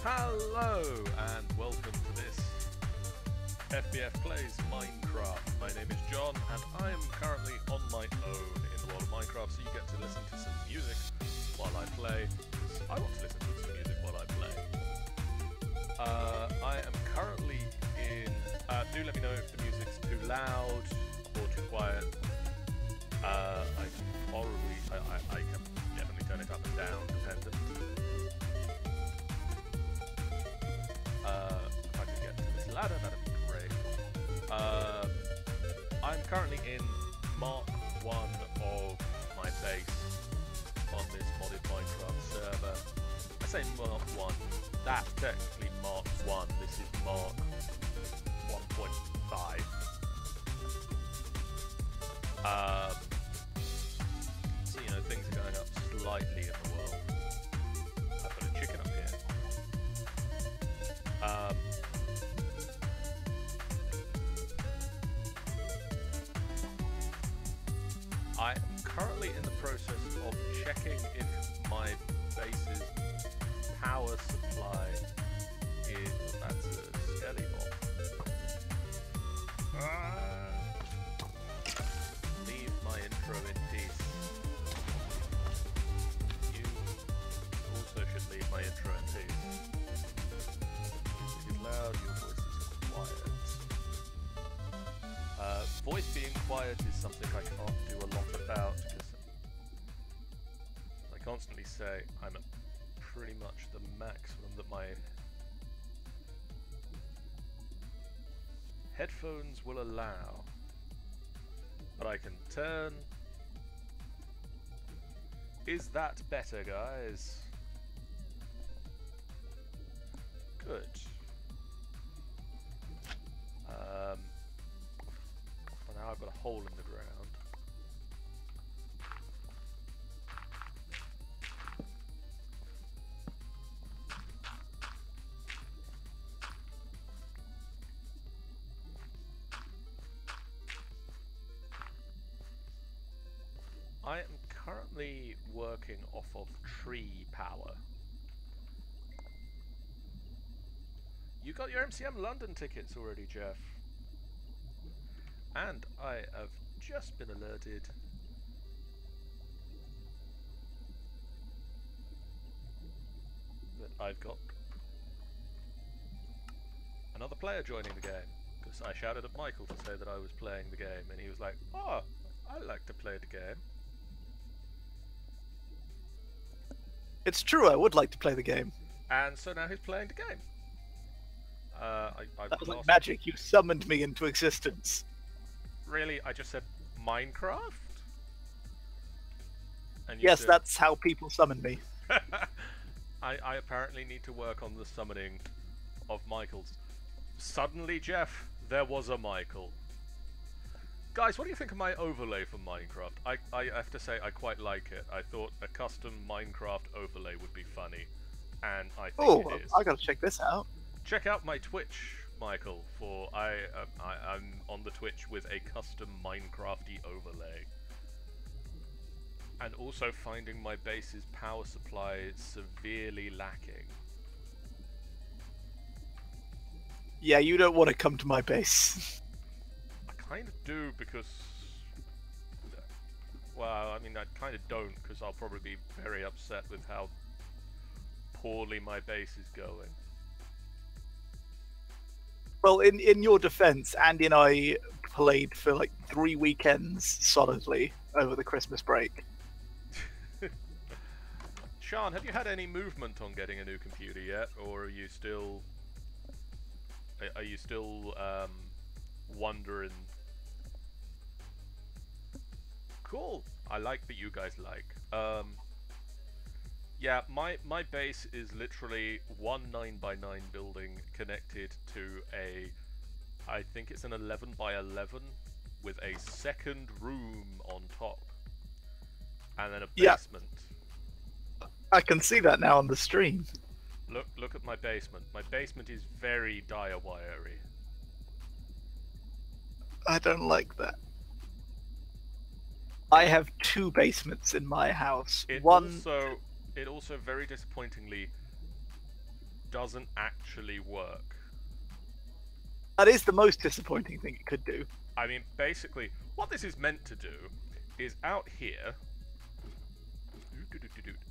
Hello and welcome to this FBF Plays Minecraft. My name is John and I am currently on my own in the world of Minecraft, so you get to listen to some music while I play. I want to listen to some music while I play. I am currently in... do let me know if the music's too loud or too quiet. I can definitely turn it up and down, dependent. If I could get to this ladder, that'd be great. I'm currently in Mark 1 of my base on this modded Minecraft server. I say Mark 1, that's technically Mark 1, this is Mark 1.5. So, you know, things are going up slightly in the world. I've got a chicken up here. I am currently in the process of checking if my base's power supply is... That's a skelly mob. Leave my intro in peace. You also should leave my intro in peace. It is loud, your voice is quiet. Voice being quiet is something I can't do a lot about, because I constantly say I'm at pretty much the maximum that my headphones will allow. But I can turn... Is that better, guys? Good. Well, now I've got a hole in the ground. I am currently working off of tree power. You got your MCM London tickets already, Jeff. And I have just been alerted that I've got another player joining the game. Because I shouted at Michael to say that I was playing the game, and he was like, "Oh, I like to play the game." It's true, I would like to play the game. And so now he's playing the game. That was like magic, you summoned me into existence. Really? I just said Minecraft? And you Yes, said... that's how people summon me. I apparently need to work on the summoning of Michaels. Suddenly, Jeff, there was a Michael. Guys, what do you think of my overlay for Minecraft? I have to say I quite like it. I thought a custom Minecraft overlay would be funny, and I think it is. I gotta check this out. Check out my Twitch, Michael, for I'm on the Twitch with a custom Minecrafty overlay. And also finding my base's power supply severely lacking. Yeah, you don't want to come to my base. I kind of do, because... Well, I mean, I kind of don't, because I'll probably be very upset with how poorly my base is going. Well, in your defense, Andy and I played for like 3 weekends solidly over the Christmas break. Sean, have you had any movement on getting a new computer yet, or are you still wondering? Cool. I like that you guys like. Yeah, my base is literally one 9x9 building connected to a, I think it's an 11x11 with a second room on top, and then a basement. Yeah, I can see that now on the stream. Look at my basement. My basement is very dire wiry. I don't like that. I have 2 basements in my house. It One also very disappointingly doesn't actually work. That is the most disappointing thing it could do. I mean, basically, what this is meant to do is out here.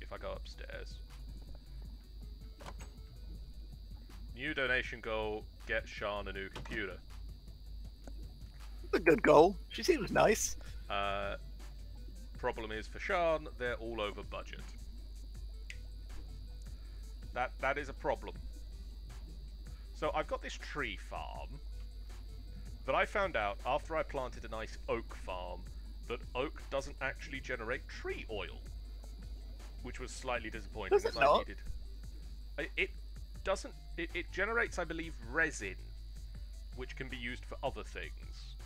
If I go upstairs. New donation goal, get Sean a new computer. A good goal. She seems nice. Problem is for Sean, they're all over budget. That is a problem. So I've got this tree farm that I found out after I planted a nice oak farm that oak doesn't actually generate tree oil, which was slightly disappointing. Does it not? It doesn't. It generates, I believe, resin, which can be used for other things.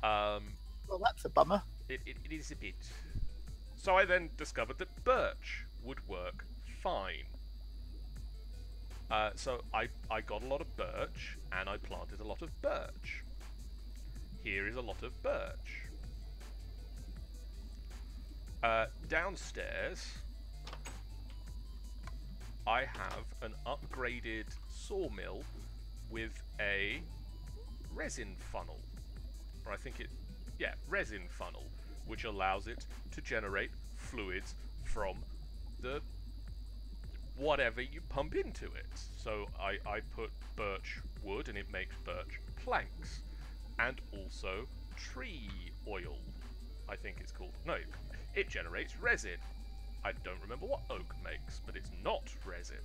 Well, that's a bummer. It is a bit. So I then discovered that birch would work fine. So I got a lot of birch, and I planted a lot of birch. Here is a lot of birch. Downstairs, I have an upgraded sawmill with a resin funnel. Or I think resin funnel, which allows it to generate fluids from the whatever you pump into it. So I put birch wood and it makes birch planks. And also tree oil, I think it's called. No, it generates resin. I don't remember what oak makes, but it's not resin.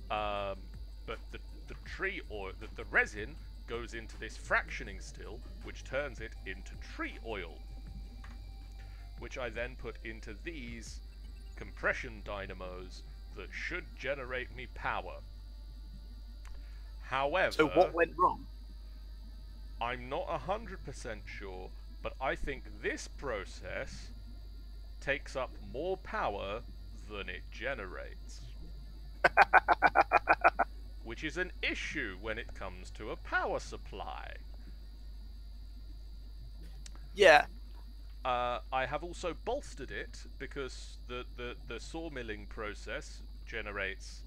But the tree oil, the resin goes into this fractioning still, which turns it into tree oil, which I then put into these compression dynamos that should generate me power. However, So what went wrong? I'm not 100% sure, but I think this process takes up more power than it generates. Which is an issue when it comes to a power supply. Yeah. I have also bolstered it because the sawmilling process generates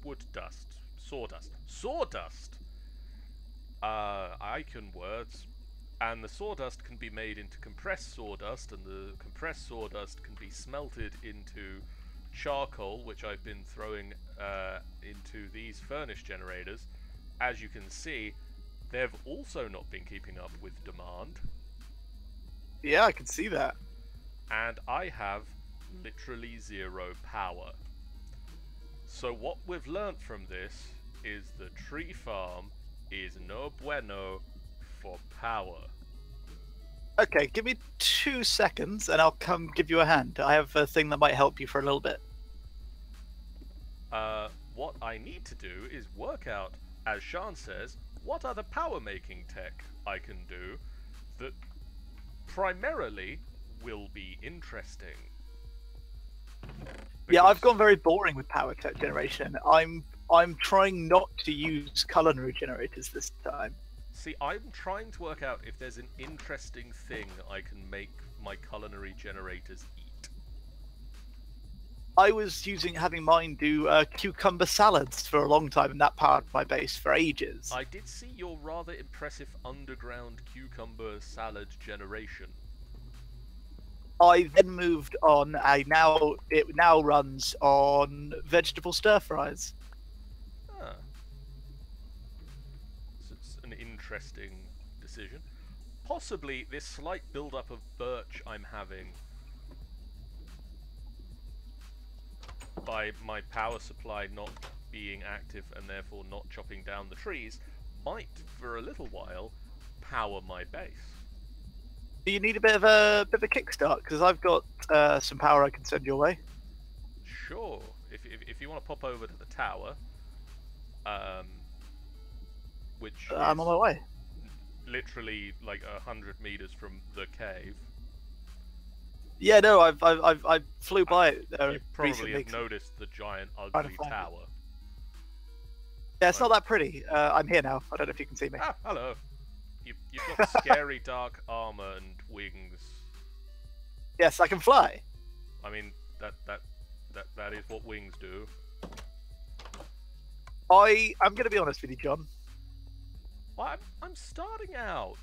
wood dust, sawdust. Sawdust! Icon words. And the sawdust can be made into compressed sawdust, and the compressed sawdust can be smelted into charcoal, which I've been throwing into these furnace generators. As you can see, they've also not been keeping up with demand. Yeah, I can see that. And I have literally zero power. So what we've learnt from this is the tree farm is no bueno for power. Okay, give me 2 seconds and I'll come give you a hand. I have a thing that might help you for a little bit. What I need to do is work out, as Sean says, what other power making tech I can do that primarily will be interesting. Yeah, I've gone very boring with power tech generation. I'm trying not to use culinary generators this time. See, I'm trying to work out if there's an interesting thing I can make my culinary generators eat. I was having mine do cucumber salads for a long time, and that powered my base for ages. I did see your rather impressive underground cucumber salad generation. I then moved on. It now runs on vegetable stir fries. Ah. So it's an interesting decision. Possibly this slight build-up of birch I'm having by my power supply not being active and therefore not chopping down the trees might, for a little while, power my base. Do you need a bit of a kickstart? Because I've got some power I can send your way. Sure. If you want to pop over to the tower, which I'm on my way. Literally like 100 meters from the cave. Yeah, no, I flew by it You probably recently. have noticed the giant ugly tower. Yeah, it's not that pretty. I'm here now. I don't know if you can see me. Ah, hello. You've got scary dark armor and wings. Yes, I can fly. I mean, that is what wings do. I'm going to be honest with you, John. Well, I'm starting out.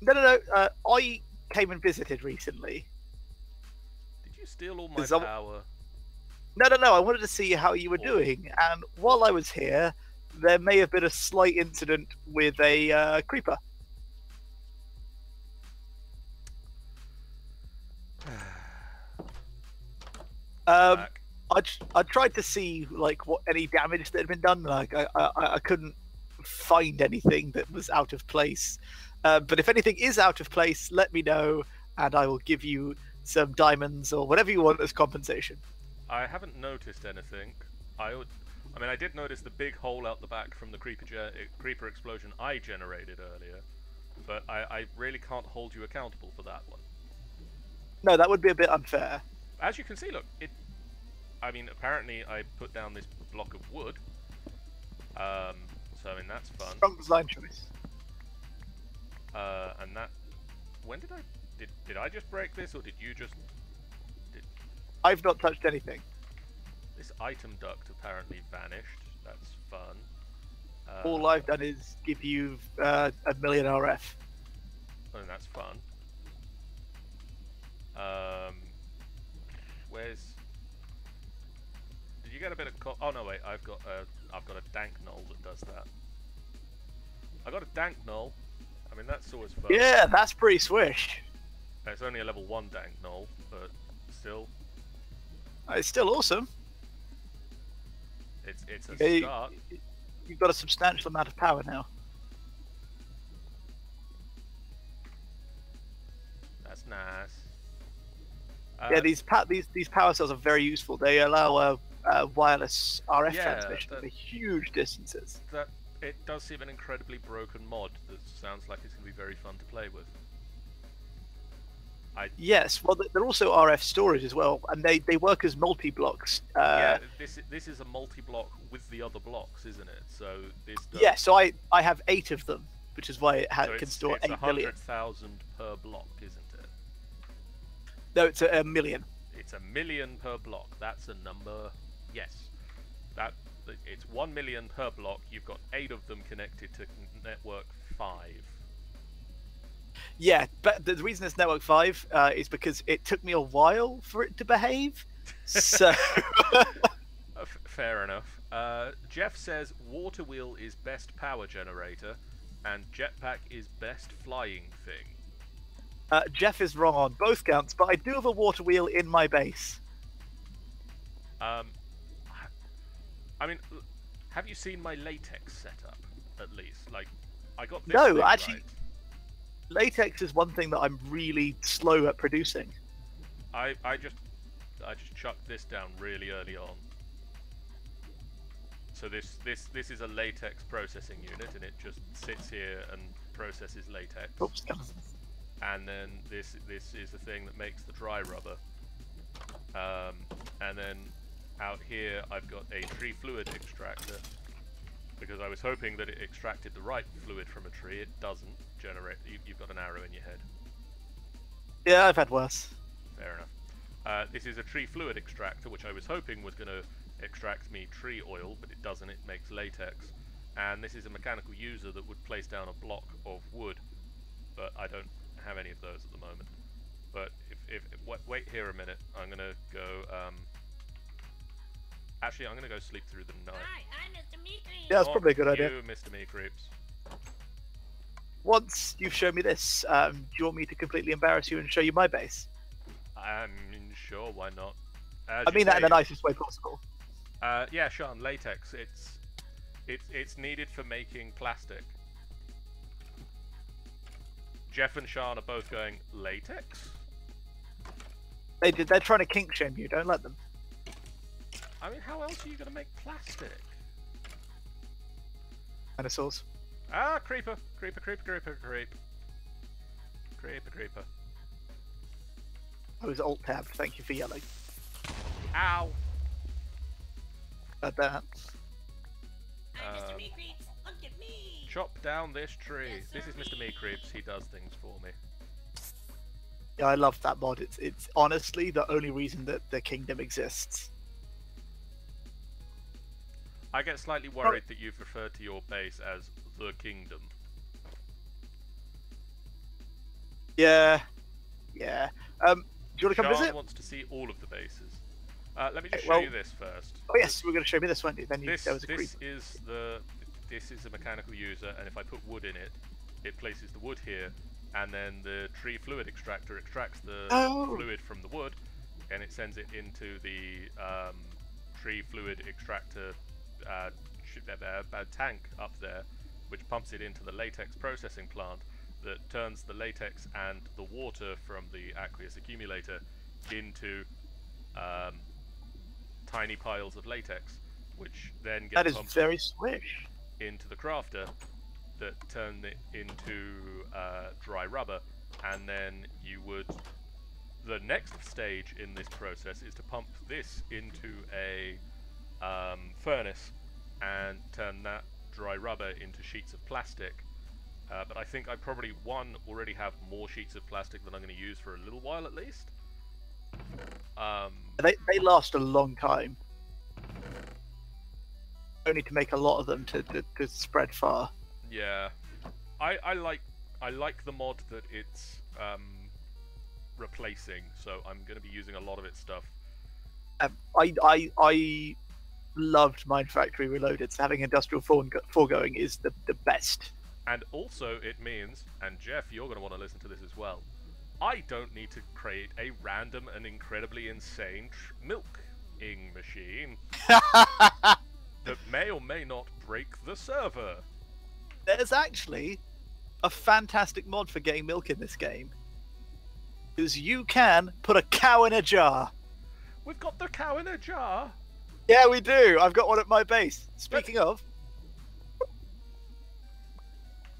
No. I came and visited recently. Did you steal all my Is that- power? No. I wanted to see how you were doing, and while I was here, there may have been a slight incident with a creeper. Back. I tried to see like what any damage that had been done. Like I couldn't find anything that was out of place. But if anything is out of place, let me know, and I will give you some diamonds or whatever you want as compensation. I haven't noticed anything. I mean, I did notice the big hole out the back from the creeper explosion I generated earlier, but I really can't hold you accountable for that one. No, that would be a bit unfair. As you can see, look, I mean, apparently I put down this block of wood. So I mean, that's fun. Strong design choice. And that, when did I just break this, or did you just? I've not touched anything. This item duct apparently vanished. That's fun. All I've done is give you a million RF. And that's fun. Where's? Did you get a bit of? Oh no, wait. I've got a dank null that does that. I got a dank null. I mean, that's always fun. Yeah, that's pretty swish. It's only a level 1 dank null, but still. It's still awesome. It's a start. You've got a substantial amount of power now. That's nice. Yeah, these power cells are very useful. They allow wireless RF transmission to huge distances. That it does seem an incredibly broken mod that sounds like it's going to be very fun to play with. Yes, well, they're also RF storage as well, and they work as multi-blocks. Yeah, this is a multi-block with the other blocks, isn't it? So this does... Yeah, so I have 8 of them, which is why it can store 8 million. It's 100,000 per block, isn't it? No, it's a million. It's a million per block. That's a number. Yes, it's 1 million per block. You've got 8 of them connected to network 5. Yeah, but the reason it's network 5 is because it took me a while for it to behave. So fair enough. Jeff says water wheel is best power generator, and jetpack is best flying thing. Jeff is wrong on both counts, but I do have a water wheel in my base. I mean, have you seen my latex setup? At least, like, I got this. No, thing actually, right. Latex is one thing that I'm really slow at producing. I just chucked this down really early on. So this is a latex processing unit, and it just sits here and processes latex. Oops. And then this is the thing that makes the dry rubber. And then out here I've got a tree fluid extractor, because I was hoping that it extracted the right fluid from a tree. It doesn't generate. You've got an arrow in your head. Yeah, I've had worse. Fair enough. This is a tree fluid extractor, which I was hoping was going to extract me tree oil, but it doesn't. It makes latex. And this is a mechanical user that would place down a block of wood, but I don't have any of those at the moment. But if wait here a minute, I'm gonna go. Actually, I'm gonna go sleep through the night. Hi, I'm Mr. Meekly. Yeah, that's probably a good idea. You, Mr. Meecreeps. Once you've shown me this, do you want me to completely embarrass you and show you my base? I'm sure, why not? I mean that in the nicest way possible. Yeah, Sean, latex. It's needed for making plastic. Jeff and Sean are both going, latex? They're trying to kink shame you. Don't let them. I mean, how else are you going to make plastic? Dinosaurs. Ah, creeper. Creeper, creeper, creeper, creep. Creeper, creeper. I was alt-tabbed. Thank you for yelling. Ow! At that. I'm Mr. Meekreeps. Look at me. Chop down this tree. Yes, This is Mr. sirree. Meecreeps. He does things for me. Yeah, I love that mod. It's honestly the only reason that the kingdom exists. I get slightly worried that you've referred to your base as the kingdom. Yeah, yeah. Do you want to come Sean visit? wants to see all of the bases. Let me just Okay, show well- you this first. Oh yes, you were going to show me this, weren't you? Then you, This there was a creep. this is a mechanical user, and if I put wood in it, it places the wood here, and then the tree fluid extractor extracts the Oh. fluid from the wood, and it sends it into the tree fluid extractor tank up there, which pumps it into the latex processing plant that turns the latex and the water from the aqueous accumulator into tiny piles of latex, which then get That is pumped very swish. into the crafter that turn it into dry rubber, and then you would... The next stage in this process is to pump this into a furnace and turn that dry rubber into sheets of plastic. But I think I probably, already have more sheets of plastic than I'm going to use for a little while at least. They last a long time. Only to make a lot of them to spread far. Yeah, I like the mod that it's replacing, so I'm going to be using a lot of its stuff. I loved Mine Factory Reloaded. So having Industrial Foregoing is the best. And also it means, and Jeff, you're going to want to listen to this as well, I don't need to create a random and incredibly insane milking machine that may or may not break the server. There's actually a fantastic mod for getting milk in this game. Because you can put a cow in a jar. We've got the cow in a jar. Yeah, we do. I've got one at my base. Speaking of,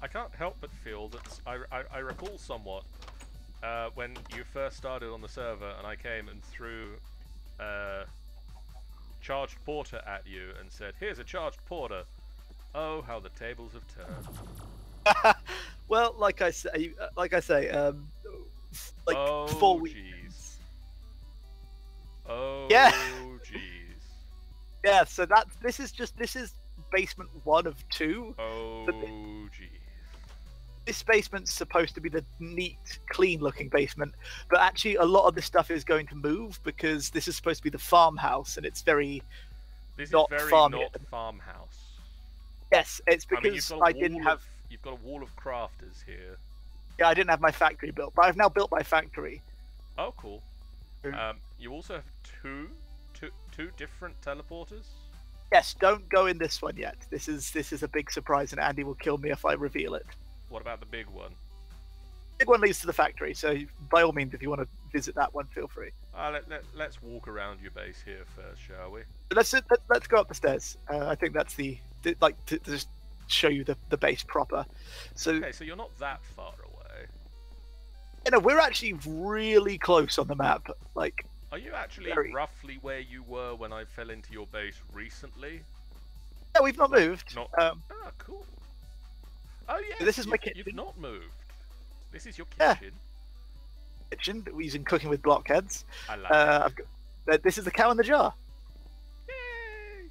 I can't help but feel that I recall somewhat when you first started on the server and I came and threw charged porter at you and said, "Here's a charged porter." Oh, how the tables have turned. well, like I say, like oh, 4 weeks. jeez. Oh, Yeah. jeez. Yeah, so this is basement 1 of 2. Oh, But jeez. This basement's supposed to be the neat, clean-looking basement, but actually a lot of this stuff is going to move because this is supposed to be the farmhouse, and it's very This not is very farmy. not farmhouse. Yes, it's I mean, because you've got a I didn't wall have. You've got a wall of crafters here. Yeah, I didn't have my factory built, but I've now built my factory. Oh, cool. Mm. You also have two different teleporters. Yes, don't go in this one yet. This is a big surprise, and Andy will kill me if I reveal it. What about the big one? Big one leads to the factory, so by all means, if you want to visit that one, feel free. Let's walk around your base here first, shall we? But let's go up the stairs. I think that's to just show you the base proper. So Okay, so you're not that far away. you know we're actually really close on the map. Like Are you actually Very. roughly where you were when I fell into your base recently? yeah, we've not moved. Not. Um, Ah, cool. Oh yeah. This is my You've kitchen. not moved. This is your Yeah. kitchen. kitchen that we're using cooking with blockheads. I like I've got, this is the cow in the jar. it. Yay!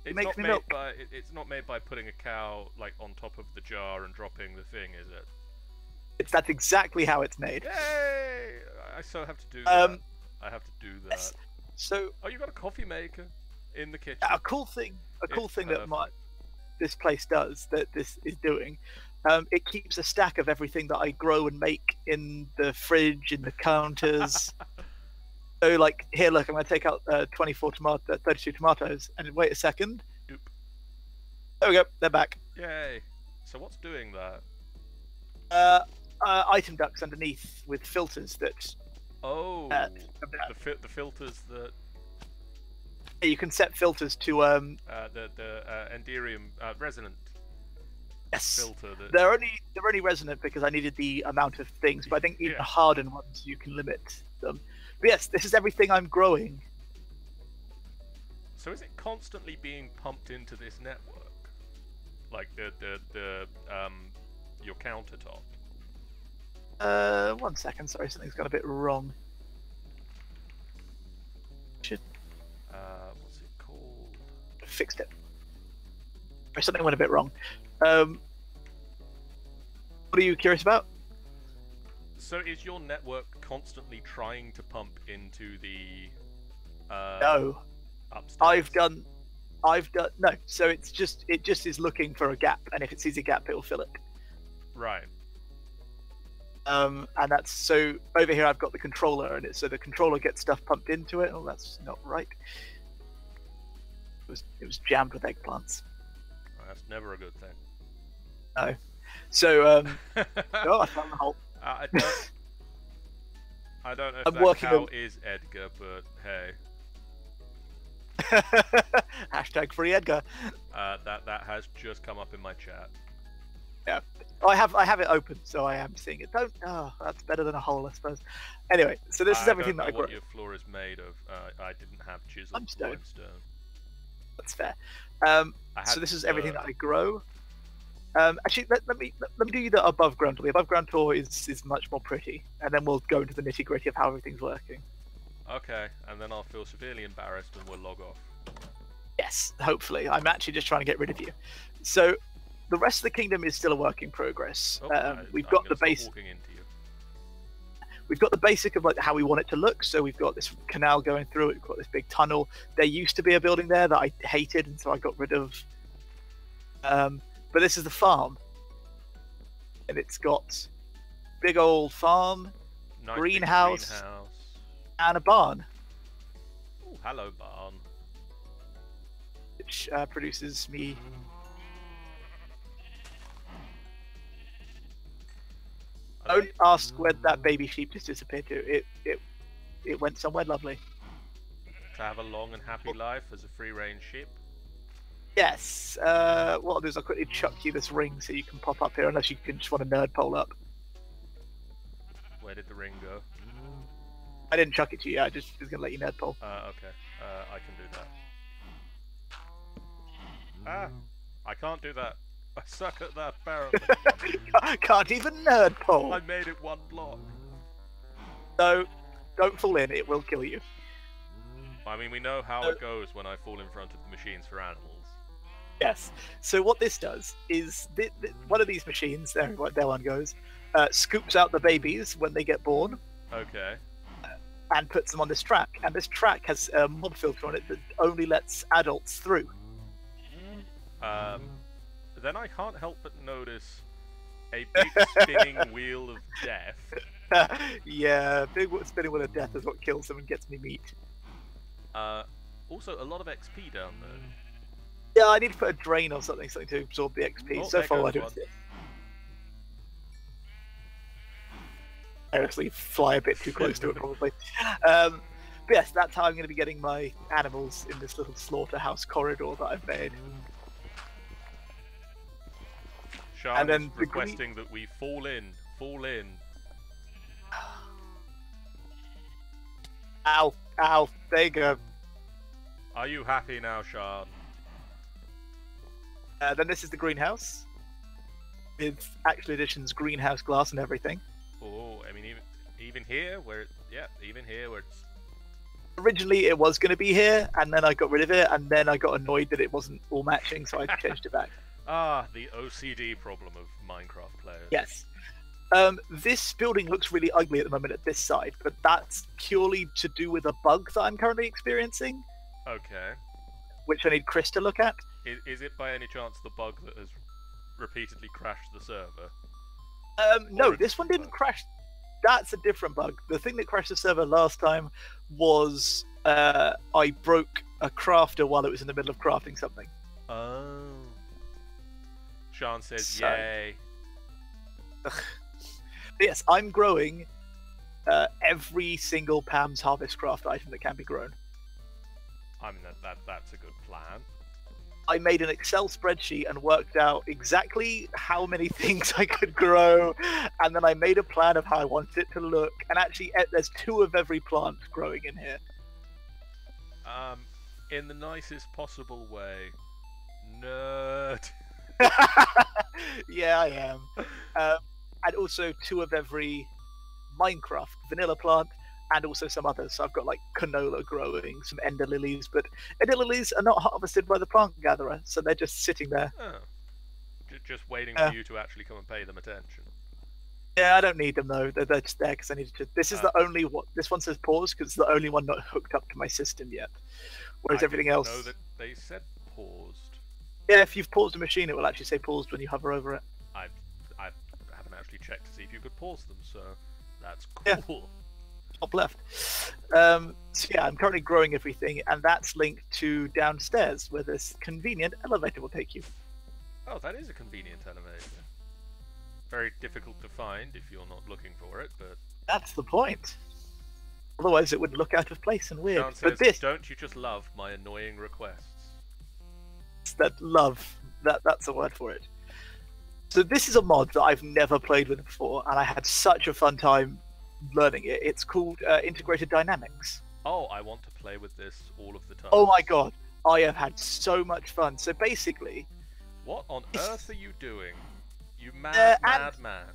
It's makes not me made milk. by. It's not made by putting a cow like on top of the jar and dropping the thing, is it? That's exactly how it's made. Yay! I so have to do Um, that. I have to do that. Yes. So Oh, you got a coffee maker in the kitchen. a cool thing It's that perfect. this place does that this is doing. It keeps a stack of everything that I grow and make in the fridge, in the counters. So, like, here, look, I'm going to take out 32 tomatoes, and wait a second. Doop. There we go, they're back. Yay! So what's doing that? Item ducts underneath with filters that Oh, the filters that you can set filters to. the Enderium resonant Yes, filter that. they're only resonant because I needed the amount of things, but I think even Yeah. the hardened ones you can limit them. But yes, this is everything I'm growing. So is it constantly being pumped into this network, like the your countertop? 1 second. Sorry, something's gone a bit wrong. Should What's it called? have fixed it. Or something went a bit wrong. What are you curious about? So is your network constantly trying to pump into the No, upstairs? I've done no. So it just is looking for a gap, and if it sees a gap, it will fill it. Right. And that's so over here. I've got the controller, and so the controller gets stuff pumped into it. Oh, that's not right. It was jammed with eggplants. Well, that's never a good thing. No. So oh, I found the hole. I don't know if I'm that working cow on- is Edgar, but hey, Hashtag free Edgar. that has just come up in my chat. Yeah, I have it open, so I am seeing it. Don't. Oh, that's better than a hole, I suppose. Anyway, so this is everything I that I don't know what grow. your floor is made of. I didn't have chiseled Limestone. limestone. That's fair. I So had this is everything dirt. that I grow. Actually, let me do you the above ground tour. The above ground tour is much more pretty, and then we'll go into the nitty gritty of how everything's working. Okay, and then I'll feel severely embarrassed and we'll log off. Yes, hopefully. I'm actually just trying to get rid of you. So the rest of the kingdom is still a work in progress. Oh, We've I'm got gonna the stop base. walking into you. We've got the basic of like how we want it to look. So we've got this canal going through it. We've got this big tunnel. There used to be a building there that I hated, and so I got rid of. But this is the farm, and it's got big old farm Nice big Greenhouse. greenhouse. and a barn, Ooh, hello, barn. which produces me. Are Don't ask where that baby sheep just disappeared to. It went somewhere lovely. to have a long and happy life as a free-range sheep? Yes. What I'll do is I'll quickly chuck you this ring so you can pop up here, unless you can just want a nerd pole up. Where did the ring go? I didn't chuck it to you. I just was gonna let you nerd pole. Okay. I can do that. Ah! I can't do that. I suck at that, apparently. Can't even nerd pole. I made it one block. So don't fall in. It will kill you. I mean, we know how it goes when I fall in front of the machines for animals. Yes. So what this does is one of these machines, there one goes, scoops out the babies when they get born Okay. and puts them on this track. And this track has a mob filter on it that only lets adults through. Then I can't help but notice a big spinning wheel of death. Yeah, big spinning wheel of death is what kills them and gets me meat. Also, a lot of XP down there. Yeah, I need to put a drain or something to absorb the XP. Oh, So there far, I goes do one. it. I actually fly a bit too close to it, probably. But yes, that's how I'm going to be getting my animals in this little slaughterhouse corridor that I've made. Sean And then is the green- requesting that we fall in. Fall in. Ow, ow, there you go. Are you happy now, Sean? Then this is the greenhouse. With Actual Edition's greenhouse glass and everything. Oh, I mean, even here, where it's Originally, it was going to be here, and then I got rid of it, and then I got annoyed that it wasn't all matching, so I changed it back. the OCD problem of Minecraft players. Yes. This building looks really ugly at the moment at this side, but that's purely to do with a bug that I'm currently experiencing, Okay. which I need Chris to look at. Is it by any chance the bug that has repeatedly crashed the server? No, Or a this one different didn't bug? crash. That's a different bug. The thing that crashed the server last time was I broke a crafter while it was in the middle of crafting something. Oh. Sean says, So- yay. But yes, I'm growing every single Pam's Harvest Craft item that can be grown. I mean, that's a good plan. I made an Excel spreadsheet and worked out exactly how many things I could grow, and then I made a plan of how I wanted it to look. And actually, there's 2 of every plant growing in here. In the nicest possible way. Nerd. Yeah, I am. and also 2 of every Minecraft vanilla plant, and also some others. So I've got like canola growing, some ender lilies, but ender lilies are not harvested by the plant gatherer, so they're just sitting there. Oh. Just waiting for you to actually come and pay them attention. Yeah, I don't need them though. They're just there because I need to. This is the only one. This one says pause because it's the only one not hooked up to my system yet. Whereas everything else. Know that they said paused. Yeah, if you've paused a machine, it will actually say paused when you hover over it. I haven't actually checked to see if you could pause them, so that's cool. Yeah. Top left. So yeah, I'm currently growing everything, and that's linked to downstairs, where this convenient elevator will take you. Oh, that is a convenient elevator. Very difficult to find if you're not looking for it, but that's the point. Otherwise, it would look out of place and weird. Sean says, but this, don't you just love my annoying requests? That love, that's a word for it. So this is a mod that I've never played with before, and I had such a fun time learning it. It's called Integrated Dynamics. Oh, I want to play with this all of the time. Oh my god, I have had so much fun. So basically, what on earth are you doing? You mad man.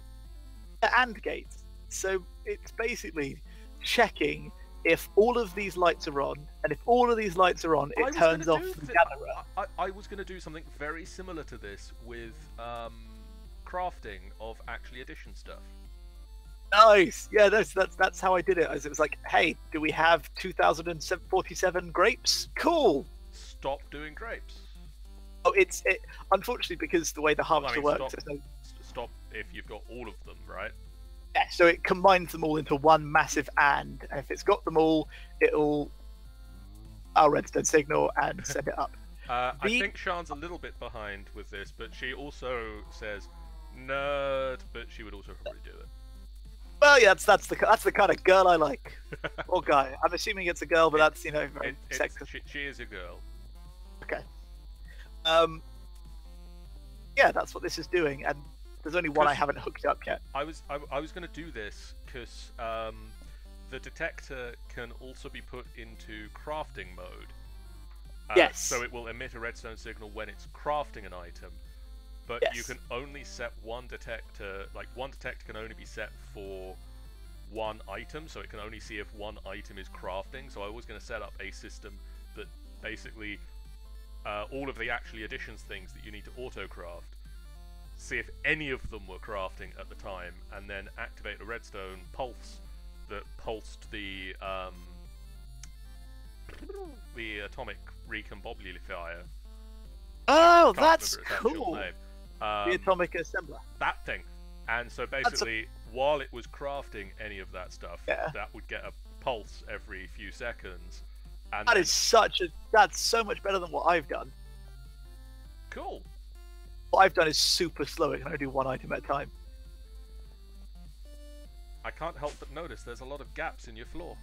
And gates. So it's basically checking if all of these lights are on, and if all of these lights are on, it turns off the gatherer. I was going to do something very similar to this with crafting of actually addition stuff. Nice. Yeah, that's how I did it. It was like, hey, do we have 2,047 grapes? Cool. Stop doing grapes. Oh, it unfortunately, because the way the harvester works. Stop if you've got all of them, right? Yeah, so it combines them all into one massive and if it's got them all, it'll our redstone signal and send it up. I think Sean's a little bit behind with this, but she also says nerd, but she would also probably do it. Well, yeah, that's the kind of girl I like, or guy. I'm assuming it's a girl, but that's very sexist. She is a girl. Okay. Yeah, that's what this is doing, and there's only one I haven't hooked up yet. I was going to do this because the detector can also be put into crafting mode. Yes. So it will emit a redstone signal when it's crafting an item, but you can only set one detector. Like one detector can only be set for one item, so it can only see if one item is crafting. So I was going to set up a system that basically all of the actually additions things that you need to auto craft, see if any of them were crafting at the time, and then activate a redstone pulse that pulsed the atomic recombobulator. Oh, that's cool. The atomic assembler. That thing. And so basically, while it was crafting any of that stuff, that would get a pulse every few seconds. And that's so much better than what I've done. Cool. What I've done is super slow. It can only do one item at a time. I can't help but notice there's a lot of gaps in your floor.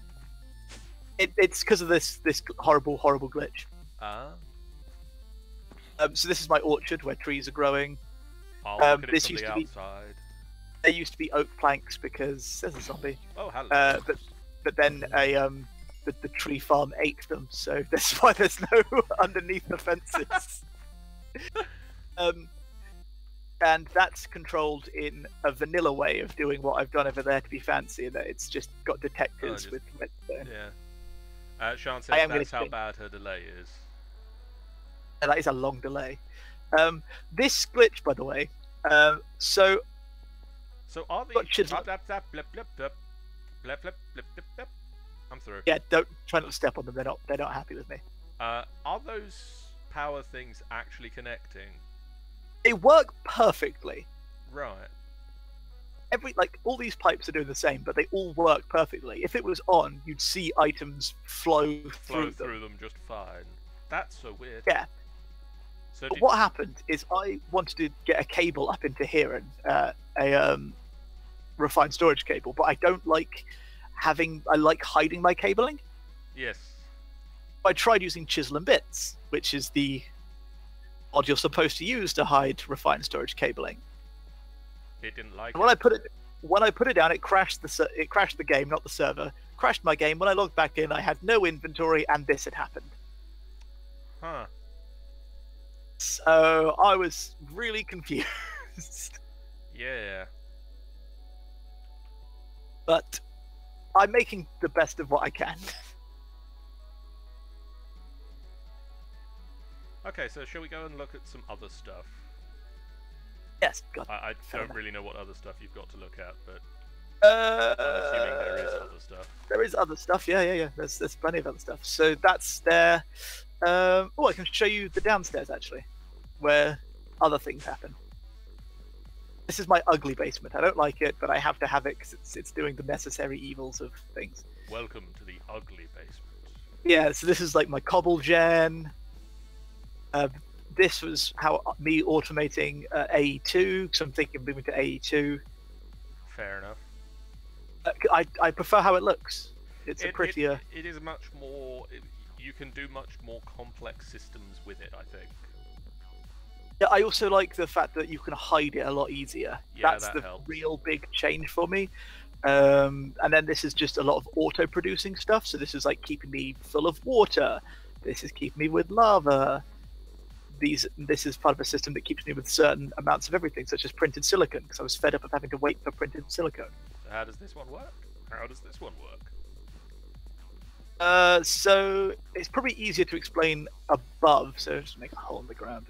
It's because of this horrible glitch. Ah. So this is my orchard where trees are growing. I'll look at it from the outside. There used to be oak planks because there's a zombie. Oh, hello. But then the tree farm ate them, so that's why there's no underneath the fences. And that's controlled in a vanilla way of doing what I've done over there to be fancy, and that it's just got detectors with redstone. Yeah. Sean says that's how bad her delay is. And that is a long delay. This glitch, by the way, so are the I'm through. Yeah, don't try not to step on them. They're not happy with me. Are those power things actually connecting? They work perfectly. Right. All these pipes are doing the same, but they all work perfectly. If it was on, you'd see items flow through them just fine. That's so weird. Yeah. So but what happened is I wanted to get a cable up into here and a refined storage cable, but I don't like I like hiding my cabling. Yes. I tried using Chisel and Bits, which is the mod you're supposed to use to hide refined storage cabling. It didn't like it. When I put it down, it crashed the game, not the server. Crashed my game. When I logged back in, I had no inventory, and this had happened. Huh. So I was really confused. Yeah. but I'm making the best of what I can. Okay, so shall we go and look at some other stuff? Yes, God. I fair don't enough. really know what other stuff you've got to look at, but I'm assuming there is Uh, other stuff. there is other stuff. Yeah. There's plenty of other stuff. So that's there. Oh, I can show you the downstairs actually, where other things happen. This is my ugly basement. I don't like it, but I have to have it because it's doing the necessary evils of things. Welcome to the ugly basement. Yeah, so this is like my cobble gen. This was how me automating AE2 because I'm thinking of moving to AE2. Fair enough. I prefer how it looks. It's a prettier. It is much more. You can do much more complex systems with it, I think. Yeah, I also like the fact that you can hide it a lot easier. Yeah, That's that the helps. real big change for me. And then this is just a lot of auto-producing stuff. So this is like keeping me full of water. This is keeping me with lava. This is part of a system that keeps me with certain amounts of everything, such as printed silicon, because I was fed up of having to wait for printed silicon. So how does this one work? How does this one work? So it's probably easier to explain above. So just make a hole in the ground.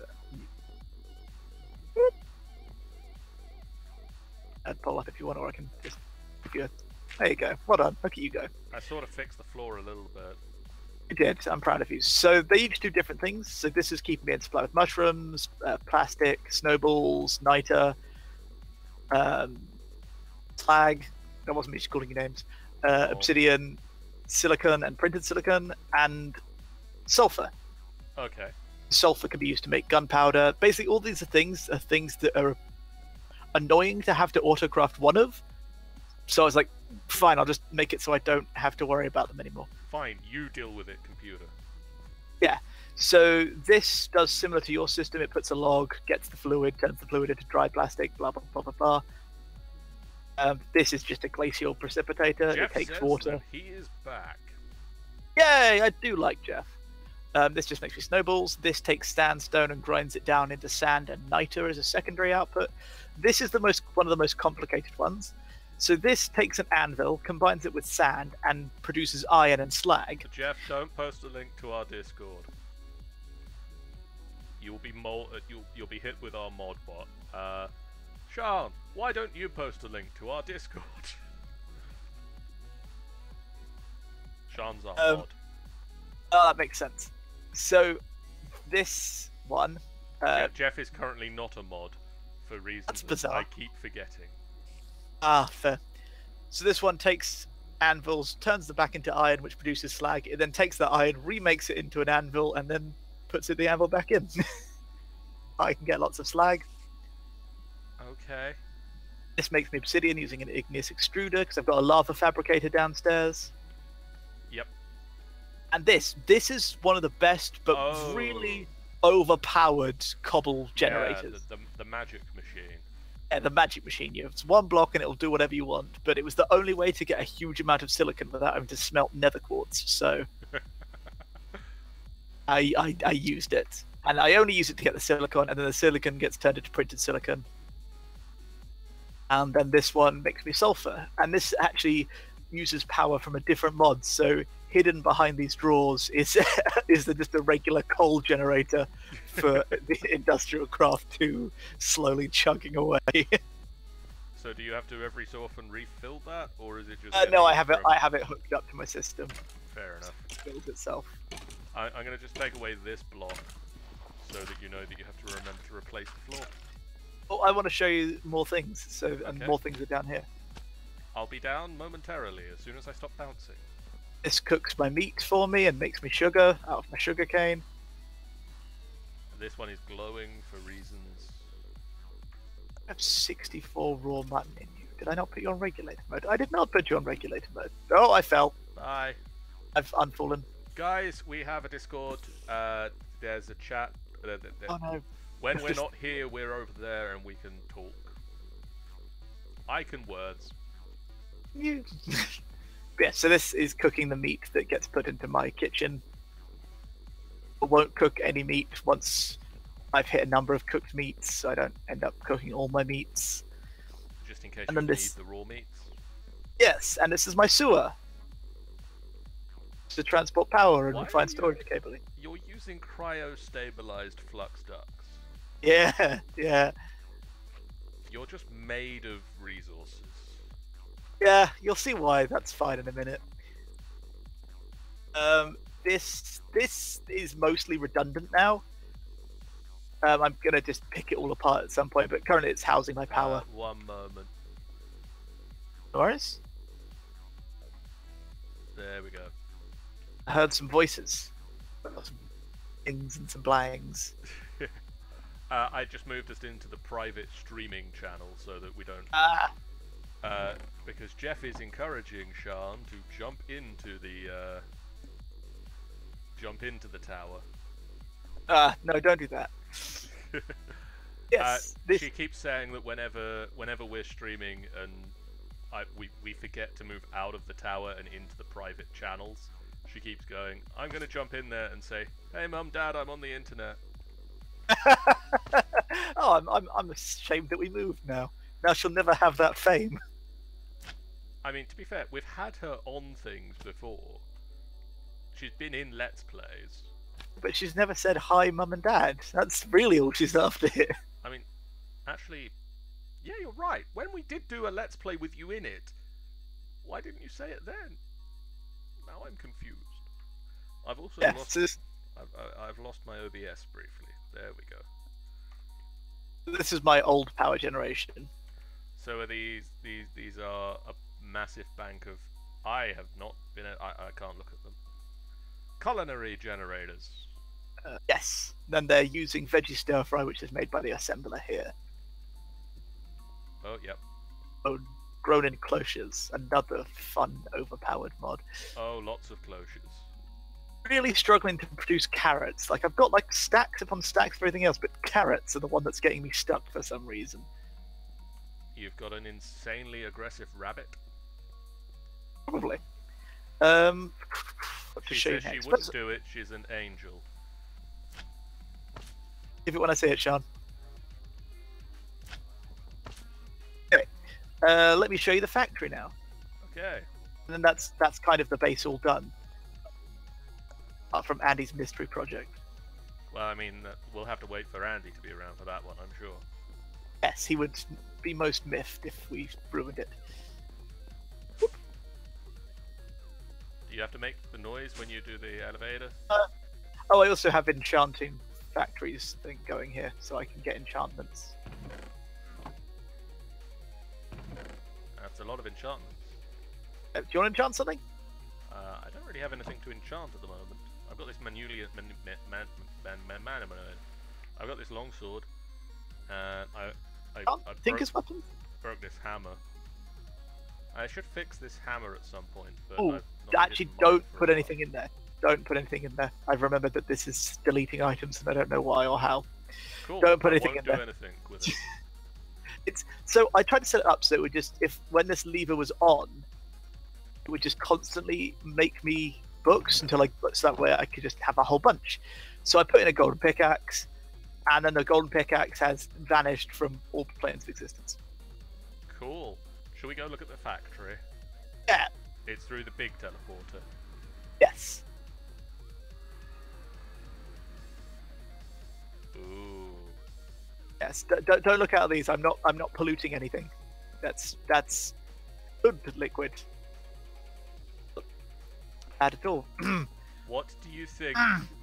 And pull up if you want, or I can just give you a. There you go. Well done. Look at you go. I sort of fixed the floor a little bit. You did. I'm proud of you. So they each do different things. So this is keeping me in supply with mushrooms, plastic, snowballs, niter, slag. That wasn't me just calling you names. Obsidian, silicon, and printed silicon, and sulfur. Okay. Sulfur can be used to make gunpowder. Basically, all these are things that are annoying to have to autocraft one of. So I was like, fine, I'll just make it so I don't have to worry about them anymore. Fine, you deal with it, computer. Yeah. So this does similar to your system. It puts a log, gets the fluid, turns the fluid into dry plastic, blah, blah, blah, blah, blah. This is just a glacial precipitator. Jeff It takes says water. that he is back. Yay! I do like Jeff. This just makes me snowballs. This takes sandstone and grinds it down into sand and niter as a secondary output. This is one of the most complicated ones. So this takes an anvil, combines it with sand, and produces iron and slag. Jeff, don't post a link to our Discord. You will be you'll be hit with our mod bot. Sean, why don't you post a link to our Discord? Sean's our mod. Oh, that makes sense. So this one. Jeff is currently not a mod for reasons That's that bizarre. I keep forgetting. Fair. So this one takes anvils, turns them back into iron, which produces slag. It then takes that iron, remakes it into an anvil, and then puts the anvil back in. I can get lots of slag. Okay. This makes me obsidian using an igneous extruder because I've got a lava fabricator downstairs. Yep. And this is one of the best, but really overpowered cobble generators. Yeah, the magic machine. Yeah, the magic machine. It's one block and it'll do whatever you want. But it was the only way to get a huge amount of silicon without having to smelt nether quartz. So I used it, and I only use it to get the silicon, and then the silicon gets turned into printed silicon. And then this one makes me sulfur, and this actually uses power from a different mod. So hidden behind these drawers is just a regular coal generator for the industrial craft 2 slowly chugging away. So do you have to every so often refill that, or is it just? No, I getting have it hooked up to my system. Fair enough. It builds itself. I'm going to just take away this block so that you know that you have to remember to replace the floor. Oh, I want to show you more things. So, and Okay. more things are down here. I'll be down momentarily as soon as I stop bouncing. This cooks my meat for me and makes me sugar out of my sugar cane. And this one is glowing for reasons. I have 64 raw mutton in you. Did I not put you on regulated mode? I did not put you on regulated mode. Oh, I fell. Bye. I've unfallen. Guys, we have a Discord. There's a chat. Oh no. When we're not here, we're over there and we can talk. I can words. You. Yeah, so this is cooking the meat that gets put into my kitchen. I won't cook any meat once I've hit a number of cooked meats, so I don't end up cooking all my meats. Just in case And you then need this- the raw meats. Yes, and this is my sewer to transport power and Why refine are you- storage cabling. You're using cryo-stabilized flux ducts. Yeah, yeah, You're just made of resources. yeah. You'll see why. That's fine in a minute. This is mostly redundant now. I'm gonna just pick it all apart at some point, but currently it's housing my power. One moment. Norris, There we go. I heard some voices, some ings and some blangs. I just moved us into the private streaming channel so that we don't. Ah, Because Jeff is encouraging Sean to jump into the tower. no, don't do that. Yes, this. She keeps saying that whenever we're streaming and we forget to move out of the tower and into the private channels, she keeps going, I'm gonna jump in there and say, hey mum, dad, I'm on the internet. Oh, I'm ashamed that we moved now. Now she'll never have that fame. I mean, to be fair, we've had her on things before. She's been in Let's Plays. But she's never said hi, mum and dad. That's really all she's after here. I mean, actually, yeah, you're right. When we did do a Let's Play with you in it, why didn't you say it then? Now I'm confused. I've also Yes, lost. I've lost my OBS briefly. There we go. this is my old power generation. So are these are a massive bank of. I have not been. I can't look at them. Culinary generators. Yes. Then they're using veggie stir fry, which is made by the assembler here. Oh, yep. Oh, grown in cloches. Another fun, overpowered mod. Oh, lots of cloches. Really struggling to produce carrots. Like, I've got like stacks upon stacks of everything else, but carrots are the one that's getting me stuck for some reason. You've got an insanely aggressive rabbit. Probably. What to She show you says she next? wouldn't do it. She's an angel. Give it when I say it, Sean. Anyway, let me show you the factory now. Okay. And then that's kind of the base all done. From Andy's mystery project. Well, I mean, we'll have to wait for Andy to be around for that one, I'm sure. Yes, he would be most miffed if we ruined it. Do you have to make the noise when you do the elevator? Oh, I also have enchanting factories thing going here, so I can get enchantments. That's a lot of enchantments. Do you want to enchant something? I don't really have anything to enchant at the moment. I've got this I've got this longsword, and I Tinker's weapon? broke this hammer. I should fix this hammer at some point, but Oh, I've not actually, hidden mine don't for a put while. anything in there. Don't put anything in there. I've remembered that this is deleting items, and I don't know why or how. Cool. don't put I anything won't in do there. anything with it. So I tried to set it up so it would just, if when this lever was on, it would just constantly make me books until so that way I could just have a whole bunch. So I put in a golden pickaxe, and then the golden pickaxe has vanished from all planes of existence. Cool. Should we go look at the factory? Yeah. It's through the big teleporter. Yes. Ooh. Yes. Don't look out of these. I'm not polluting anything. That's good liquid. Bad at all. What do you think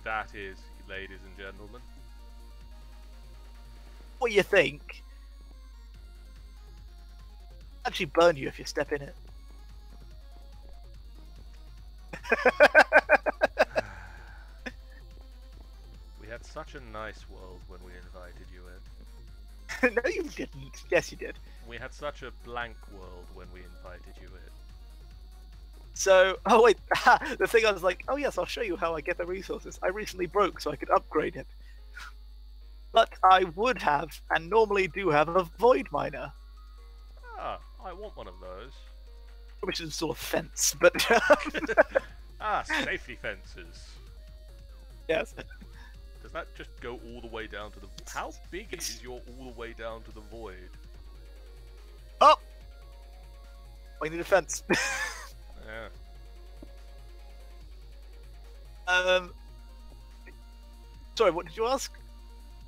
that is, ladies and gentlemen? What do you think? Actually burn you if you step in it. We had such a nice world when we invited you in. No, you didn't. Yes, you did. We had such a blank world when we invited you in. So, oh wait, the thing I was like, oh yes, I'll show you how I get the resources. I recently broke, so I could upgrade it. But I would have, and normally do have, a void miner, Ah, I want one of those. which is sort of fence, but Ah, safety fences. yes. Does that just go all the way down to the... How big is your all the way down to the void? Oh, I need a fence. Yeah. Sorry, what did you ask?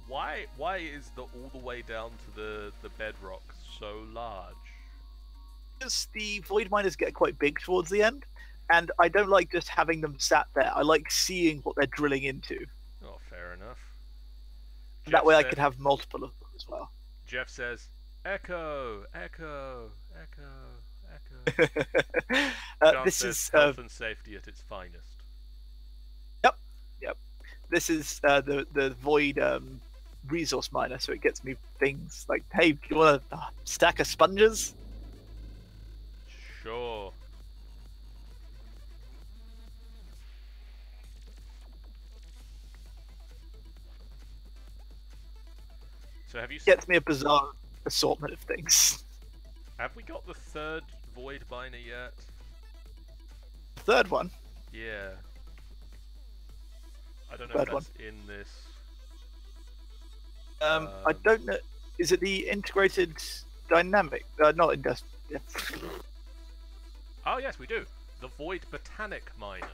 Why is the all the way down to the bedrock so large? Because the void miners get quite big towards the end, and I don't like just having them sat there. I like seeing what they're drilling into. Oh, fair enough. And that way I said- could have multiple of them as well. Jeff says, "Echo, echo, echo, echo." John This says, is health and safety at its finest. this is the void resource miner, so it gets me things like, hey, do you want a stack of sponges? Sure. So have you Gets me a bizarre assortment of things. have we got the third void miner yet? Third one. Yeah. I don't know if Third one. that's in this. I don't know. Is it the integrated dynamic? Not industrial. Yeah. Oh yes, we do. The void botanic miner.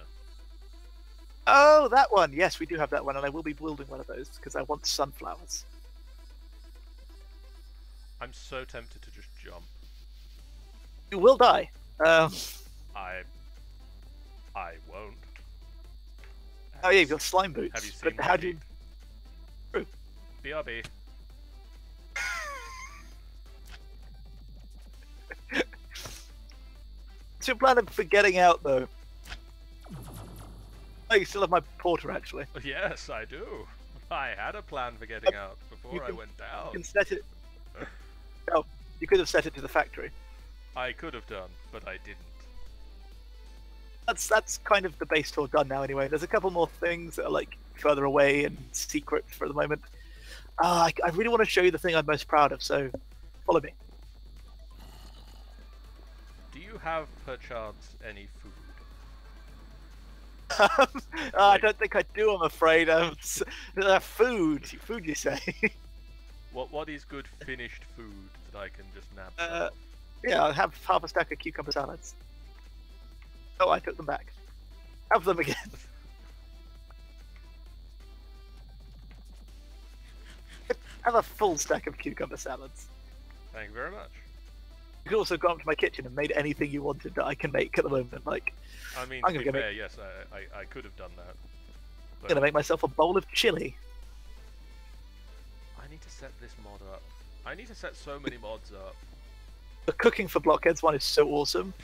Oh, that one. Yes, we do have that one, and I will be building one of those because I want sunflowers. I'm so tempted to just jump. You will die. I won't. Oh yeah, you've got slime boots. Have you But seen how my do you? feet? BRB. What's your plan for getting out, though? Oh, you still have my porter, actually. Yes, I do. I had a plan for getting out before I can- went You down. can set it. Oh, you could have set it to the factory. I could have done, but I didn't. That's kind of the base tour done now. Anyway, there's a couple more things that are like further away and secret for the moment. I really want to show you the thing I'm most proud of. So, follow me. Do you have, perchance, any food? I don't think I do. I'm afraid. Food, you say? What is good finished food that I can just nab? Yeah, I'll have half a stack of cucumber salads. Oh, I took them back. Have them again. Have a full stack of cucumber salads. Thank you very much. You could also go up to my kitchen and made anything you wanted that I can make at the moment. Like, I mean, I'm to be gonna fair, yes, I could have done that. I'm gonna make myself a bowl of chili. I need to set this mod up. I need to set so many mods up. The cooking for blockheads one is so awesome.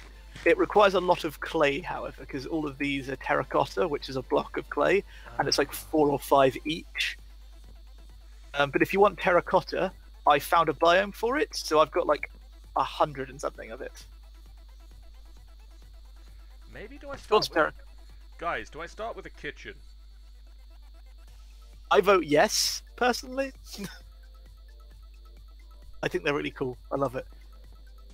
It requires a lot of clay, however, because all of these are terracotta, which is a block of clay, and it's like 4 or 5 each. But if you want terracotta, I found a biome for it, so I've got like 100 and something of it. Maybe do I God's start with... terracotta. Guys, do I start with a kitchen? I vote yes, personally. I think they're really cool. I love it.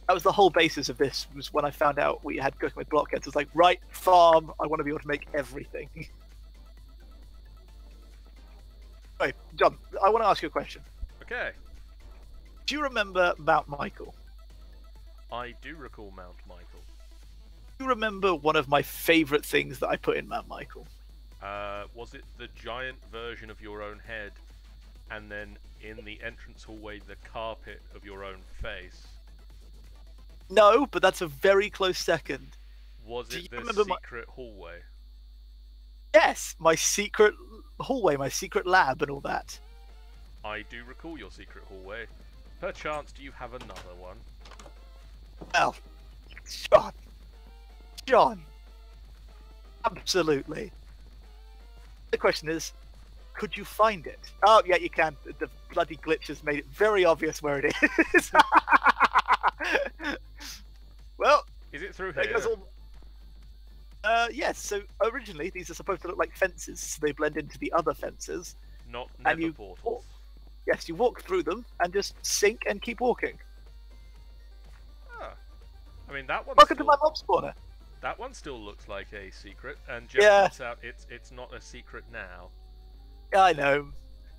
That was the whole basis of this, was when I found out we had cooking with blockheads. It's like, right, farm, I want to be able to make everything. Right, John, I want to ask you a question. Okay. Do you remember Mount Michael? I do recall Mount Michael. Do you remember one of my favourite things that I put in Mount Michael? Was it the giant version of your own head, and then in the entrance hallway, the carpet of your own face? No, but that's a very close second. Was Do it you the remember my- secret hallway? Yes, my secret hallway, my secret lab and all that. I do recall your secret hallway. Perchance, do you have another one? Well, John, absolutely. The question is, could you find it? Oh, yeah, you can. The bloody glitch has made it very obvious where it is. Well, Is it through there here? goes all. Yes. So originally these are supposed to look like fences, so they blend into the other fences. Not and nether you- portals. Yes, you walk through them and just sink and keep walking. Ah. I mean, that one. Welcome to my mob spawner. That one still looks like a secret, and Jeff Yeah. points out it's not a secret now. Yeah, I know.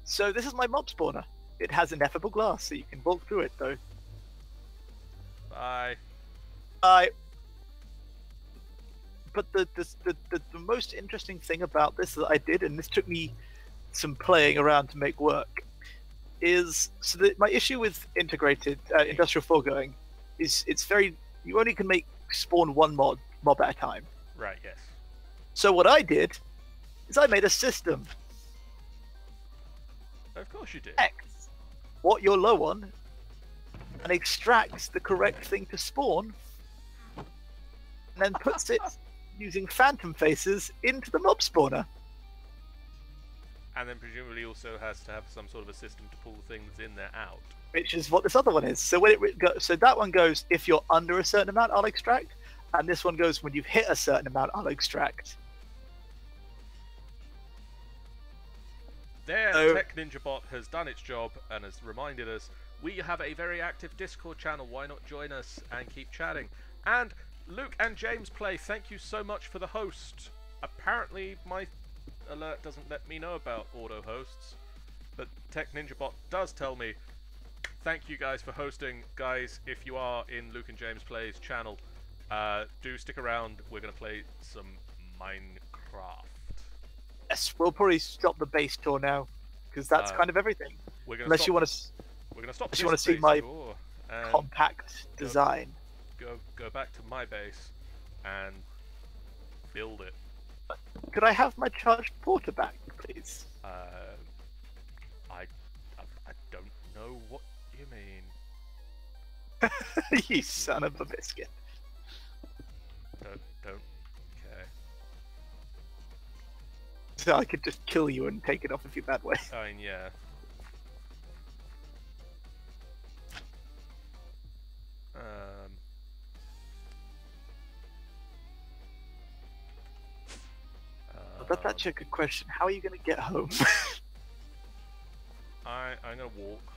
So this is my mob spawner. It has ineffable glass, so you can walk through it, though. Bye. But the most interesting thing about this that I did, and this took me some playing around to make work, is so that my issue with integrated industrial foregoing is it's very you only can make spawn one mob at a time. Right. Yes. So what I did is I made a system. Of course you did. X what you're low on and extracts the correct thing to spawn and then puts it using phantom faces into the mob spawner. And then presumably also has to have some sort of a system to pull things in there out. Which is what this other one is. So when it so that one goes if you're under a certain amount, I'll extract, and this one goes when you've hit a certain amount, I'll extract. There, So- Tech Ninja Bot has done its job and has reminded us we have a very active Discord channel. Why not join us and keep chatting? And Luke and James Play, thank you so much for the host. Apparently, my alert doesn't let me know about auto hosts, but Tech Ninja Bot does tell me. Thank you guys for hosting. Guys, if you are in Luke and James Play's channel, do stick around. We're going to play some Minecraft. Yes, we'll probably stop the base tour now because that's kind of everything. We're gonna Unless stop, you want to we're going to stop unless this you wanna see base my tour and compact design. go back to my base and build it. Could I have my charged porter back, please? I don't know what you mean. You son of a biscuit. Don't care. So I could just kill you and take it off if you that way. I mean, yeah. That's actually a good question. How are you going to get home? I'm gonna walk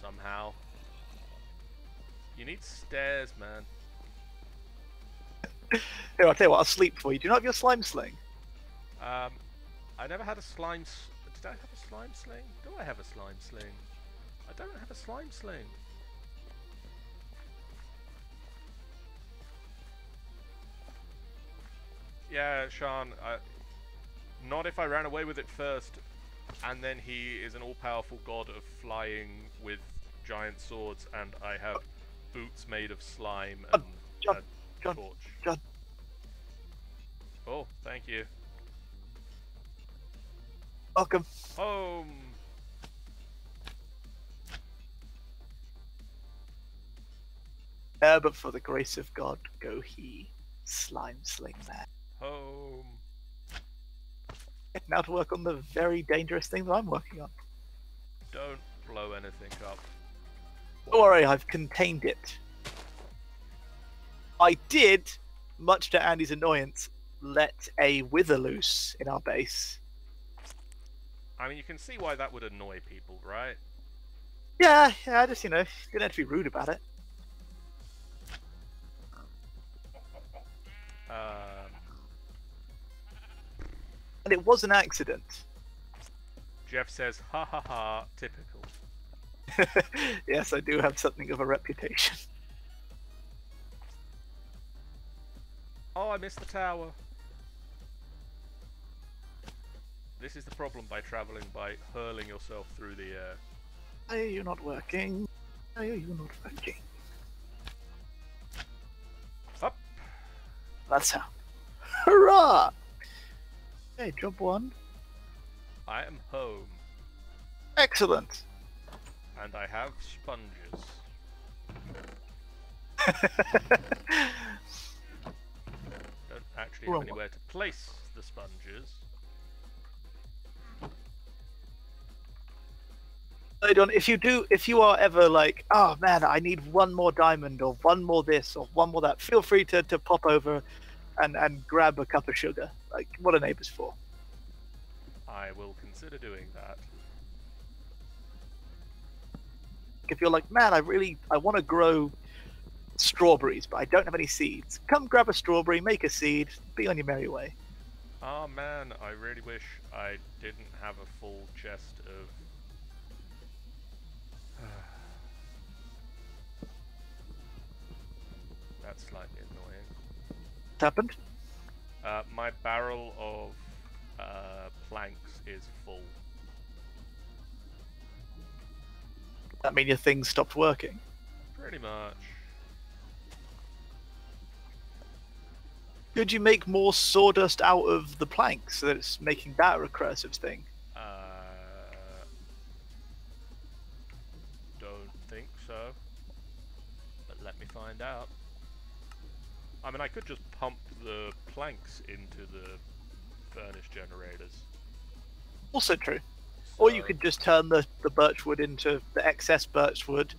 somehow. You need stairs, man. Here, I'll tell you what, I'll sleep for you. Do you not have your slime sling? I never had a slime. Did I have a slime sling? Do I have a slime sling? I don't have a slime sling. Yeah, Sean. Not if I ran away with it first, and then he is an all-powerful god of flying with giant swords, and I have boots made of slime and John, a John, torch. John. Oh, thank you. Welcome. Home. But for the grace of God, go he, slime sling man. Home. Now to work on the very dangerous thing that I'm working on. Don't blow anything up. Don't worry, I've contained it. I did, much to Andy's annoyance, let a wither loose in our base. I mean, you can see why that would annoy people, right? Yeah, I just, didn't have to be rude about it. And it was an accident. Jeff says, ha ha ha, typical. Yes, I do have something of a reputation. Oh, I missed the tower. This is the problem by traveling by hurling yourself through the air. Why are you not working? Why are you not working? Up. That's how. Hurrah! Okay, job one. I am home, Excellent. and I have sponges. Don't actually have Wrong anywhere to place the sponges. If you are ever like, oh man, I need one more diamond or one more this or one more that, feel free to pop over and grab a cup of sugar. Like, what a neighbor's for. I will consider doing that. If you're like, man, I want to grow strawberries, but I don't have any seeds. Come grab a strawberry, make a seed, be on your merry way. Ah man, I really wish I didn't have a full chest of... That's slightly annoying. What happened? My barrel of planks is full. That mean your thing stopped working? Pretty much. Could you make more sawdust out of the planks so that it's making that a recursive thing? Don't think so. But let me find out. I mean, I could just pump the planks into the furnace generators. Also true. Or you So- could just turn the birchwood into the excess birchwood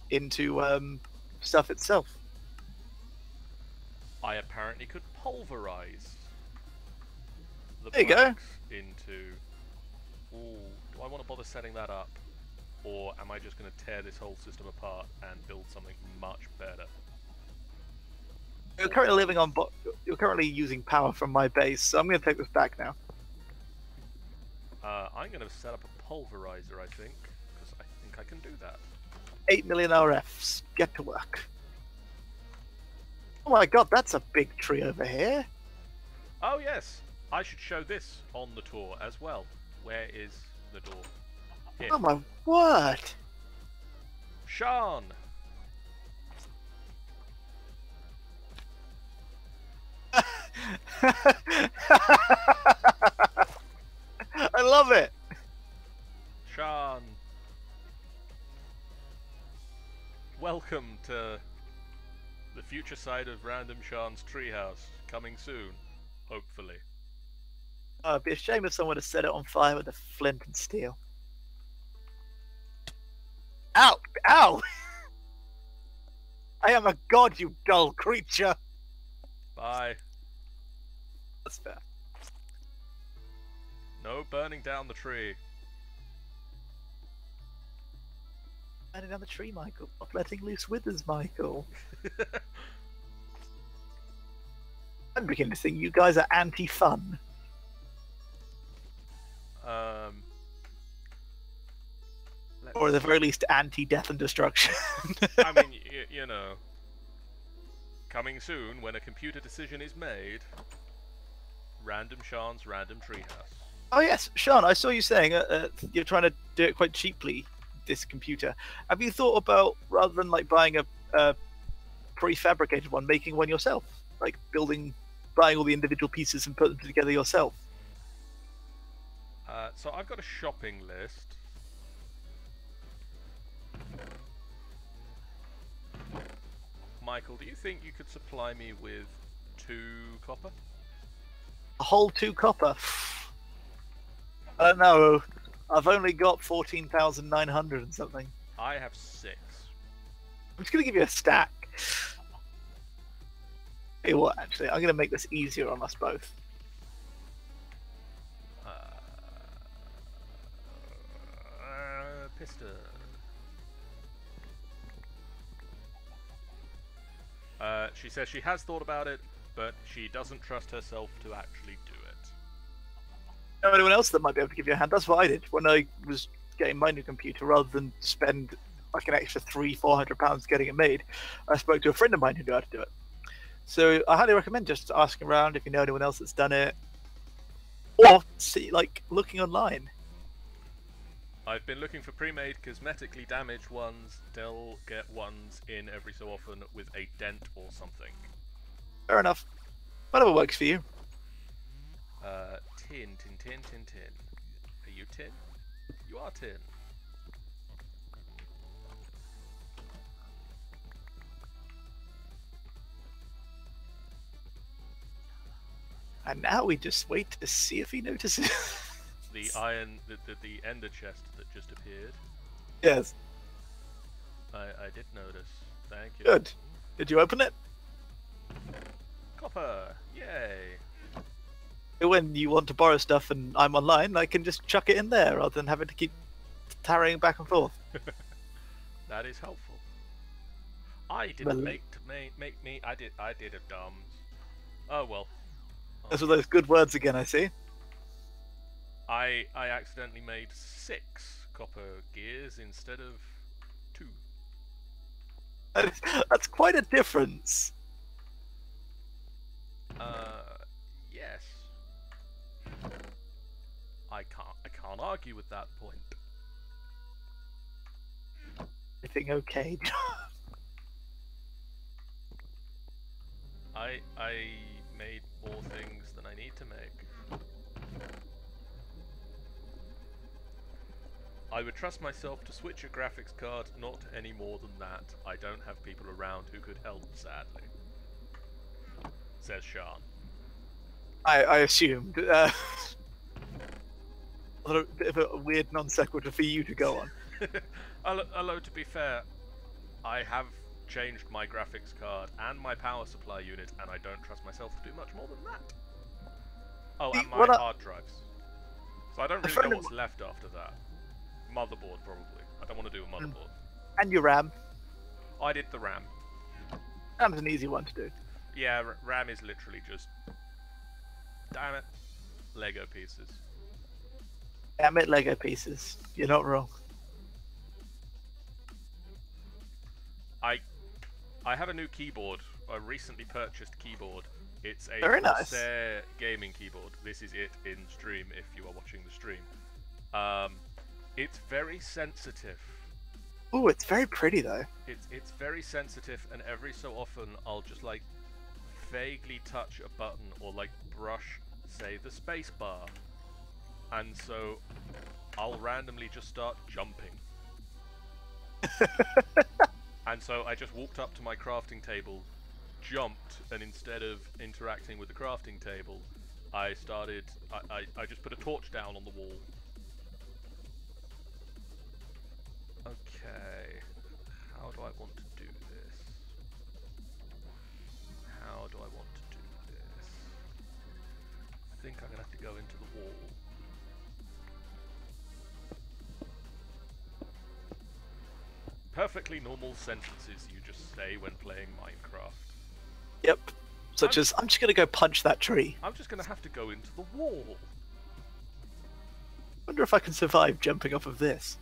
into stuff itself. I apparently could pulverize the There you go. planks into... Ooh, do I want to bother setting that up? Or am I just going to tear this whole system apart and build something much better? You're currently living on. You're currently using power from my base, so I'm going to take this back now. I'm going to set up a pulverizer, I think, because I think I can do that. 8 million RFs. Get to work. Oh my god, that's a big tree over here. Oh yes, I should show this on the tour as well. Where is the door? Here. Oh my word! Sean! I love it. Sean! Welcome to the future side of Random Sean's treehouse, coming soon, hopefully. Oh, it'd be a shame if someone had set it on fire with a flint and steel. Ow! Ow! I am a god, you dull creature! Bye. That's fair. No burning down the tree. Burning down the tree, Michael. Not letting loose withers, Michael. I'm beginning to think you guys are anti-fun. Or at the very least, anti-death and destruction. I mean, you know, coming soon when a computer decision is made. Random Sean's Random Treehouse. Oh yes, Sean, I saw you saying you're trying to do it quite cheaply, this computer. Have you thought about, rather than like buying a prefabricated one, making one yourself? Like buying all the individual pieces and putting them together yourself? So I've got a shopping list. Michael, do you think you could supply me with 2 copper? A whole 2 copper? I don't know. I've only got 14,900 and something. I have 6. I'm just going to give you a stack. Hey, what, actually? I'm going to make this easier on us both. Piston. She says she has thought about it, but she doesn't trust herself to actually do it. Know anyone else that might be able to give you a hand? That's what I did when I was getting my new computer. Rather than spend like an extra £300-400 getting it made, I spoke to a friend of mine who knew how to do it. So I highly recommend just asking around if you know anyone else that's done it, or see like looking online. I've been looking for pre-made cosmetically damaged ones. They'll get ones in every so often with a dent or something. Fair enough. Whatever works for you. Tin. Are you tin? You are tin. And now we just wait to see if he notices. The iron, the ender chest that just appeared. Yes. I did notice. Thank you. Good. Did you open it? Copper! Yay! When you want to borrow stuff and I'm online, I can just chuck it in there rather than having to keep tarrying back and forth. That is helpful. I didn't Well- make me. I did a dumb. Oh well. Those are those good words again, I see. I accidentally made 6 copper gears instead of 2. That's quite a difference. Yes. I can't argue with that point. Everything okay? I made more things than I need to make. I would trust myself to switch a graphics card, not any more than that. I don't have people around who could help, sadly. Says Sean. I assumed. A bit of a weird non sequitur for you to go on. Although, to be fair, I have changed my graphics card and my power supply unit, and I don't trust myself to do much more than that. Oh, and my hard drives. So I don't really know what's left after that. Motherboard, probably. I don't want to do a motherboard. And your RAM. I did the RAM. RAM's an easy one to do. Yeah, RAM is literally just... Damn it. Lego pieces. Damn it, Lego pieces. You're not wrong. I have a new keyboard. A recently purchased keyboard. It's a Very nice. Corsair gaming keyboard. This is it in stream if you are watching the stream. It's very sensitive. Ooh, it's very pretty though. It's very sensitive, and every so often I'll just like vaguely touch a button or like brush, say, the space bar, and so I'll randomly just start jumping. And so I just walked up to my crafting table, jumped, and instead of interacting with the crafting table, I just put a torch down on the wall. Okay, how do I want to do this? How do I want to do this? I think I'm gonna have to go into the wall. Perfectly normal sentences you just say when playing Minecraft. Yep. Such as, I'm just gonna go punch that tree. I'm just gonna have to go into the wall. Wonder if I can survive jumping off of this.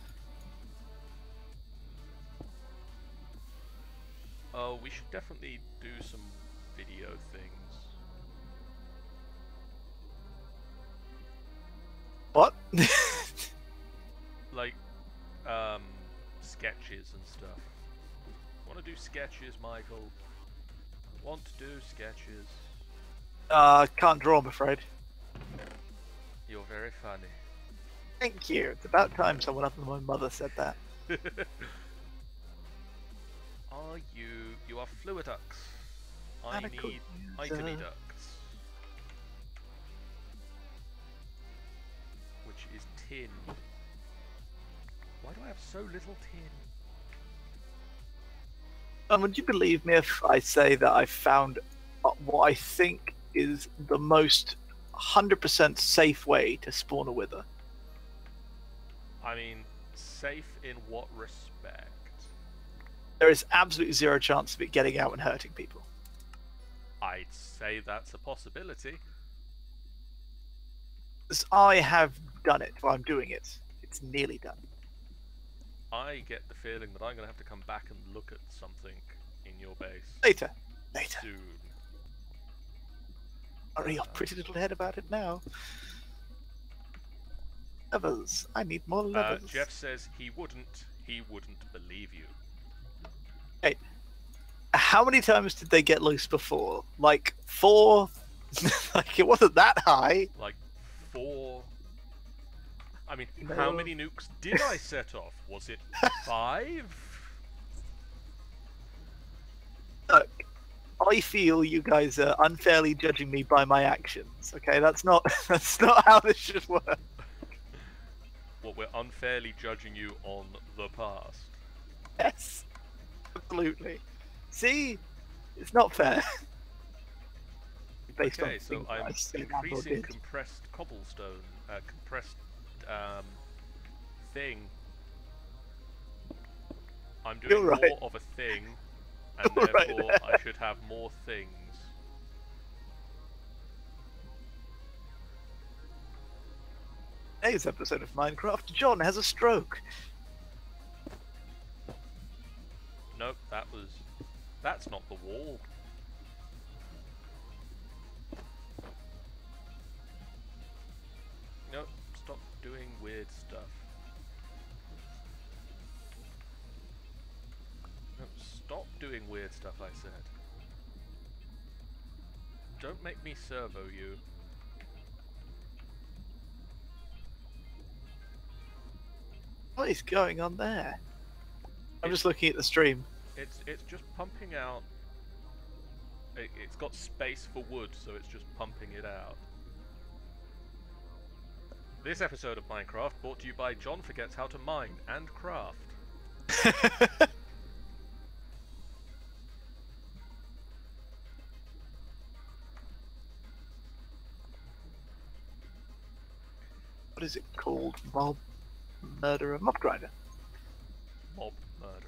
Oh, we should definitely do some video things. What? Like, sketches and stuff. Want to do sketches, Michael? Want to do sketches? Can't draw, I'm afraid. You're very funny. Thank you. It's about time someone other than my mother said that. Are you? You are Fluidux. I need Itany ducts. Which is tin. Why do I have so little tin? Would you believe me if I say that I found what I think is the most 100% safe way to spawn a wither? I mean, safe in what respect? There is absolutely zero chance of it getting out and hurting people. I'd say that's a possibility. As I have done it, well, I'm doing it. It's nearly done. I get the feeling that I'm going to have to come back and look at something in your base Later. soon. Hurry your pretty little head about it now. Levers. I need more levers. Jeff says he wouldn't believe you. Hey, how many times did they get loose before? Like 4? Like, it wasn't that high. Like 4. I mean, No. how many nukes did I set off? Was it 5? Look, I feel you guys are unfairly judging me by my actions. Okay, that's not how this should work. Well, we're unfairly judging you on the past. Yes, absolutely. See, it's not fair. Based Okay, on so things that I I'm said and or increasing did. compressed cobblestone, compressed thing. I'm doing You're right. more of a thing, and You're right therefore there. I should have more things. Today's episode of Minecraft, John has a stroke. Nope, that's not the wall. weird stuff. No, stop doing weird stuff, I said. Don't make me servo you. What is going on there? I'm just looking at the stream. It's just pumping out. It's got space for wood, so it's just pumping it out. This episode of Minecraft brought to you by John Forgets How to Mine and Craft. What is it called? Mob murderer, mob grinder. Mob murderer.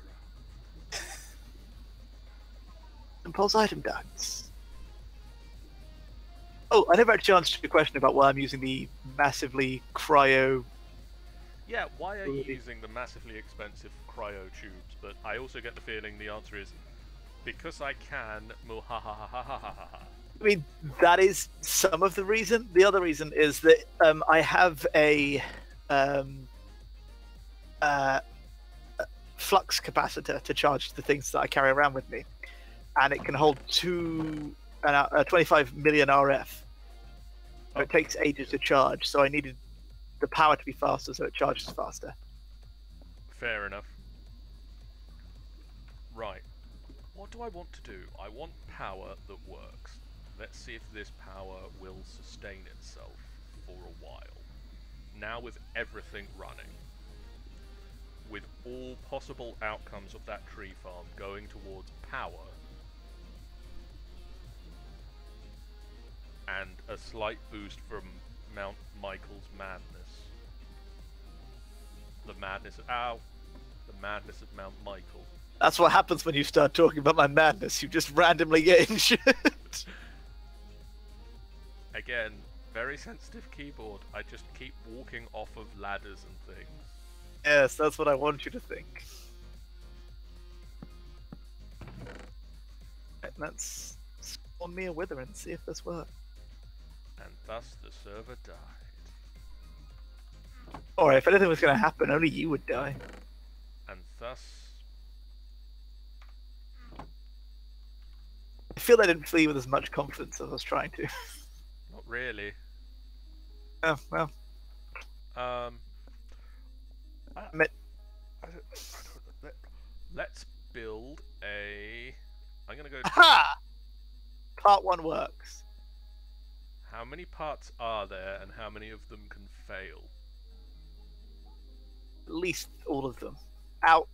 Impulse item ducts. Oh, I never actually answered your question about why I'm using the massively cryo. Yeah, why are you using the massively expensive cryo tubes? But I also get the feeling the answer is because I can. Muhahahahahaha. I mean, that is some of the reason. The other reason is that I have a flux capacitor to charge the things that I carry around with me, and it can hold 25 million RF. So it takes ages to charge, so I needed the power to be faster, so it charges faster. Fair enough. Right. What do I want to do? I want power that works. Let's see if this power will sustain itself for a while. Now with everything running, with all possible outcomes of that tree farm going towards power, and a slight boost from Mount Michael's madness. The madness of the madness of Mount Michael. That's what happens when you start talking about my madness. You just randomly get injured. Again, very sensitive keyboard. I just keep walking off of ladders and things. Yes, that's what I want you to think. Right, let's spawn me a wither and see if this works. And thus the server died. Or if anything was going to happen, only you would die. And thus... I feel I didn't flee with as much confidence as I was trying to. Not really. Oh, well. Let's build a... I'm going to go... Aha! Part 1 works. How many parts are there, and how many of them can fail? At least all of them. Out.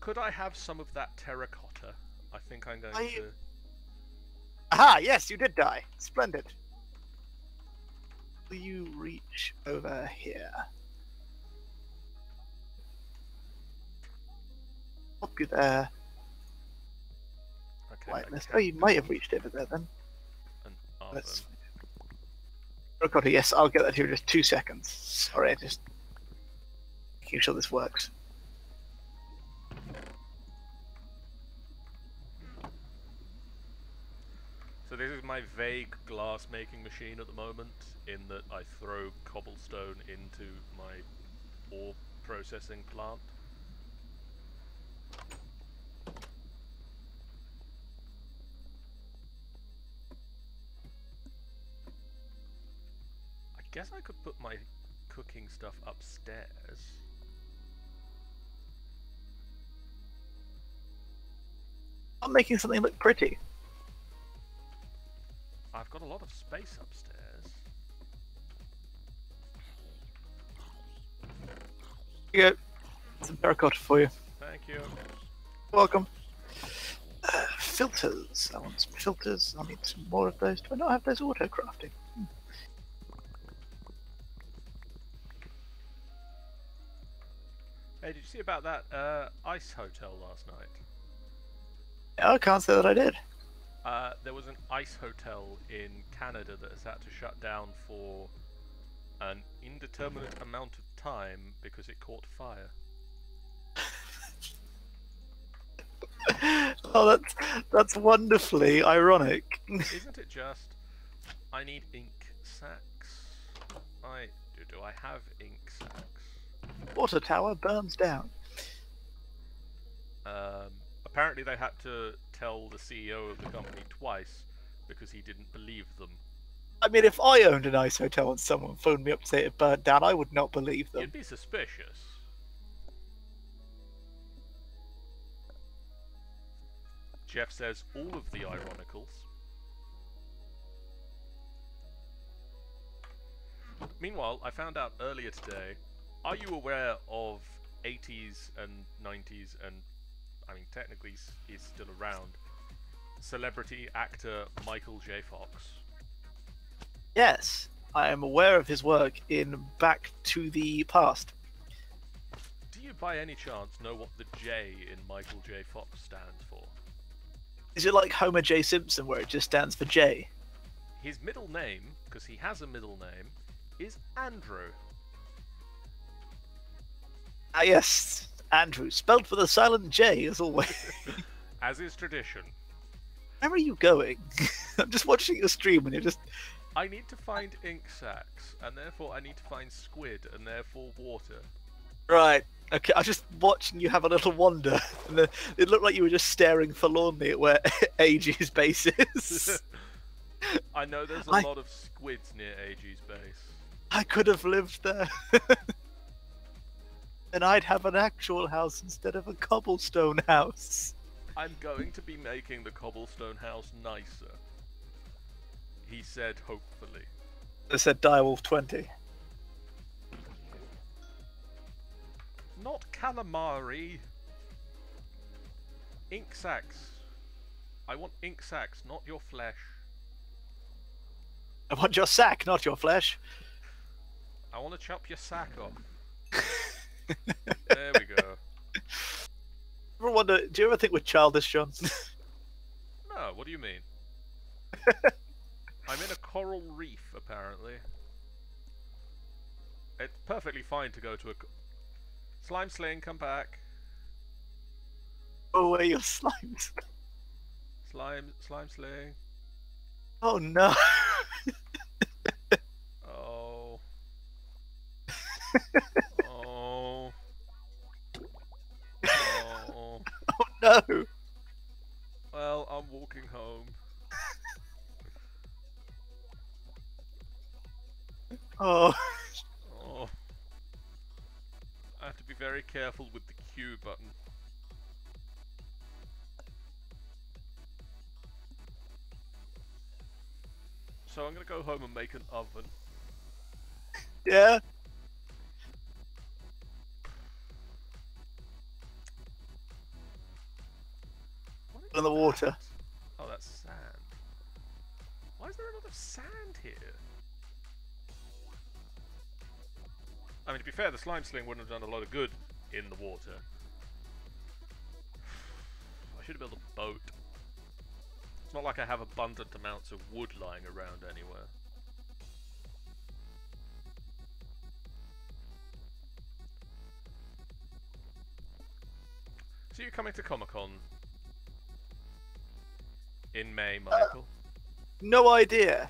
Could I have some of that terracotta? I think I'm going to... Aha! Yes, you did die. Splendid. Will you reach over here? Pop you there. Okay. Right, oh, you might have reached over there then. Let's... Terracotta, yes, I'll get that here in just 2 seconds. Sorry, I just making sure this works. So this is my vague glass making machine at the moment, in that I throw cobblestone into my ore processing plant. I guess I could put my cooking stuff upstairs. I'm making something look pretty. I've got a lot of space upstairs. Here you go. Some terracotta for you. Thank you. Welcome. Filters. I want some filters. I need some more of those. Do I not have those auto crafting? Hey, did you see about that ice hotel last night? No, I can't say that I did. There was an ice hotel in Canada that has had to shut down for an indeterminate amount of time because it caught fire. Oh, that's wonderfully ironic. Isn't it just? I need ink sacks. I do. Do I have ink sacks? Water tower burns down. Apparently they had to tell the CEO of the company twice because he didn't believe them. I mean, if I owned an ice hotel and someone phoned me up to say it burnt down, I would not believe them. You'd be suspicious. Jeff says all of the ironicals. Meanwhile, I found out earlier today, are you aware of 80s and 90s and, I mean, technically he's still around, celebrity actor Michael J. Fox? Yes, I am aware of his work in Back to the Past. Do you by any chance know what the J in Michael J. Fox stands for? Is it like Homer J. Simpson, where it just stands for J? His middle name, because he has a middle name, is Andrew. Ah, yes, Andrew, spelled with a silent J, as always. As is tradition. Where are you going? I'm just watching your stream and you're just... I need to find ink sacks, and therefore I need to find squid, and therefore water. Right. Okay, I was just watching you have a little wander. And it looked like you were just staring forlornly at where AG's base is. I know there's a lot of squids near AG's base. I could have lived there. And I'd have an actual house instead of a cobblestone house. I'm going to be making the cobblestone house nicer. He said, hopefully. I said Direwolf 20. Not calamari. Ink sacks. I want ink sacks, not your flesh. I want your sack, not your flesh. I want to chop your sack off. There we go. Ever wonder, do you ever think we're childish, John? No, what do you mean? I'm in a coral reef, apparently. It's perfectly fine to go to a... Slime Sling, come back. Oh, where your slimes? Slime Sling. Oh no. Oh. Oh. Oh. Oh no. Well, I'm walking home. Oh. Oh. I have to be very careful with the Q button. So I'm gonna go home and make an oven. Yeah. What is In the water. that? Oh, that's sand. Why is there a lot of sand here? I mean, to be fair, the slime sling wouldn't have done a lot of good in the water. I should have built a boat. It's not like I have abundant amounts of wood lying around anywhere. So you're coming to Comic-Con in May, Michael? No idea.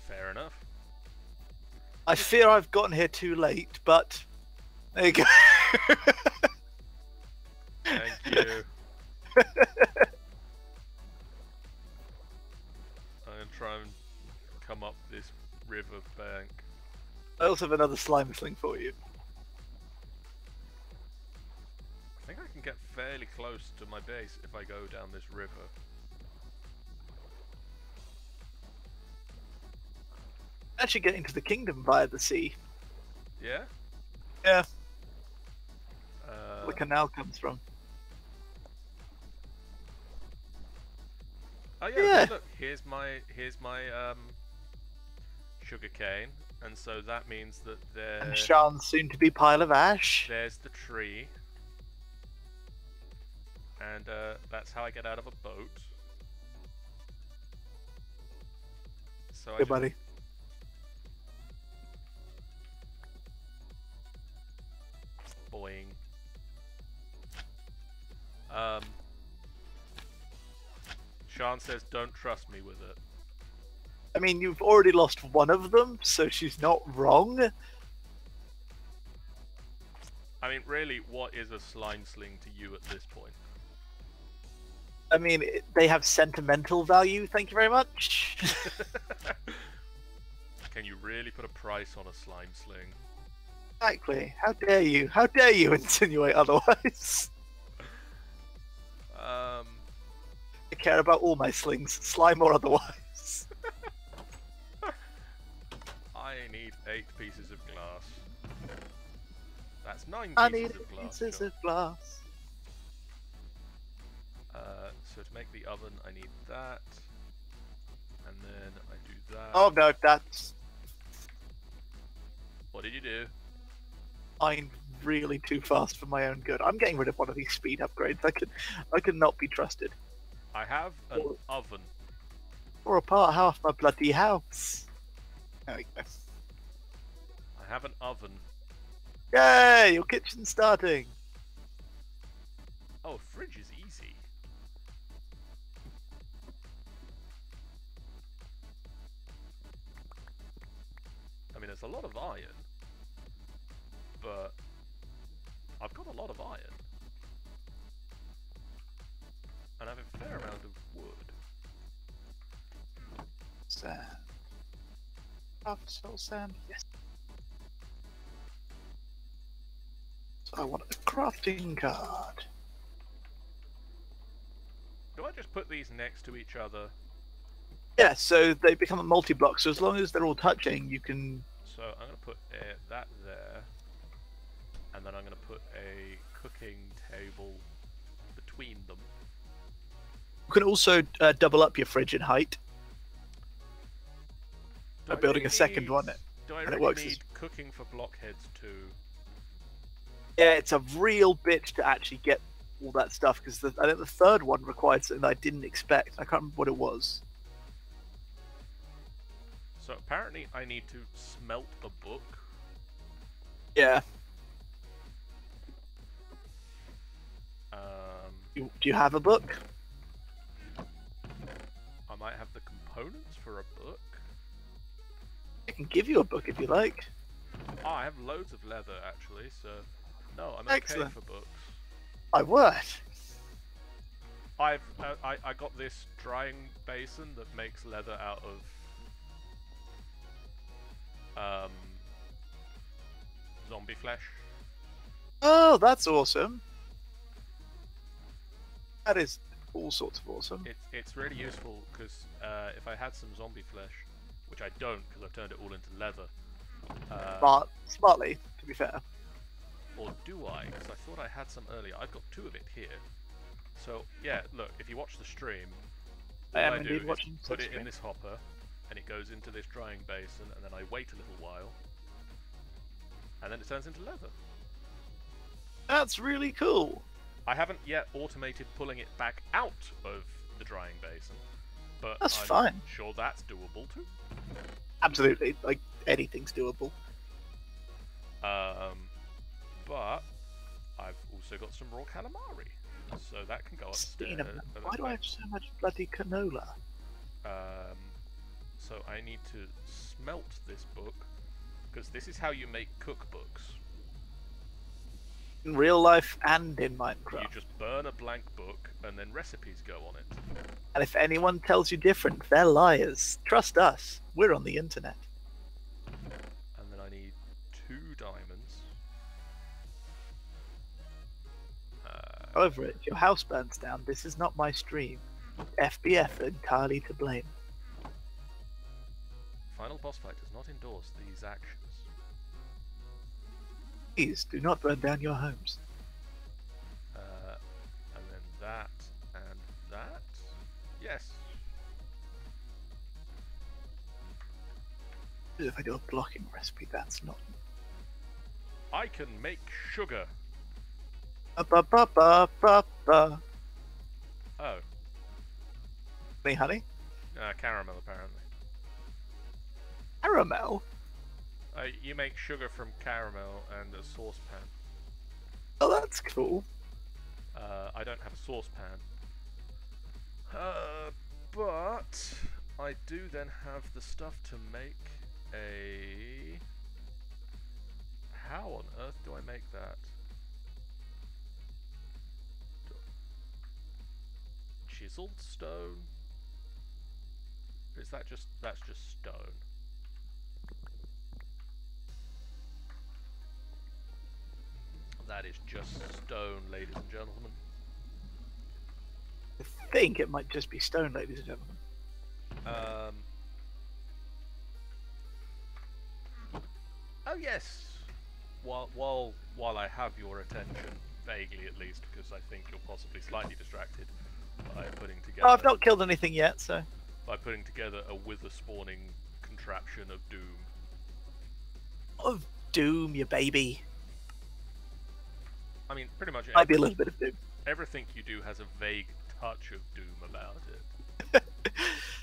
Fair enough. I fear I've gotten here too late, but there you go. Thank you. I'm gonna try and come up this river bank. I also have another slime sling for you. I think I can get fairly close to my base if I go down this river. Actually getting to the kingdom via the sea. Yeah? Yeah. The canal comes from. Oh yeah, Yeah. look, here's my sugar cane, and so that means that And Sean's soon-to-be pile of ash. there's the tree, and that's how I get out of a boat. So I Good just- buddy. Boing. Sean says, "Don't trust me with it." I mean, you've already lost one of them, so she's not wrong. I mean, really, what is a slime sling to you at this point? I mean, they have sentimental value. Thank you very much. Can you really put a price on a slime sling? Exactly. How dare you? How dare you insinuate otherwise? I care about all my slings, slime or otherwise. I need 8 pieces of glass. That's 9 I pieces need of glass. pieces sure. of glass. So to make the oven, I need that, and then I do that. Oh no, that's What did you do? I'm really too fast for my own good. I'm getting rid of one of these speed upgrades. I can not be trusted. I have an oven. Or apart half my bloody house. There we go. I have an oven. Yay! Your kitchen's starting. Oh, fridge is easy. I mean, there's a lot of iron, but I've got a lot of iron, and I have a fair amount of wood. Sand. Half soul sand. Yes. So I want a crafting card. Do I just put these next to each other? Yeah, so they become a multi-block. So as long as they're all touching, you can. So I'm going to put that there, and then I'm going to put a cooking table between them. You can also double up your fridge in height Do by I building really a second need- one. Do I and it really works need as- cooking for blockheads too? Yeah, it's a real bitch to actually get all that stuff because I think the third one required something that I didn't expect. I can't remember what it was. So apparently I need to smelt a book. Yeah. Um, Do you have a book? I might have the components for a book. I can give you a book if you like. Oh, I have loads of leather actually, so no, I'm okay Excellent. for books. I would. I got this drying basin that makes leather out of zombie flesh. Oh, that's awesome. That is all sorts of awesome. It's really useful because if I had some zombie flesh, which I don't because I've turned it all into leather. Smartly, to be fair. Or do I? Because I thought I had some earlier. I've got 2 of it here. So yeah, look, if you watch the stream, I all am do indeed is watching put the it in stream. this hopper, and it goes into this drying basin, and then I wait a little while, and then it turns into leather. That's really cool. I haven't yet automated pulling it back out of the drying basin, but That's I'm fine. sure that's doable too. Absolutely, like anything's doable. But I've also got some raw calamari, so that can go Speaking upstairs. of them, why do I have so much bloody canola? So I need to smelt this book, because this is how you make cookbooks. In real life and in You Minecraft. just burn a blank book, and then recipes go on it. And if anyone tells you different, they're liars. Trust us. We're on the internet. And then I need 2 diamonds. However, if your house burns down, this is not my stream. FBF are entirely to blame. Final boss fight does not endorse these actions. Please do not burn down your homes. And then that and that. Yes. If I do a blocking recipe, that's not. I can make sugar. Ba-ba-ba-ba-ba. Oh, Honey? caramel apparently. Caramel? You make sugar from caramel and a saucepan. Oh, that's cool. I don't have a saucepan. But I do then have the stuff to make a... How on earth do I make that? chiseled stone? Is that just... that's just stone? That is just stone, ladies and gentlemen. I think it might just be stone, ladies and gentlemen. Oh yes. While I have your attention, vaguely at least, because I think you're possibly slightly distracted by putting together. Oh, I've not killed anything yet, so. By putting together a wither spawning contraption of doom. Of doom, you baby. I mean, pretty much Might be a little bit of doom. everything you do has a vague touch of doom about it.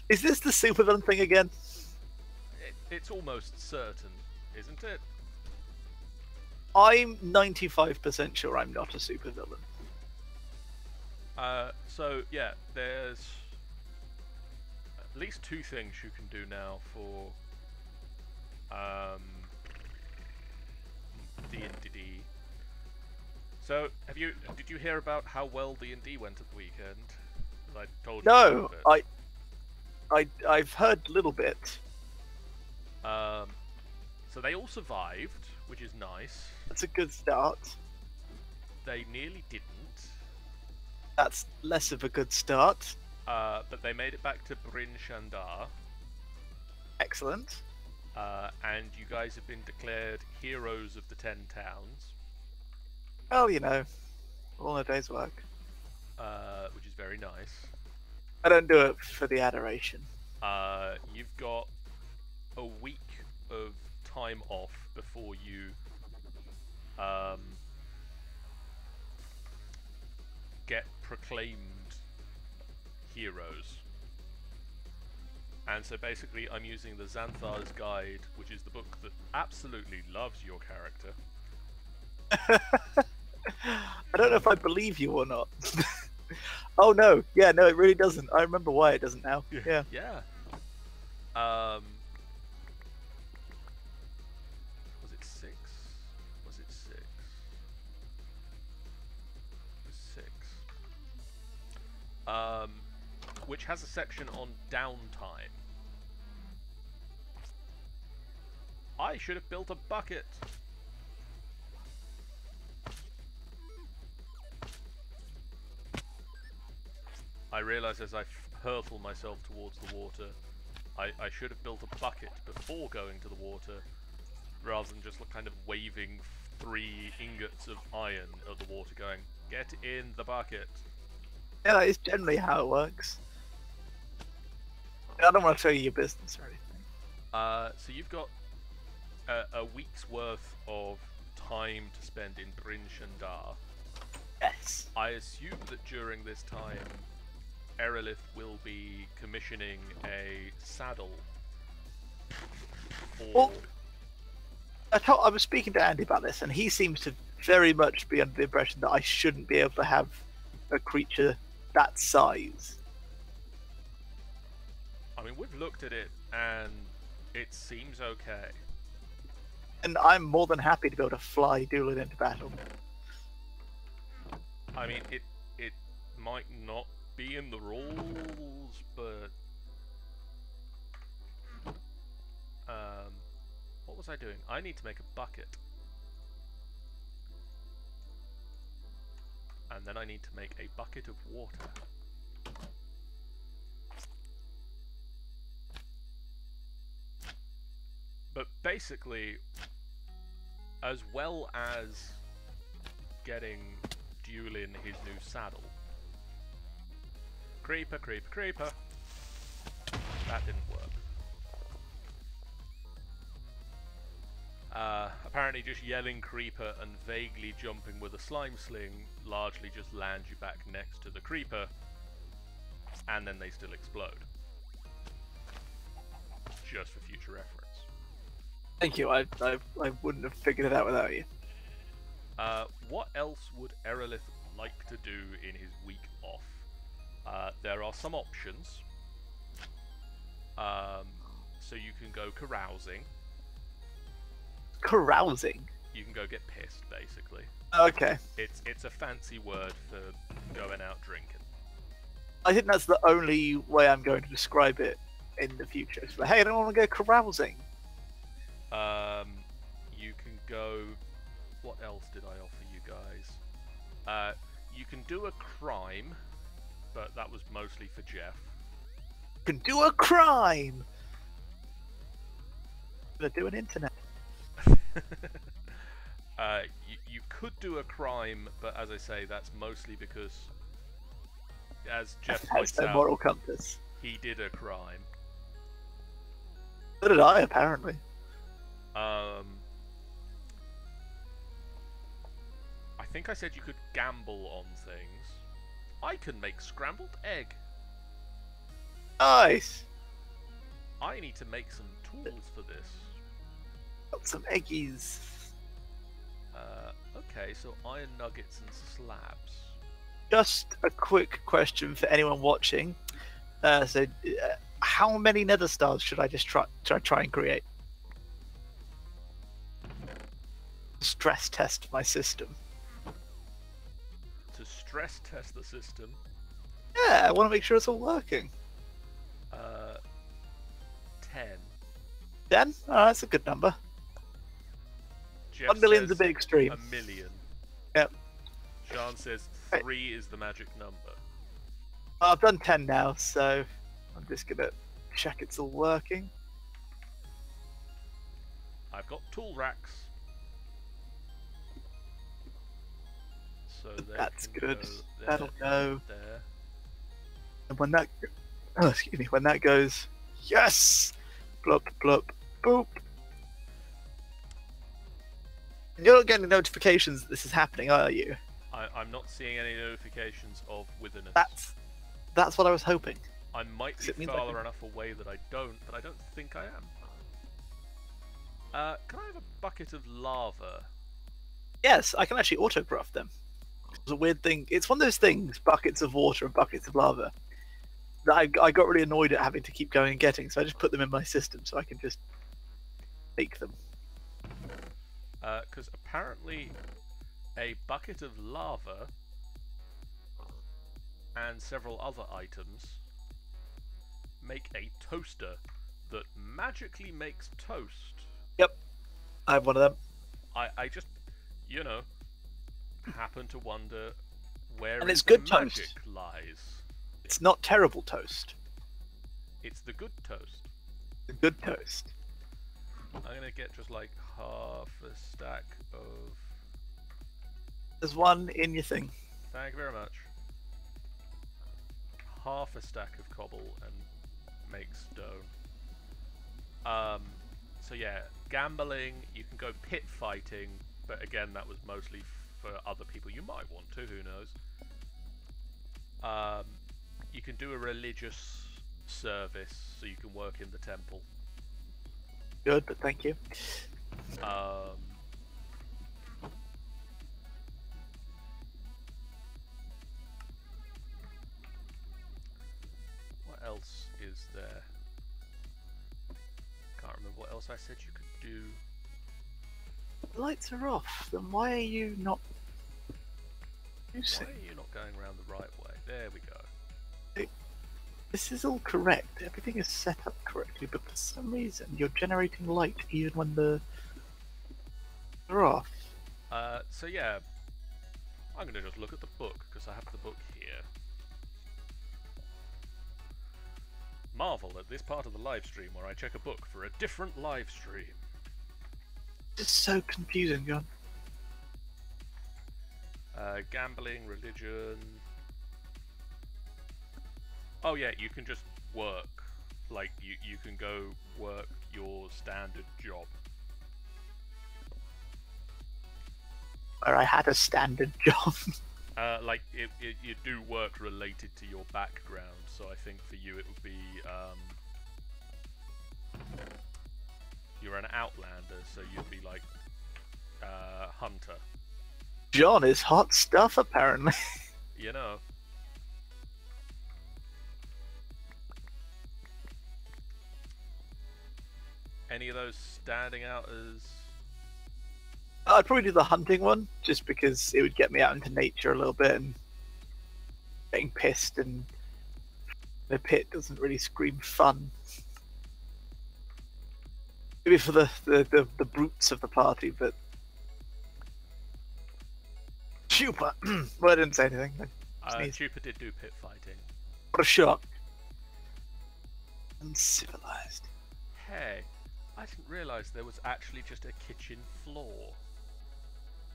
Is this the supervillain thing again? It's almost certain, isn't it? I'm 95% sure I'm not a supervillain. So yeah, there's at least two things you can do now for D&D. So did you hear about how well D&D went at the weekend? I told you No, about it. I've heard a little bit. So they all survived, which is nice. That's a good start. They nearly didn't, That's less of a good start. but they made it back to Bryn Shandar, Excellent. and you guys have been declared heroes of the 10 towns, Well, you know, all in a day's work. which is very nice. I don't do it for the adoration. You've got a week of time off before you get proclaimed heroes. And so basically I'm using the Xanthar's Guide, which is the book that absolutely loves your character. I don't know if I believe you or not. Oh no, yeah, no, it really doesn't. I remember why it doesn't now. Yeah. Yeah. Was it 6? Was it 6? It was 6. Which has a section on downtime. I should have built a bucket. I realise as I hurtle myself towards the water, I should have built a bucket before going to the water, rather than just kind of waving 3 ingots of iron at the water going, get in the bucket. Yeah, that is generally how it works. I don't want to tell you your business or anything. So you've got a week's worth of time to spend in Bryn Shandar. Yes. I assume that during this time, Erelith will be commissioning a saddle for... Well, I was speaking to Andy about this, and he seems to very much be under the impression that I shouldn't be able to have a creature that size. I mean, we've looked at it, and it seems okay. And I'm more than happy to be able to fly Doolin into battle. I mean, it might not be in the rules, but what was I doing? I need to make a bucket, and then I need to make a bucket of water. But basically, as well as getting Duelin his new saddle. Creeper, creeper, creeper. That didn't work. Apparently just yelling creeper and vaguely jumping with a slime sling largely just lands you back next to the creeper, and then they still explode. Just for future reference. Thank you. I wouldn't have figured it out without you. What else would Erelith like to do in his week off? There are some options. So you can go carousing. Carousing? You can go get pissed, basically. Okay. It's a fancy word for going out drinking. I think that's the only way I'm going to describe it in the future. It's like, hey, I don't want to go carousing. You can go. What else did I offer you guys? You can do a crime, but that was mostly for Jeff. You can do a crime. I'm gonna do an internet. You could do a crime, but as I say, that's mostly because, as Jeff Has points no out, moral compass. he did a crime. So did I, apparently. I think I said you could gamble on things. I can make scrambled egg. Nice. I need to make some tools for this. Got some eggies. Okay, so iron nuggets and slabs. Just a quick question for anyone watching. How many nether stars should I just try and create? Stress test my system. To stress test the system. Yeah, I want to make sure it's all working. 10. 10? Oh, that's a good number. Jeff 1 million's a says bit extreme. 1 million. Yep. Sean says 3 is the magic number. I've done 10 now, so I'm just gonna check it's all working. I've got tool racks. So they That's can good. go there, That'll go. there. And when that, when that goes, yes, blop blop boop. And you're not getting notifications that this is happening, are you? I'm not seeing any notifications of witherness. That's what I was hoping. I might it be means I far can- enough away that I don't, but I don't think I am. Can I have a bucket of lava? Yes, I can actually autograph them. It's a weird thing. It's one of those things, buckets of water and buckets of lava, that I got really annoyed at having to keep going and getting, so I just put them in my system so I can just make them. Because apparently a bucket of lava and several other items make a toaster that magically makes toast. Yep, I have one of them. I just, you know, happen to wonder where And it's the good toast. magic lies. It's not terrible toast. It's the good toast. The good toast. I'm gonna get just like half a stack of. There's one in your thing. Thank you very much. Half a stack of cobble and make stone. So yeah, gambling. You can go pit fighting, but again, that was mostly for other people. You might want to. Who knows? You can do a religious service, so you can work in the temple. Good, but thank you. What else is there? Can't remember what else I said you could do. The lights are off. Then why are you not Why using? are you not going around the right way? There we go. This is all correct. Everything is set up correctly, but for some reason you're generating light even when they're off. So yeah, I'm gonna just look at the book because I have the book here. Marvel at this part of the live stream where I check a book for a different live stream. It's so confusing, John. Gambling, religion. Oh yeah, you can just work. Like you can go work your standard job. Where I had a standard job. Like you do work related to your background. So I think for you it would be you're an outlander, so you'd be like hunter. John is hot stuff, apparently. You know. Any of those standing out as? I'd probably do the hunting one, just because it would get me out into nature a little bit and getting pissed and The pit doesn't really scream fun. Maybe for the brutes of the party, but Chupa. Well, I didn't say anything. Chupa did do pit fighting. What a shock. Uncivilized. Hey, I didn't realise there was actually just a kitchen floor.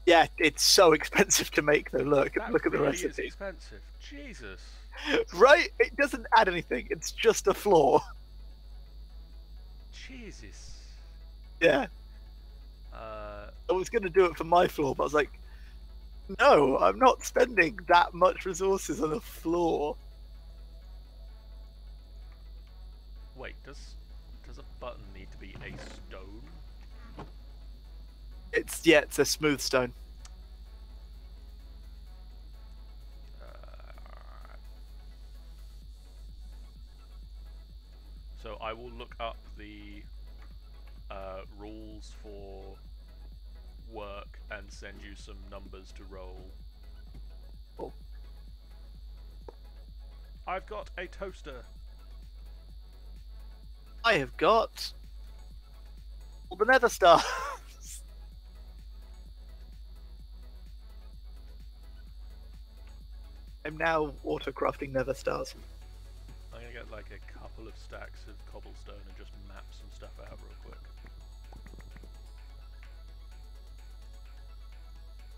Yeah, it's so expensive to make though. Look That at the really is recipe. expensive. Jesus. Right? It doesn't add anything. It's just a floor. Jesus. Yeah. I was going to do it for my floor, but I was like, no, I'm not spending that much resources on a floor. Wait, does a button need to be a stone? It's a smooth stone. So I will look up the rules for work and send you some numbers to roll. Cool. I've got a toaster. I have got all the nether stars. I'm now auto-crafting nether stars. I'm gonna get like a couple of stacks of cobblestone and just map some stuff out real quick.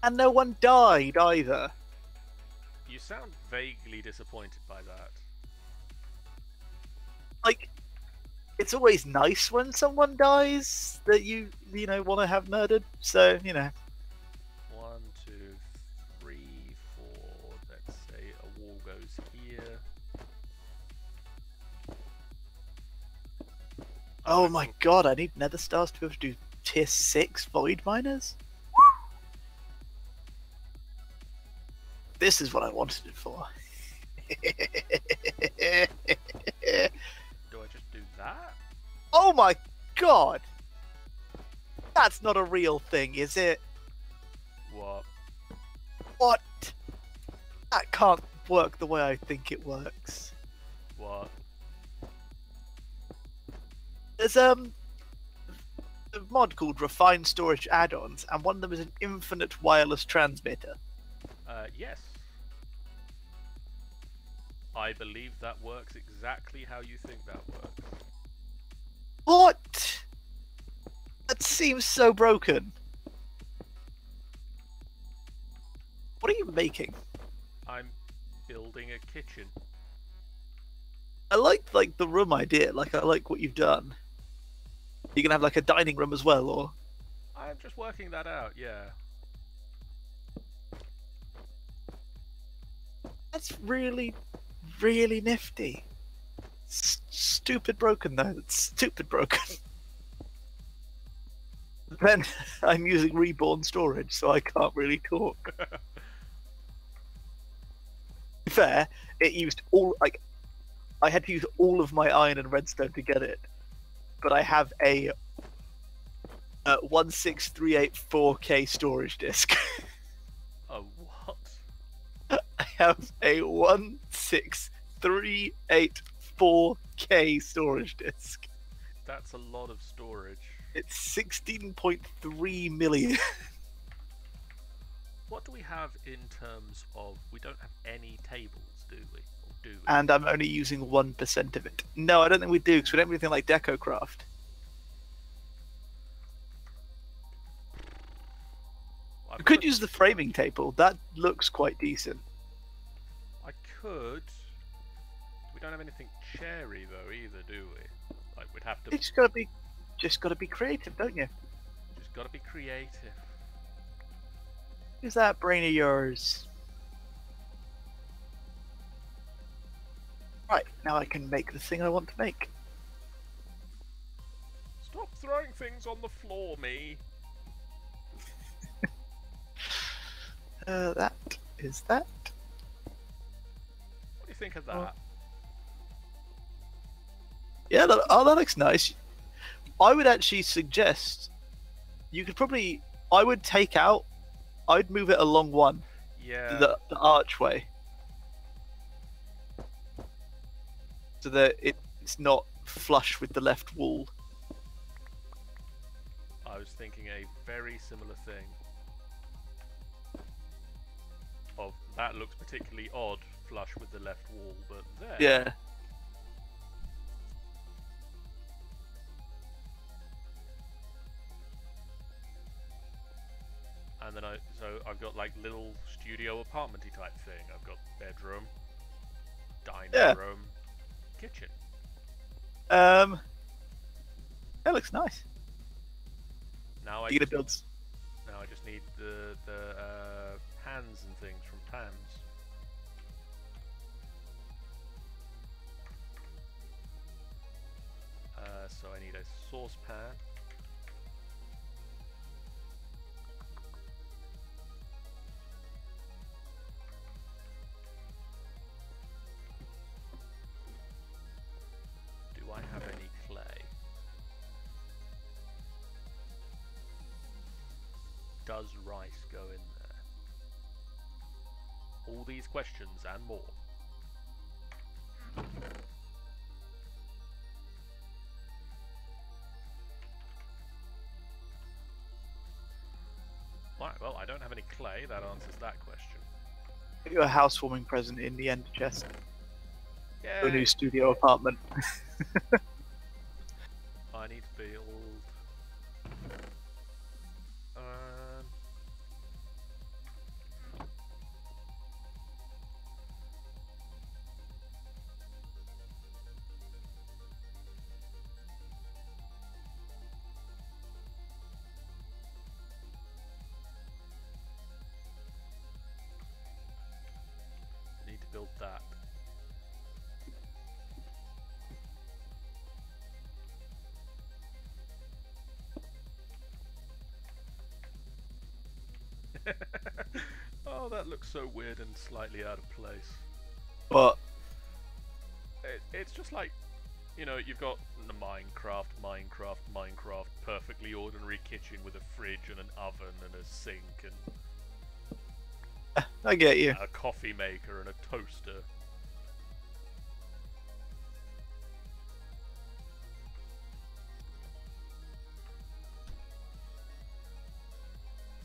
And no one died either. You sound vaguely disappointed by that. Like, it's always nice when someone dies that you want to have murdered. So, 1, 2, 3, 4. Let's say a wall goes here. Oh my god, I need nether stars to be able to do tier 6 void miners? This is what I wanted it for. Do I just do that? Oh my god! That's not a real thing, is it? What? What? That can't work the way I think it works. What? There's a mod called Refined Storage Add-ons, and one of them is an infinite wireless transmitter. Yes. I believe that works exactly how you think that works. What? That seems so broken. What are you making? I'm building a kitchen. I like the room idea. Like, I like what you've done. You're gonna have like a dining room as well, or? I'm just working that out, yeah. That's really, really nifty. Stupid broken though. It's stupid broken. Then I'm using reborn storage, so I can't really talk. To be fair, it used I had to use all of my iron and redstone to get it, but I have a 16384K storage disk. A what? I have a 16384K storage disk. That's a lot of storage. It's 16.3 million. What do we have in terms of... We don't have any tables, do we? Or do we? And I'm only using 1% of it. No, I don't think we do, because we don't have anything like DecoCraft. I've We could got a- use the framing table. That looks quite decent. I could. We don't have anything cherry though either, do we? Like we'd have to. You just gotta be creative, don't you? Just gotta be creative. Use that brain of yours. Right, now I can make the thing I want to make. Stop throwing things on the floor, me. That is that. What do you think of that? Yeah, that looks nice. I would actually suggest you could probably. I would take out. I'd move it along one, Yeah. the archway. so that it's not flush with the left wall. I was thinking a very similar thing. Of that looks particularly odd, flush with the left wall, but there. Yeah. And then I've got like little studio apartmenty type thing. I've got bedroom, dining Yeah. room, kitchen. That looks nice. Now I You gonna just, build? now I just need the pans and things from Pam's. So I need a saucepan. Do I have any clay? Does rice go in there? All these questions and more. Right, well, I don't have any clay. That answers that question. Get you a housewarming present in the end chest. Yeah. A new studio apartment. I need to build. Need to build that. Oh, that looks so weird and slightly out of place. But It's just like, you know, you've got the Minecraft, perfectly ordinary kitchen with a fridge and an oven and a sink and I get you. a coffee maker and a toaster.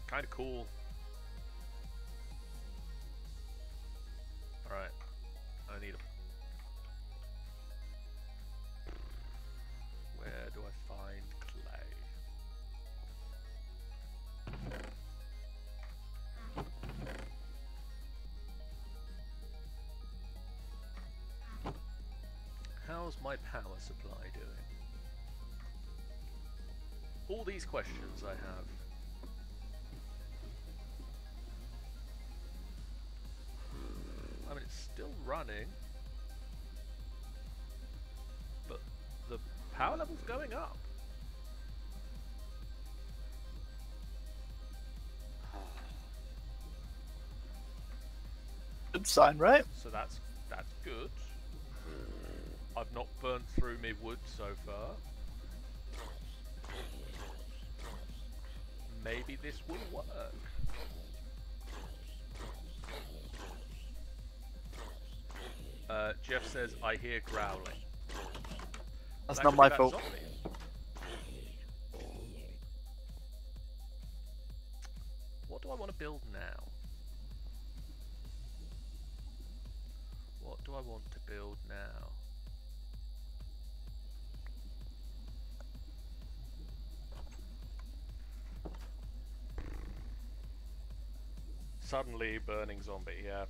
Kind of cool. Alright, I need a... Where do I find clay? How's my power supply doing? All these questions I have. I mean, it's still running, but the power level's going up. Good sign, right? So that's good. I've not burned through my wood so far. Maybe this will work. Jeff says, I hear growling. That's That not could my be that fault. zombie. What do I want to build now? What do I want to build now? Suddenly burning zombie, yeah.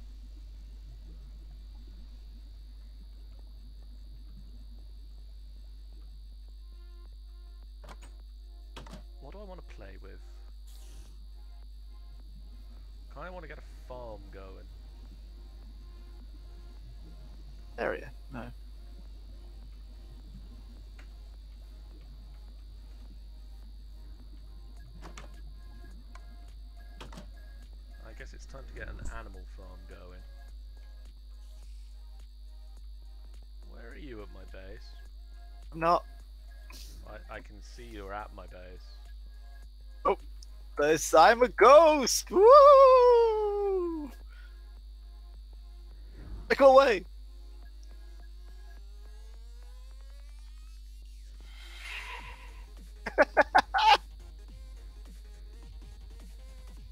What do I want to play with? Kinda want to get a farm going. Area? No. I guess it's time to get an animal farm going. Where are you at my base? I'm not. I can see you're at my base. But I'm a ghost! Woo! Like, go away!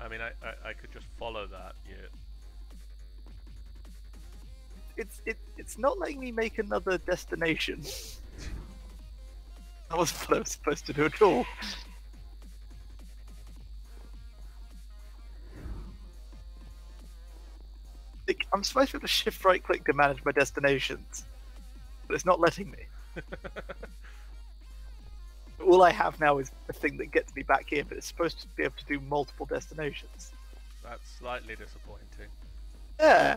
I mean, I could just follow that. Yeah. It's not letting me make another destination. That wasn't what I was supposed to do at all. Like, I'm supposed to be able to shift right click to manage my destinations, but it's not letting me. All I have now is a thing that gets me back here, but it's supposed to be able to do multiple destinations. That's slightly disappointing. Yeah.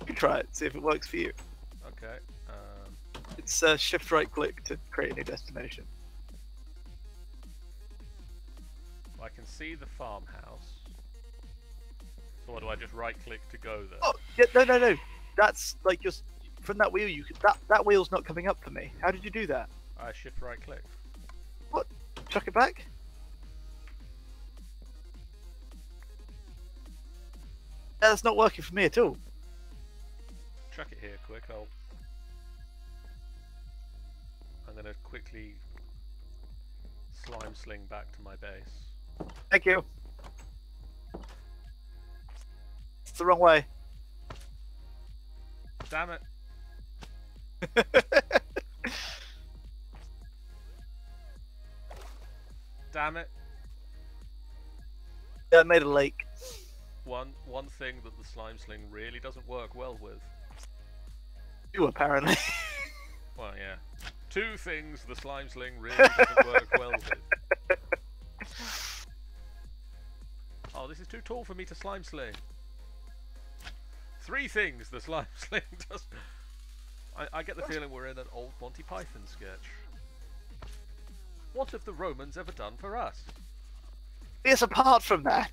You can try it, see if it works for you. Okay. It's shift right click to create a new destination. I can see the farmhouse. So what do I just right click to go there? Oh, yeah, no. That's like just from that wheel. You could, that wheel's not coming up for me. How did you do that? I shift right click. What? Chuck it back? That's not working for me at all. Chuck it here quick. I'm gonna quickly slime sling back to my base. Thank you. It's the wrong way. Damn it! Damn it! Yeah, I made a lake. One thing that the slime sling really doesn't work well with. You apparently. Well, yeah. Two things the slime sling really doesn't work well with. Oh, this is too tall for me to slime sling. Three things the slime sling does. I get the feeling we're in an old Monty Python sketch. What have the Romans ever done for us? Yes, apart from that.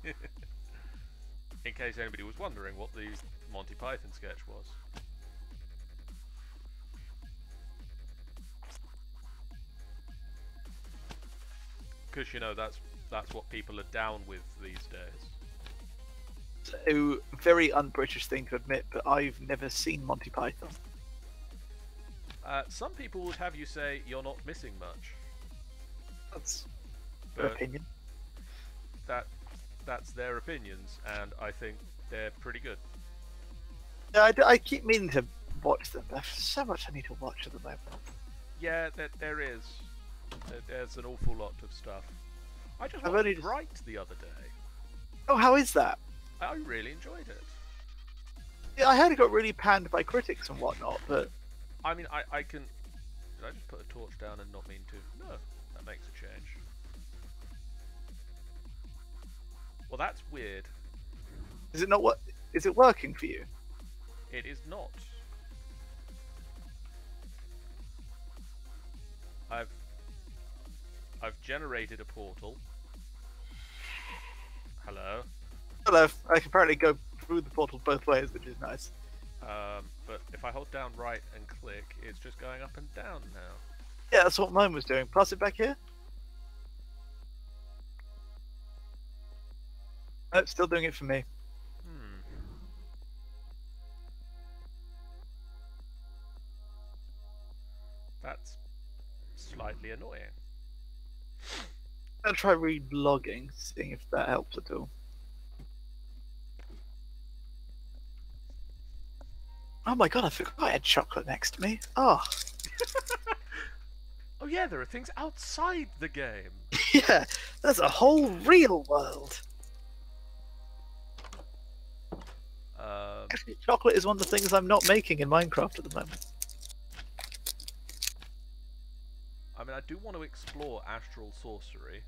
In case anybody was wondering what the Monty Python sketch was. Because, you know, that's what people are down with these days. So, very un-British thing to admit, but I've never seen Monty Python. Some people would have you say you're not missing much. That's their But opinion. that's their opinions, and I think they're pretty good. Yeah, I keep meaning to watch them. There's so much I need to watch at the moment. Yeah, there is. There's an awful lot of stuff. I just I've watched only just- Bright the other day. Oh, how is that? I really enjoyed it. Yeah, I heard it got really panned by critics and whatnot, but I mean, I can... Did I just put a torch down and not mean to? No, that makes a change. Well, that's weird. is it not what? Is it working for you? It is not. I've generated a portal. Hello. Hello. I can apparently go through the portal both ways, which is nice. But if I hold down right and click, it's just going up and down now. Yeah, that's what mine was doing. Pass it back here. Oh, it's still doing it for me. That's slightly annoying. I'll try re-logging, seeing if that helps at all. Oh my god, I forgot I had chocolate next to me. Oh, Oh yeah, there are things outside the game. yeah, there's a whole real world. Actually, chocolate is one of the things I'm not making in Minecraft at the moment. I mean, I do want to explore astral sorcery.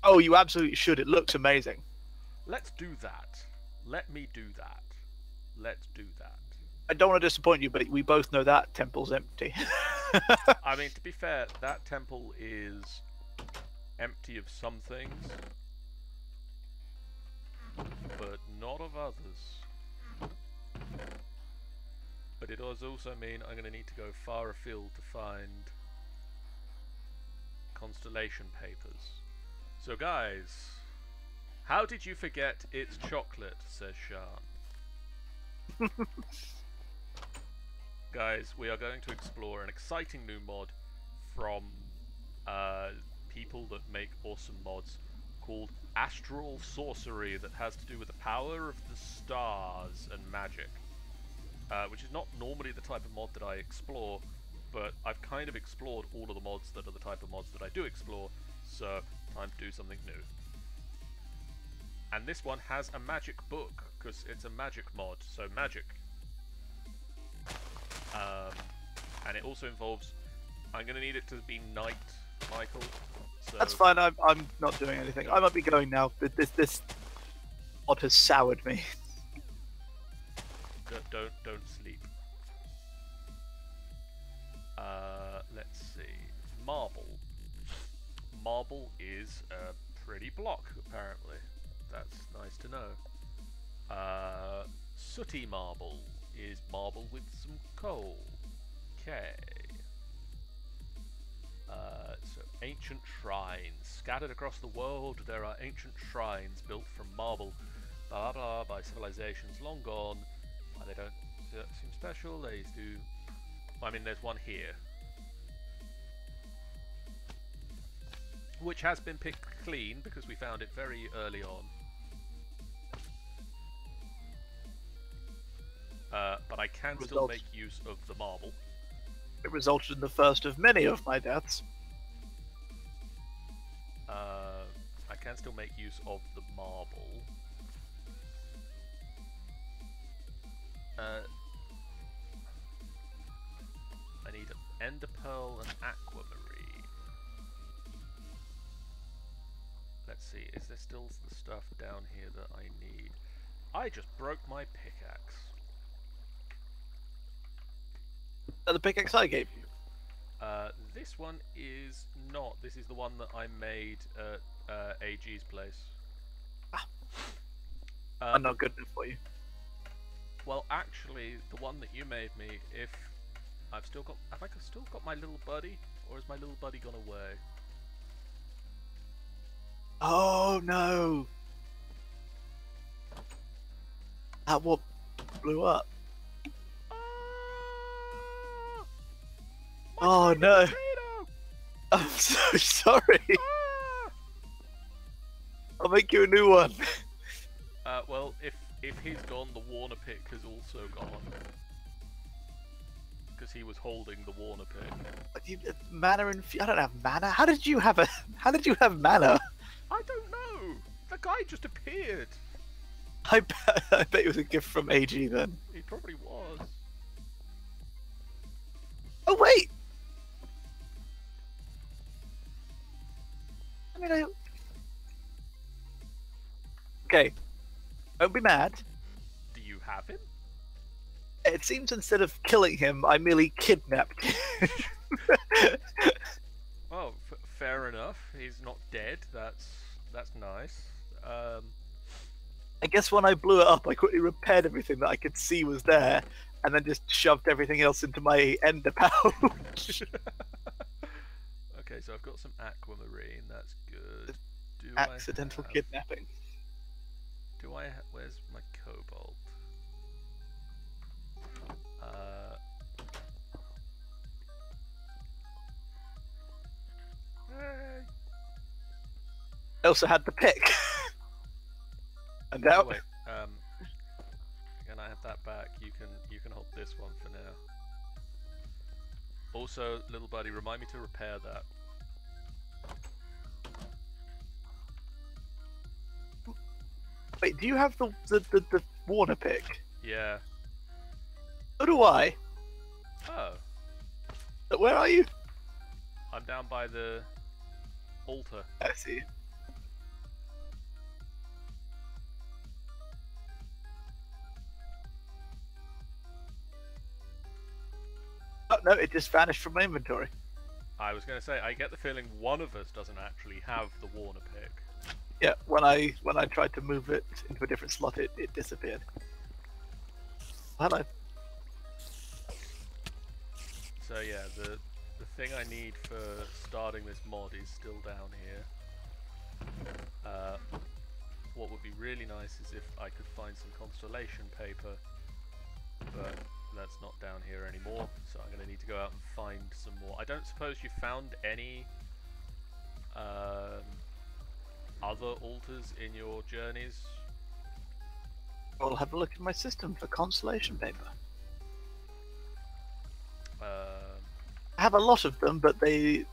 Oh, you absolutely should. It looks amazing. Let's do that. Let me do that. Let's do that. I don't want to disappoint you, but we both know that temple's empty. I mean, to be fair, that temple is empty of some things, but not of others. But it does also mean I'm going to need to go far afield to find constellation papers. So guys, how did you forget it's chocolate, says Sean. guys, we are going to explore an exciting new mod from people that make awesome mods called Astral Sorcery that has to do with the power of the stars and magic, which is not normally the type of mod that I explore, but I've kind of explored all of the mods that are the type of mods that I do explore, so time to do something new. And this one has a magic book, because it's a magic mod, so magic. And it also involves... I'm going to need it to be night, Michael. So That's fine. I'm not doing anything. I might be going now. This mod has soured me. Don't sleep. Let's see. Marble. Marble is a pretty block, apparently. That's nice to know. Sooty marble is marble with some coal. Okay. So ancient shrines. Scattered across the world, there are ancient shrines built from marble, blah blah, by civilizations long gone. Why they don't seem special, they do. I mean, there's one here, which has been picked clean because we found it very early on. But I can still make use of the marble. It resulted in the first of many of my deaths. I can still make use of the marble. I need an ender pearl and aquamarine. Let's see, is there still the stuff down here that I need? I just broke my pickaxe. The pickaxe I gave you. This one is not. This is the one that I made at AG's place. I'm not good enough for you. Well, actually, the one that you made me, if I've still got, have I still got my little buddy, or has my little buddy gone away? Oh no! That what blew up? Oh no! I'm so sorry. I'll make you a new one. Well, if he's gone, the Warner pick has also gone, because he was holding the Warner pick. Mana and I don't have mana. How did you have mana? I don't know. The guy just appeared. I bet it was a gift from AG then. He probably was. Oh wait. I mean, okay. Don't be mad. Do you have him? It seems instead of killing him, I merely kidnapped him. Oh, fair enough. He's not dead. That's nice. I guess when I blew it up, I quickly repaired everything that I could see was there, and then just shoved everything else into my ender pouch. Okay, so I've got some aquamarine. That's good. Accidental kidnapping. Where's my cobalt? Hey. I also had the pick. And out. Oh, wait, can I have that back? You can hold this one for now. Also, little buddy, remind me to repair that. Wait, do you have the Warner pick? Yeah. So do I. Oh. But where are you? I'm down by the altar. I see. Oh no, it just vanished from my inventory. I was going to say, I get the feeling one of us doesn't actually have the Warner pick. Yeah, when I tried to move it into a different slot, it disappeared. Hello. So yeah, the thing I need for starting this mod is still down here. What would be really nice is if I could find some constellation paper, but that's not down here anymore, so I'm gonna need to go out and find some more. I don't suppose you found any other altars in your journeys? I'll have a look in my system for consolation paper. I have a lot of them, but I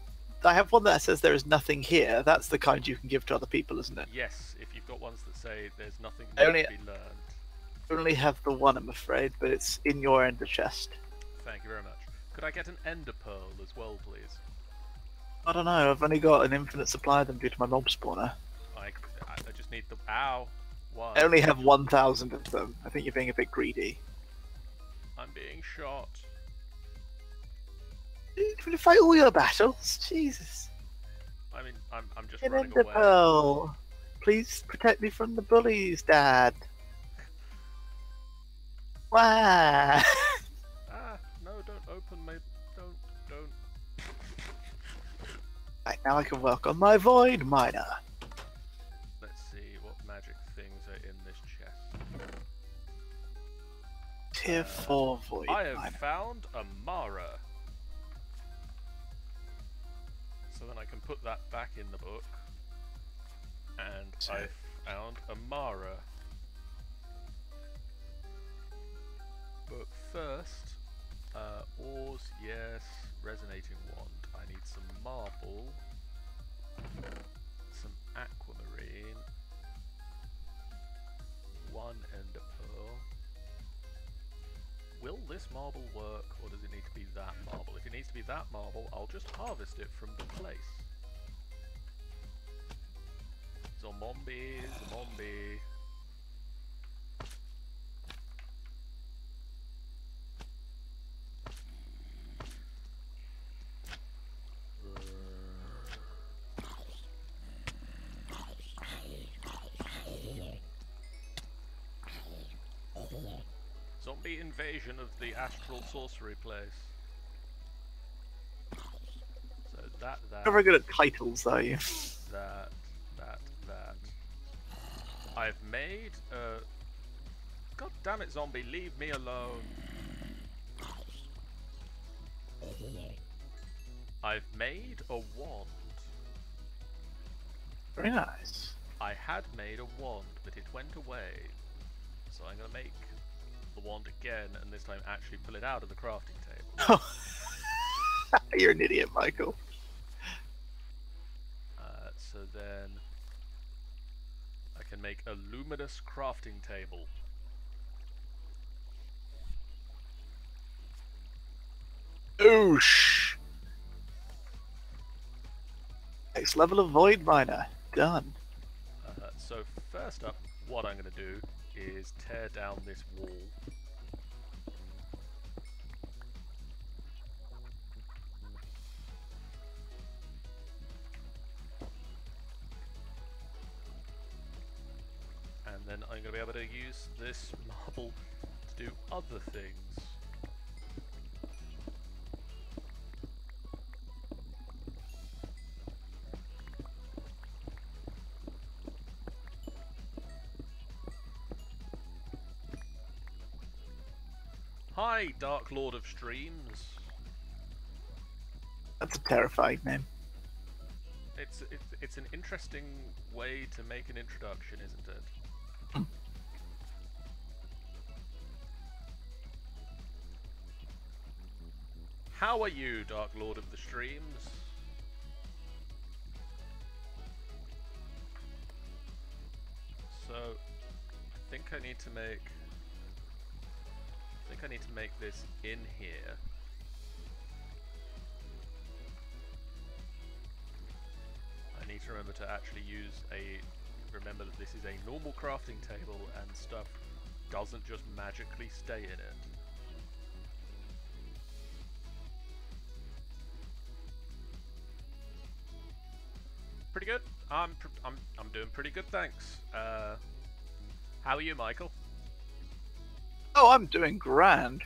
have one that says there is nothing here. That's the kind you can give to other people, isn't it? Yes, if you've got ones that say there's nothing I new only- to be learned. I only have the one, I'm afraid, but it's in your ender chest. Thank you very much. Could I get an ender pearl as well, please? I don't know, I've only got an infinite supply of them due to my mob spawner. I just need the... Ow! Why? I only have 1,000 of them. I think you're being a bit greedy. I'm being shot. You're going to fight all your battles? Jesus. I mean, I'm just Get running Ender away. Pearl. Please protect me from the bullies, Dad. Wah! Ah, no, don't open my... Don't. Right, now I can work on my Void Miner. Let's see what magic things are in this chest. Tier 4 Void I have Miner. found a Mara. So then I can put that back in the book. And So- I found a Mara. But first, ores, yes, resonating wand. I need some marble, some aquamarine, one ender pearl. Will this marble work, or does it need to be that marble? If it needs to be that marble, I'll just harvest it from the place. Zombie, zombie. Zombie invasion of the astral sorcery place. So that. Not very good at titles, are you? That. I've made a... God damn it, zombie, leave me alone. I've made a wand. Very nice. I had made a wand, but it went away. So I'm going to make the wand again, and this time actually pull it out of the crafting table. You're an idiot, Michael. So then I can make a luminous crafting table. Oosh! Next level of Void Miner. Done. So first up, what I'm going to do is tear down this wall. And then I'm going to be able to use this marble to do other things. Hi, Dark Lord of Streams. That's a terrifying name. It's an interesting way to make an introduction, isn't it? How are you, Dark Lord of the Streams? So, I think I need to make this in here. I need to remember to actually remember that this is a normal crafting table and stuff doesn't just magically stay in it. Pretty good. I'm doing pretty good, thanks. How are you, Michael? Oh, I'm doing grand.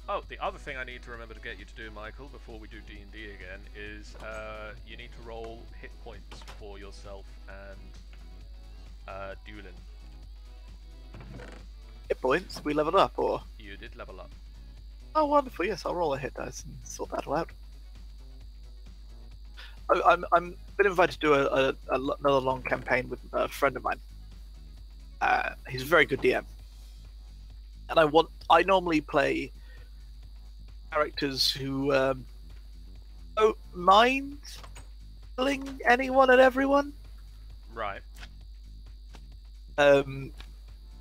Oh, the other thing I need to remember to get you to do, Michael, before we do D&D again, is you need to roll hit points for yourself and Dulin. hit points. We leveled up, or? You did level up. Oh, wonderful. Yes, I'll roll a hit dice and sort that all out. I'm been invited to do another long campaign with a friend of mine. He's a very good DM, and I normally play characters who don't mind killing anyone and everyone. Right.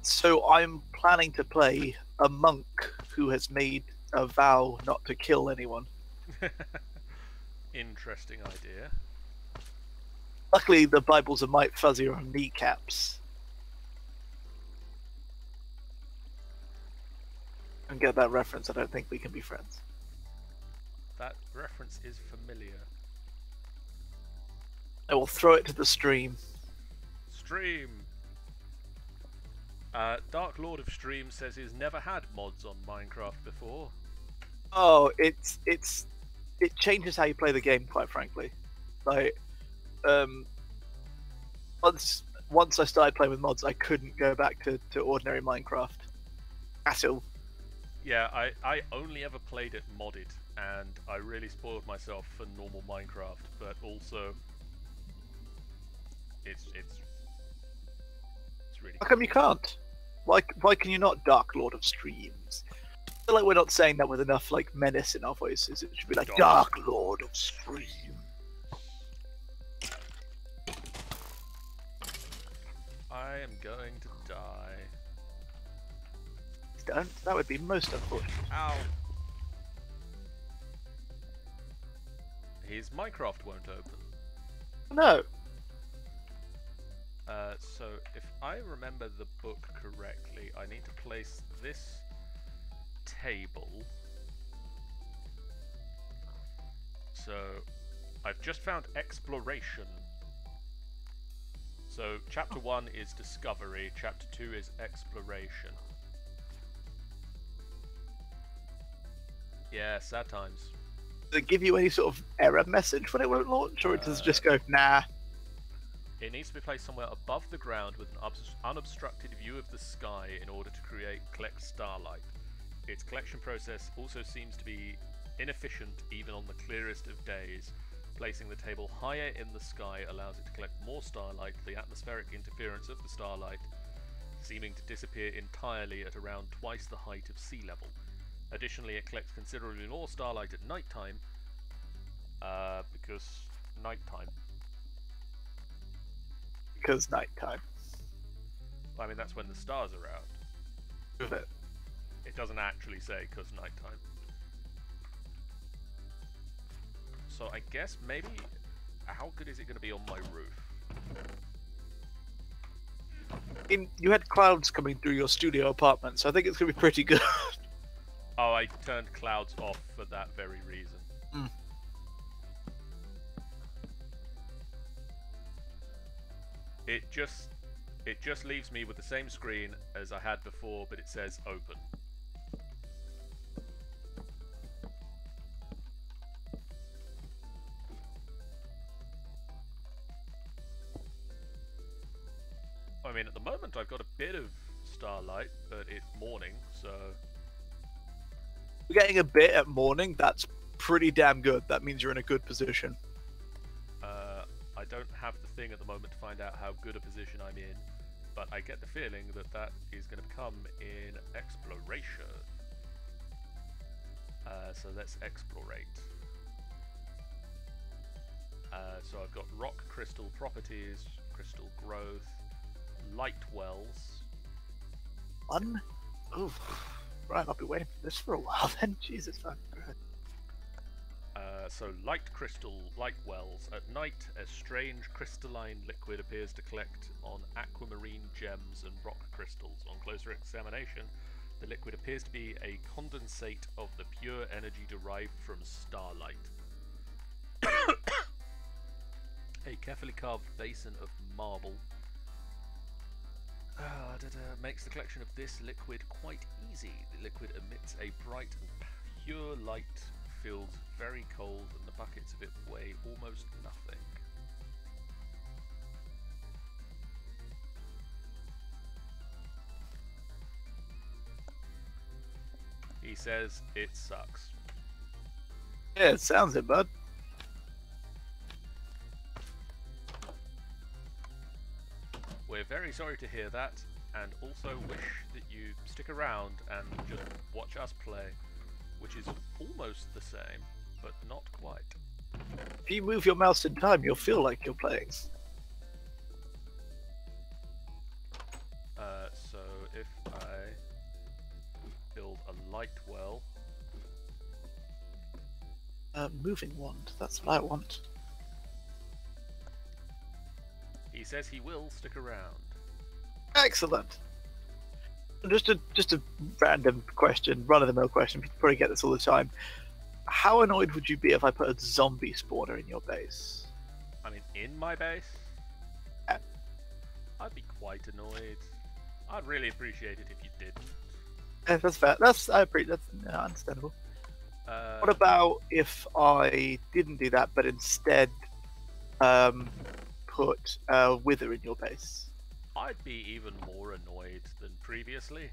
So I'm planning to play a monk who has made a vow not to kill anyone. Interesting idea. Luckily, the Bibles are mite fuzzier on kneecaps. And get that reference, I don't think we can be friends. That reference is familiar. I will throw it to the stream. Stream. Dark Lord of Stream says he's never had mods on Minecraft before. Oh, it changes how you play the game, quite frankly. Like, once I started playing with mods, I couldn't go back to ordinary Minecraft at all. Yeah, I only ever played it modded, and I really spoiled myself for normal Minecraft, but also it's really How come you can't? Why can you not Dark Lord of Streams? I feel like we're not saying that with enough like menace in our voices. It should be like Dark Lord of Stream. I am going to die. Don't. That would be most unfortunate. Ow. His Minecraft won't open. No. So if I remember the book correctly, I need to place this table. So I've just found exploration. So chapter 1 is discovery, chapter 2 is exploration. Yeah, sad times. Does it give you any sort of error message when it won't launch, or does it just go, nah? It needs to be placed somewhere above the ground with an unobstructed view of the sky in order to collect starlight. Its collection process also seems to be inefficient even on the clearest of days. Placing the table higher in the sky allows it to collect more starlight, the atmospheric interference of the starlight seeming to disappear entirely at around twice the height of sea level. Additionally, it collects considerably more starlight at night time, because nighttime. Because nighttime. I mean, that's when the stars are out. With it. It doesn't actually say because nighttime. So I guess maybe, how good is it going to be on my roof? You had clouds coming through your studio apartment, so I think it's going to be pretty good. Oh, I turned clouds off for that very reason. Mm. It just leaves me with the same screen as I had before, but it says open. I mean, at the moment I've got a bit of starlight, but it's morning, so... You're getting a bit at morning, that's pretty damn good. That means you're in a good position. I don't have the thing at the moment to find out how good a position I'm in, but I get the feeling that that is going to come in exploration. So let's explorate. So I've got rock crystal properties, crystal growth, light wells. One? Oof. Right, I'll be waiting for this for a while then. Jesus, man. So light crystal, light wells. At night, a strange crystalline liquid appears to collect on aquamarine gems and rock crystals. On closer examination, the liquid appears to be a condensate of the pure energy derived from starlight. A carefully carved basin of marble makes the collection of this liquid quite easy. The liquid emits a bright and pure light, feels very cold, and the buckets of it weigh almost nothing. He says it sucks. Yeah, it sounds it, bud. We're very sorry to hear that, and also wish that you stick around and just watch us play, which is almost the same, but not quite. If you move your mouse in time, you'll feel like you're playing. So if I build a light well, Moving wand. That's what I want. he says he will stick around. Excellent. Just a random question, run-of-the-mill question. You probably get this all the time. How annoyed would you be if I put a zombie spawner in your base? I mean, in my base, Yeah. I'd be quite annoyed. I'd really appreciate it if you didn't. That's fair. That's understandable. What about if I didn't do that, but instead put Wither in your base? I'd be even more annoyed than previously.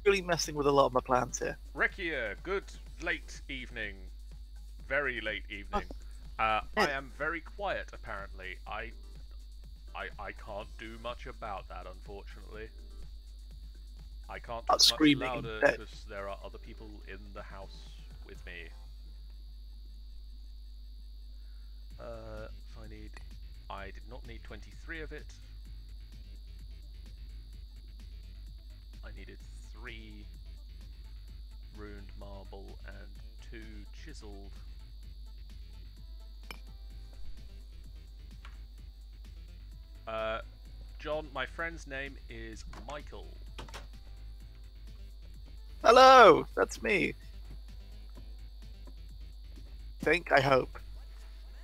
Really messing with a lot of my plans here. Rekia, good late evening. Very late evening. I am very quiet, apparently. I can't do much about that, unfortunately. I can't talk much screaming, louder but- because there are other people in the house with me. So I did not need 23 of it. I needed 3 runed marble and 2 chiseled. John, my friend's name is Michael. Hello, that's me. I hope.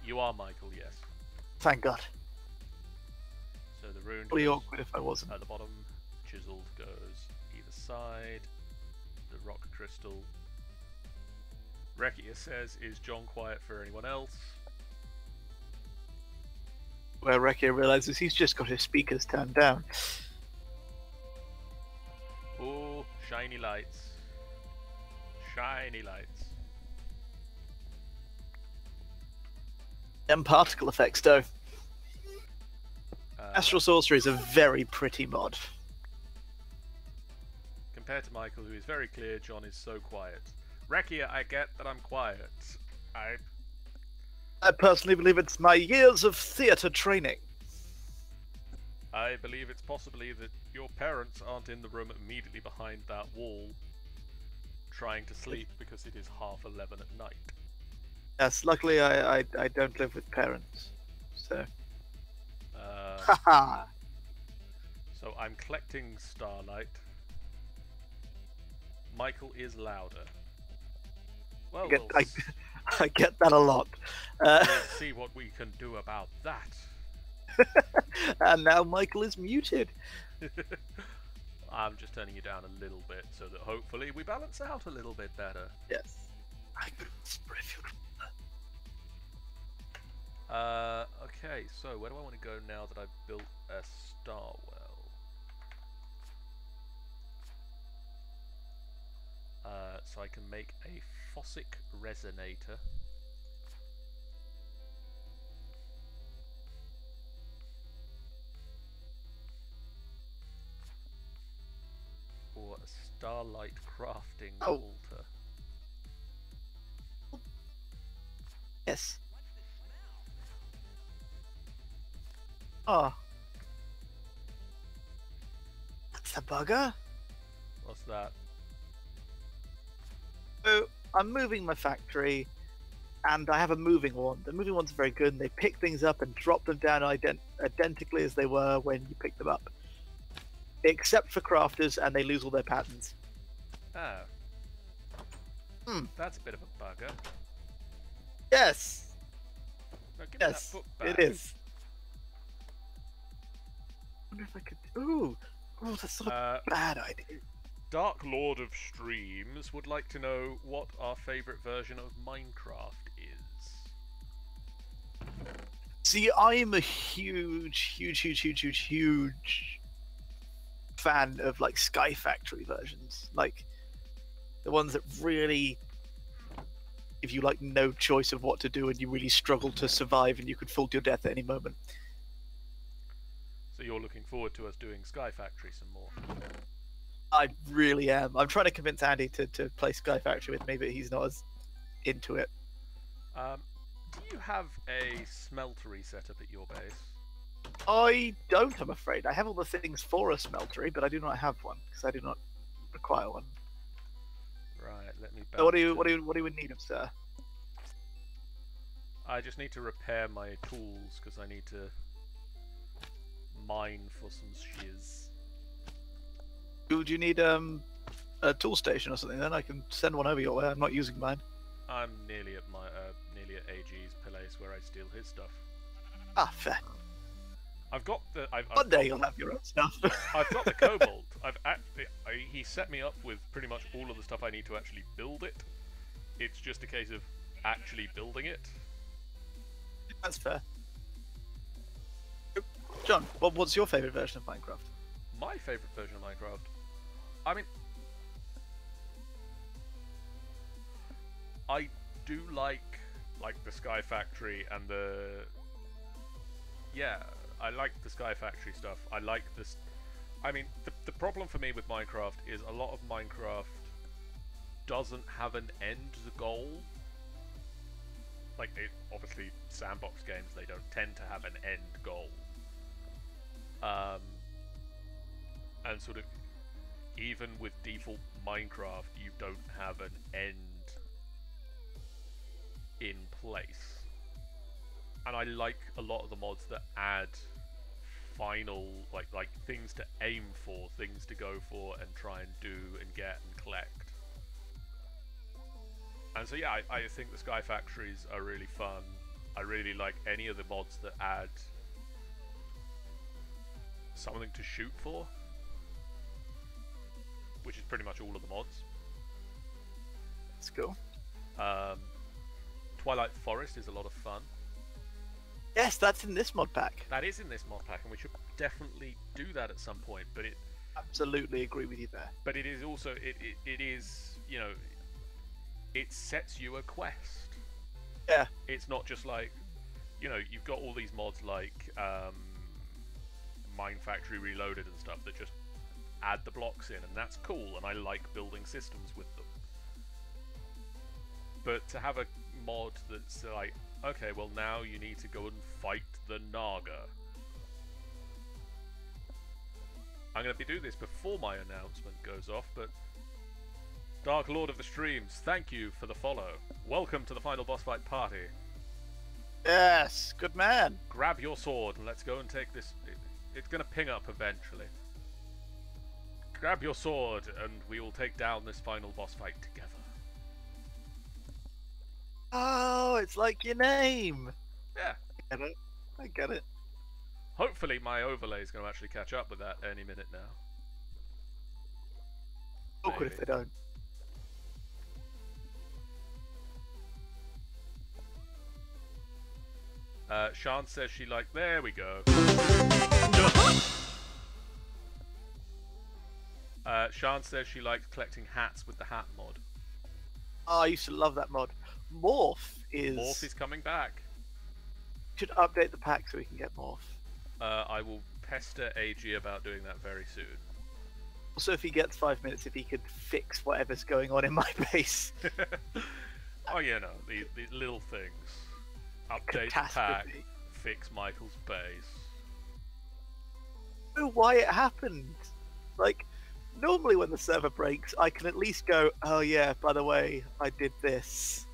You are Michael, yes. Thank God. So the rune Really goes awkward if I wasn't. at the bottom, chiseled goes either side, the rock crystal. Rekia says, is John quiet for anyone else? Where Rekia realizes he's just got his speakers turned down. Oh, shiny lights. Shiny lights. Them particle effects, though. Uh, Astral Sorcery is a very pretty mod. Compared to Michael, who is very clear, John is so quiet. Rekia, I get that I'm quiet. I personally believe it's my years of theatre training. I believe it's possibly that your parents aren't in the room immediately behind that wall, trying to sleep because it is 11:30 at night. Yes, luckily I don't live with parents, so. Uh, Haha! so I'm collecting starlight. Michael is louder. Well, I get that a lot. we'll see what we can do about that. And now Michael is muted. I'm just turning you down a little bit so that hopefully we balance out a little bit better. Yes. I could whisper if you'd Okay, so where do I want to go now that I've built a star well? So I can make a Fossick resonator. Or a starlight crafting Oh. altar. Yes. Oh. That's a bugger. What's that? So I'm moving my factory, and I have a moving wand. The moving wand's very good, and they pick things up and drop them down identically as they were when you picked them up. Except for crafters, and they lose all their patterns. Oh. Hmm. That's a bit of a bugger. Yes! No, give Yes, me that book back. it is. I wonder if I could. Ooh! Oh, that's not a bad idea. Dark Lord of Streams would like to know what our favourite version of Minecraft is. See, I'm a huge fan of like Sky Factory versions, like the ones that really give you like no choice of what to do, and you really struggle to survive, and you could fall to your death at any moment. So you're looking forward to us doing Sky Factory some more. I really am. I'm trying to convince Andy to play Sky Factory with me, but he's not as into it. Do you have a smeltery set up at your base? I don't, I'm afraid. I have all the things for a smeltery, but I do not have one because I do not require one. Right, let me. So what do you need of, sir? I just need to repair my tools because I need to mine for some shiz. Do you need a tool station or something? Then I can send one over your way. I'm not using mine. I'm nearly at my nearly at AG's place where I steal his stuff. Ah, fair. I've got the. One day you'll have your own stuff. I've got the Cobalt. He set me up with pretty much all of the stuff I need to actually build it. It's just a case of actually building it. That's fair. John, what's your favourite version of Minecraft? My favourite version of Minecraft. I mean, I do like the Sky Factory and the. Yeah, I like the Sky Factory stuff. I like this. I mean, the problem for me with Minecraft is a lot of Minecraft doesn't have an end goal. Like, obviously, sandbox games, they don't tend to have an end goal. And sort of, even with default Minecraft, you don't have an end in place. And I like a lot of the mods that add final, like things to aim for, things to go for and try and do and get and collect. And so yeah, I think the Sky Factories are really fun. I really like any of the mods that add something to shoot for, which is pretty much all of the mods. Let's go. Twilight Forest is a lot of fun. Yes, that's in this mod pack. That is in this mod pack, and we should definitely do that at some point. But it Absolutely agree with you there. But it is also it is, you know, it sets you a quest. Yeah. It's not just like, you know, you've got all these mods like Mine Factory Reloaded and stuff that just add the blocks in, and that's cool, and I like building systems with them. But to have a mod that's like, okay, well now you need to go and fight the Naga. I'm going to do this before my announcement goes off, but Dark Lord of the Streams, thank you for the follow. Welcome to the final boss fight party. Yes, good man. Grab your sword and let's go and take this. It's going to ping up eventually. Grab your sword and we will take down this final boss fight together. Oh, it's like your name. Yeah. I get it. I get it. Hopefully my overlay is going to actually catch up with that any minute now. Awkward if they don't. Sean says she like. There we go. Sean says she likes collecting hats with the hat mod. Oh, I used to love that mod. Morph is coming back. Should update the pack so we can get Morph. I will pester AG about doing that very soon. Also, if he gets 5 minutes, if he could fix whatever's going on in my base. Oh yeah, no, the little things. Update the pack, fix Michael's base. I don't know why it happened. Like, normally when the server breaks, I can at least go, oh yeah, by the way, I did this.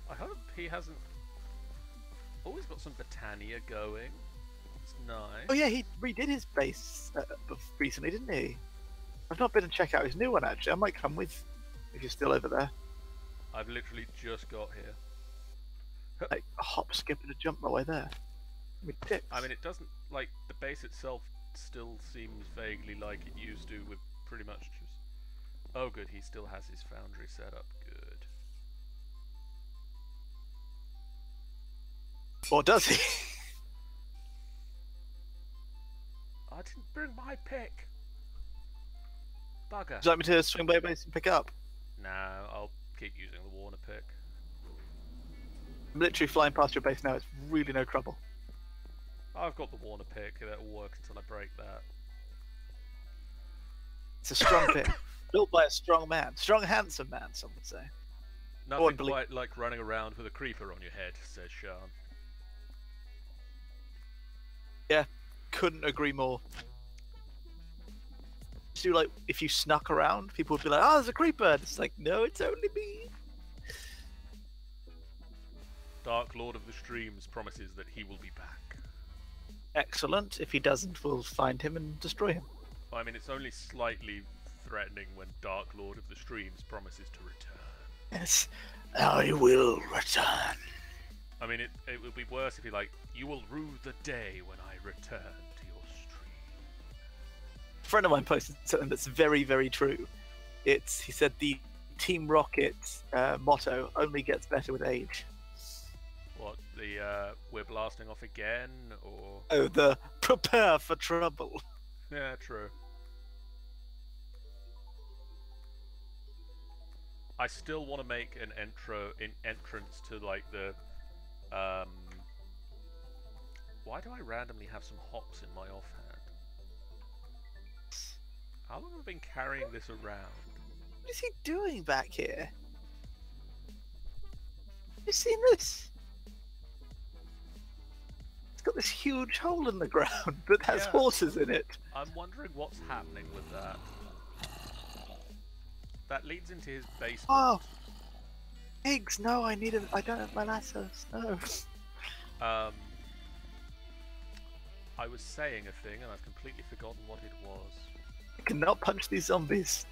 I hope he hasn't always got some Botania going. It's nice. Oh yeah, he redid his base recently, didn't he? I've not been to check out his new one actually. I might come with if you're still over there. I've literally just got here. Like a hop, skip, and a jump my way there. I mean, it doesn't, like, the base itself still seems vaguely like it used to, with pretty much just... Oh good, he still has his foundry set up. Good. Or does he? I didn't bring my pick. Bugger. Would you like me to swing by your base and pick up? No, I'll keep using the Warner pick. I'm literally flying past your base now. It's really no trouble. I've got the Warner pick. That'll work until I break that. It's a strong pick. Built by a strong man. Strong, handsome man, some would say. Nothing quite like running around with a creeper on your head, says Sean. Yeah, couldn't agree more. So, like, if you snuck around, people would be like, "Oh, there's a creeper." And it's like, no, it's only me. Dark Lord of the Streams promises that he will be back. Excellent. If he doesn't, we'll find him and destroy him. Well, I mean, it's only slightly threatening when Dark Lord of the Streams promises to return. Yes, I will return. I mean, it would be worse if he you will rue the day when I return to your stream. A friend of mine posted something that's very, very true. He said the Team Rocket motto only gets better with age. What, we're blasting off again, or... Oh, the prepare for trouble. Yeah, true. I still want to make an entrance to, the, why do I randomly have some hops in my offhand? How long have I been carrying this around? What is he doing back here? Have you seen this? It's got this huge hole in the ground that has horses in it. I'm wondering what's happening with that. That leads into his basement. Oh! Pigs! No, I don't have my lassos. No. I was saying a thing and I've completely forgotten what it was. I cannot punch these zombies.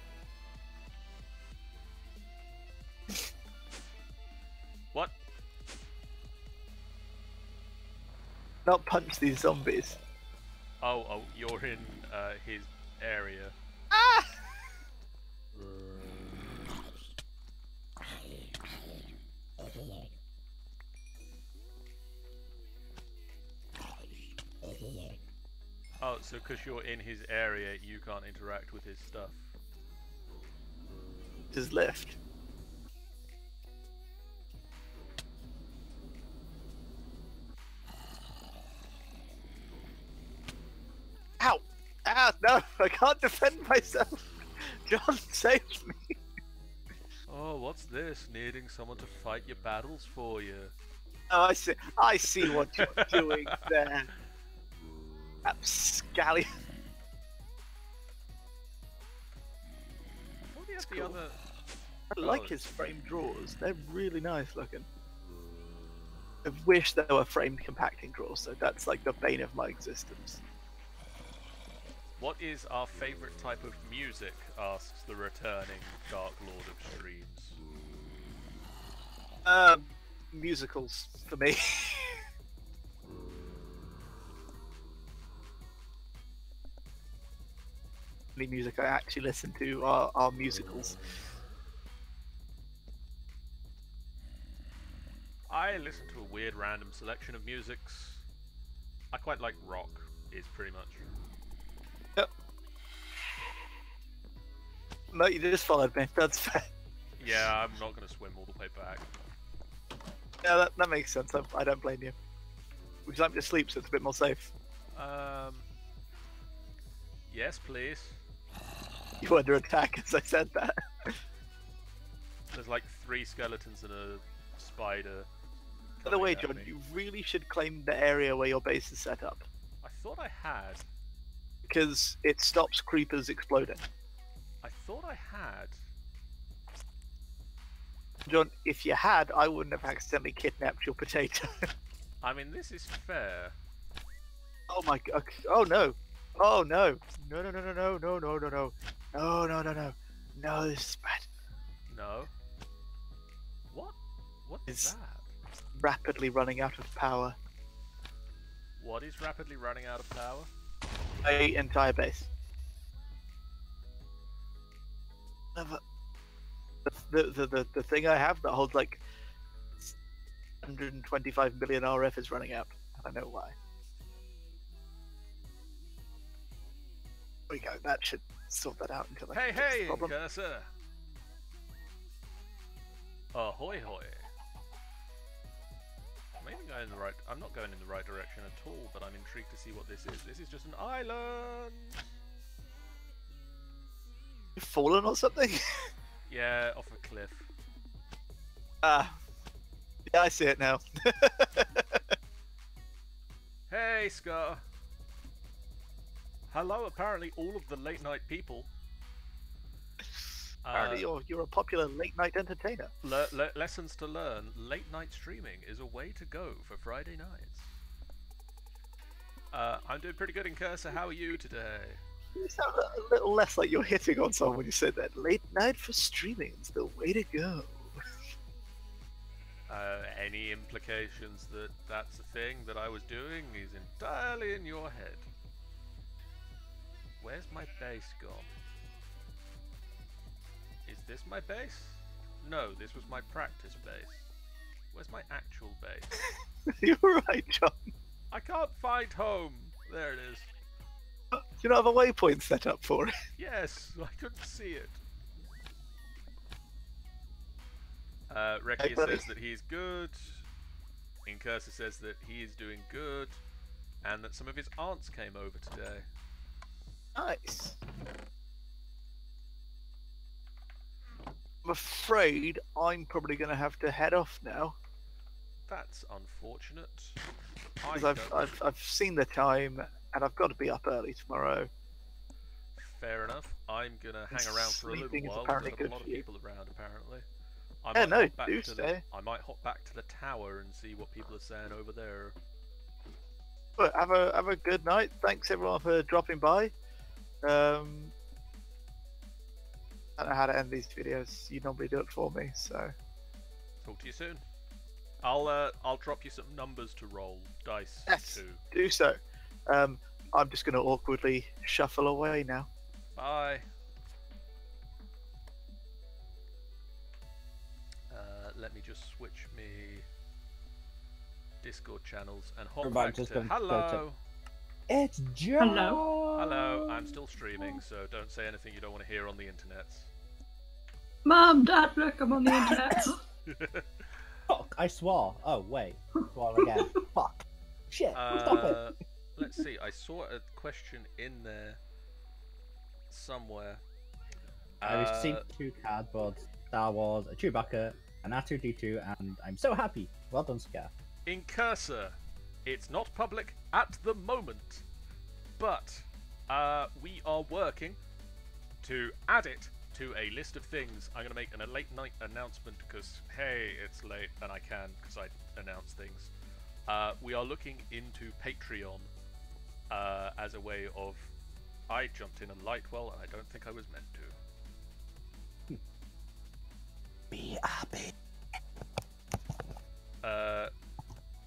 What? Not punch these zombies. Oh, you're in his area. Ah! Oh, so because you're in his area, you can't interact with his stuff. Just left. Ow! Ah, no! I can't defend myself! John, save me! Oh, what's this? Needing someone to fight your battles for you. Oh, I see what you're doing there. Scally. What do you have the cool. other... I like his framed drawers. They're really nice looking. I wish there were framed compacting drawers, so that's like the bane of my existence. What is our favourite type of music? Asks the returning Dark Lord of Streams. Musicals for me. The music I actually listen to are musicals. I listen to a weird random selection of musics. I quite like rock, is pretty much. Yep. No, you just followed me. That's fair. Yeah, I'm not going to swim all the way back. Yeah, that makes sense. I don't blame you. Would you like me to sleep so it's a bit more safe? Yes, please. You were under attack as I said that. There's like 3 skeletons and a spider. By the way, coming at John, me. you really should claim the area where your base is set up. I thought I had. Because it stops creepers exploding. I thought I had. John, if you had, I wouldn't have accidentally kidnapped your potato. I mean, this is fair. Oh my god. Oh no. Oh no. No, no, no, no, no, no, no, no, no. No, no, no, no. No, this is bad. No. What? What is It's- that? Rapidly running out of power. What is rapidly running out of power? My entire base. The thing I have that holds like 125 million RF is running out, and I know why. There we go. That should sort that out until I Hey, can fix the hey, problem. Incursor! Ahoy, hoy! Maybe going in the right. I'm not going in the right direction at all, but I'm intrigued to see what this is. This is just an island. You've fallen or something? Yeah, off a cliff. Ah, yeah, I see it now. Hey, Scar. Hello. Apparently, all of the late night people. Apparently, you're a popular late night entertainer. Lessons to learn. Late night streaming is a way to go for Friday nights. I'm doing pretty good, Incursor. How are you today? You sound a little less like you're hitting on someone when you said that. Late night for streaming is the way to go. Any implications that that's a thing that I was doing is entirely in your head. Where's my base gone? Is this my base? No, this was my practice base. Where's my actual base? You're right, John. I can't find home. There it is. Do you not have a waypoint set up for it? Yes, I couldn't see it. Rekia Hey, buddy. says that he's good. Incursor says that he is doing good. And that some of his aunts came over today. Nice. I'm afraid I'm probably going to have to head off now That's unfortunate. because I've seen the time and I've got to be up early tomorrow. Fair enough. I'm gonna hang around for a little Sleeping is while. apparently There's a good lot of for you. people around apparently. Yeah, no, hop back do to stay. I might hop back to the tower and see what people are saying over there. But have a good night. Thanks everyone for dropping by. I don't know how to end these videos. You normally do it for me, so Talk to you soon. I'll drop you some numbers to roll. Dice yes, too. do so. I'm just going to awkwardly shuffle away now. Bye. Let me just switch me Discord channels and hop Everybody back just to go hello. It's John. Hello, I'm still streaming, so don't say anything you don't want to hear on the internet. Mum, Dad, look, I'm on the internet. Fuck! I swore. Oh wait, swore again. Fuck. Shit. Stop it. Let's see, I saw a question in there somewhere. I received 2 cardboards, Star Wars, a Chewbacca, an R2D2, and I'm so happy. Well done, Scar. Incursor. It's not public at the moment, but we are working to add it to a list of things. I'm going to make a late night announcement because, hey, it's late and I can because I announce things. We are looking into Patreon as a way of... I jumped in a light well and I don't think I was meant to. Be happy.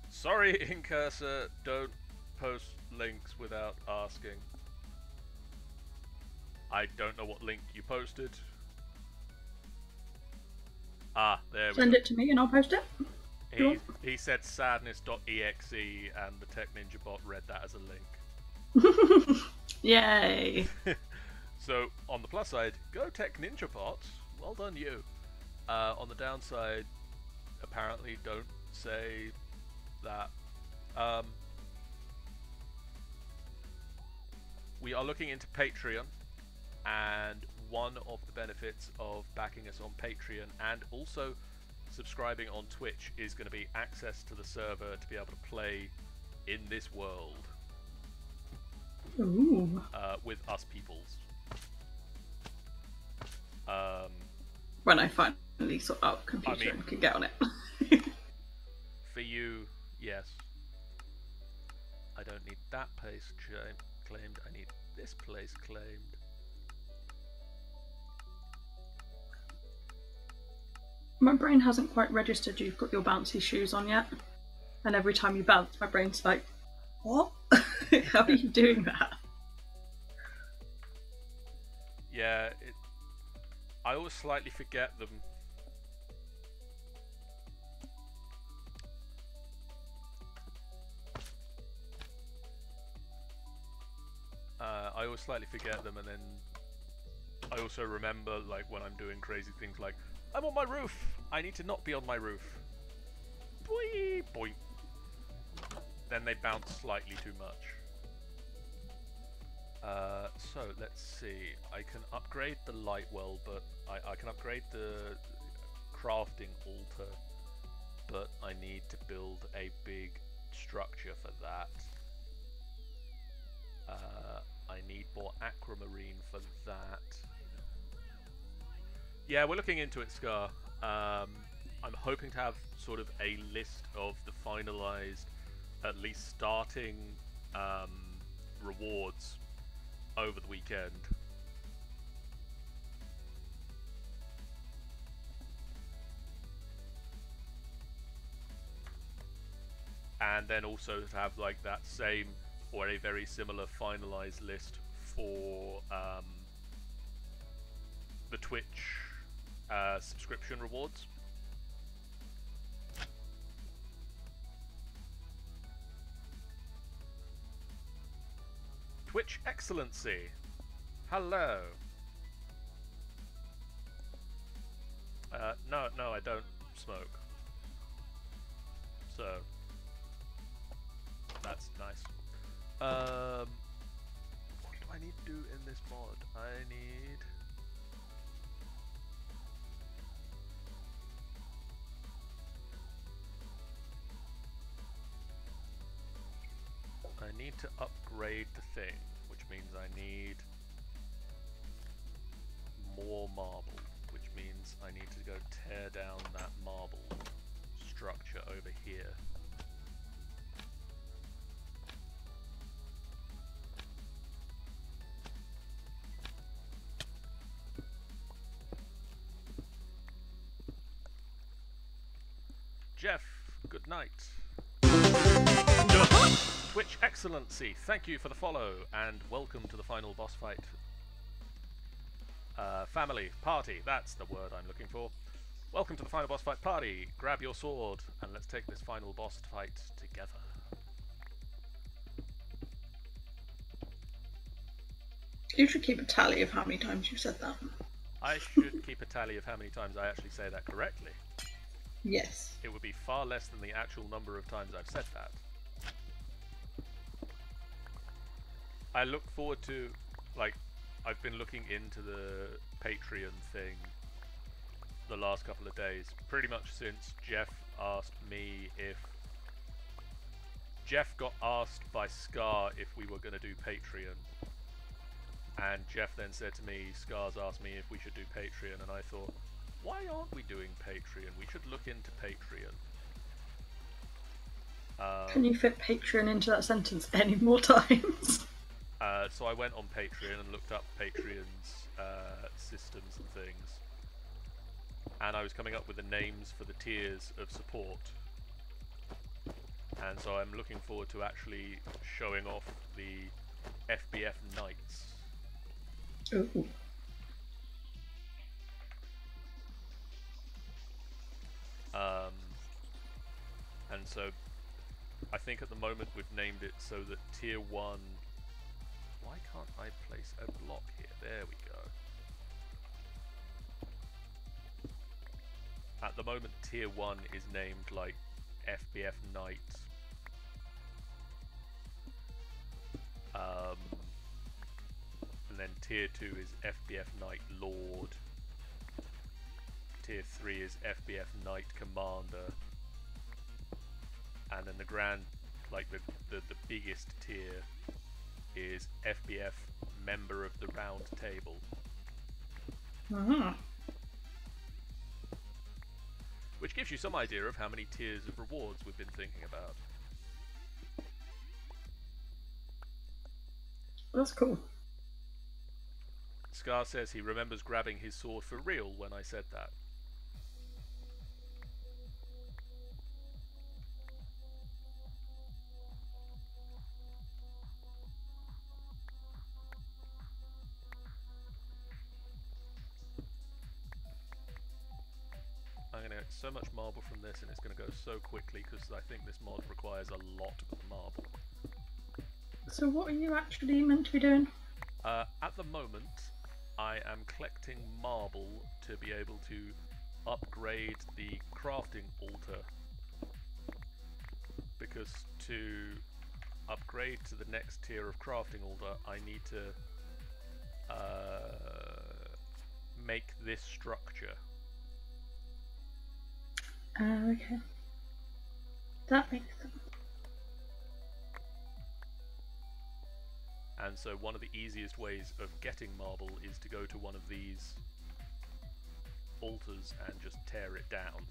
Sorry, Incursor, don't post links without asking. I don't know what link you posted. Ah, there we Send go. it to me and I'll post it. He said sadness.exe and the Tech Ninja bot read that as a link. Yay. So, on the plus side, go Tech Ninja bot. Well done, you. On the downside, apparently don't say that. We are looking into Patreon, and one of the benefits of backing us on Patreon and also subscribing on Twitch is going to be access to the server to be able to play in this world Ooh. with us peoples. When I finally sort out a computer and can get on it. For you, yes. I don't need that place claimed. I need this place claimed. My brain hasn't quite registered you've got your bouncy shoes on yet. And every time you bounce, my brain's like, what? How are you doing that? Yeah, I always slightly forget them. I always slightly forget them, and then I also remember, like, when I'm doing crazy things like, I'm on my roof! I need to not be on my roof. Boing! Boing. Then they bounce slightly too much. So, let's see. I can upgrade the light well, but I can upgrade the crafting altar, but I need to build a big structure for that. I need more aquamarine for that. Yeah, we're looking into it, Scar. I'm hoping to have sort of a list of the finalized, at least starting rewards over the weekend. And then also to have like that same or a very similar finalized list for the Twitch subscription rewards. Twitch Excellency, hello. No, I don't smoke. So that's nice. What do I need to do in this mod? I need... to upgrade the thing, which means I need more marble, which means I need to go tear down that marble structure over here. Jeff, good night. Twitch Excellency, thank you for the follow, and welcome to the final boss fight. Family, party, that's the word I'm looking for. Welcome to the final boss fight party. Grab your sword, and let's take this final boss fight together. You should keep a tally of how many times you've said that. I should keep a tally of how many times I actually say that correctly. Yes. It would be far less than the actual number of times I've said that. I look forward to, like, I've been looking into the Patreon thing the last couple of days, pretty much since Jeff asked me if... Jeff got asked by Scar if we were going to do Patreon, and Jeff then said to me, Scar's asked me if we should do Patreon, and I thought, why aren't we doing Patreon? We should look into Patreon. Can you fit Patreon into that sentence any more times? So I went on Patreon and looked up Patreon's systems and things, and I was coming up with the names for the tiers of support, and so I'm looking forward to actually showing off the FBF Knights. Ooh. And so I think at the moment we've named it so that tier 1... Why can't I place a block here? There we go. At the moment tier 1 is named like FBF Knight. And then tier 2 is FBF Knight Lord. Tier 3 is FBF Knight Commander. And then the grand, like the biggest tier is FBF Member of the Round Table. Which gives you some idea of how many tiers of rewards we've been thinking about. That's cool. Scar says he remembers grabbing his sword for real when I said that. I'm going to get so much marble from this, and it's going to go so quickly because I think this mod requires a lot of marble. So what are you actually meant to be doing? At the moment, I am collecting marble to be able to upgrade the crafting altar. Because to upgrade to the next tier of crafting altar, I need to make this structure. Okay. That makes sense. And so one of the easiest ways of getting marble is to go to one of these altars and just tear it down.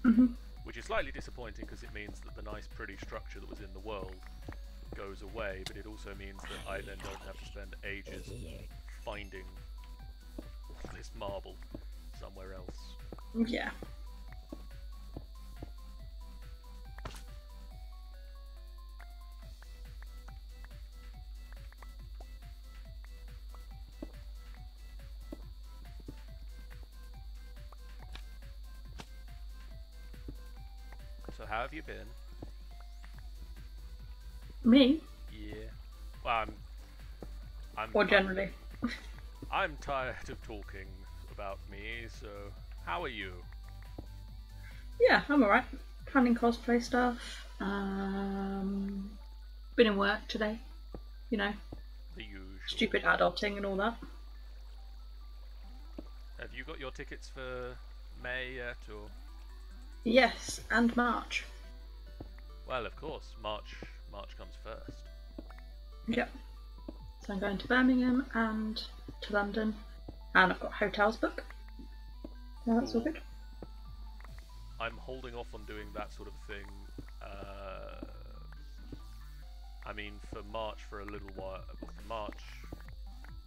Mm-hmm. Which is slightly disappointing because it means that the nice pretty structure that was in the world goes away, but it also means that I then don't have to spend ages finding this marble somewhere else. Yeah. So how have you been? Me? Yeah. Well, I'm Or generally? I'm tired of talking about me, so how are you? Yeah, I'm alright. Planning cosplay stuff. Been in work today. You know, The usual. stupid adulting and all that. Have you got your tickets for May yet, or? Yes, and March. Well, of course, March comes first. Yep. So I'm going to Birmingham and to London, and I've got hotels booked. So that's all good. I'm holding off on doing that sort of thing. I mean, for March for a little while. For March,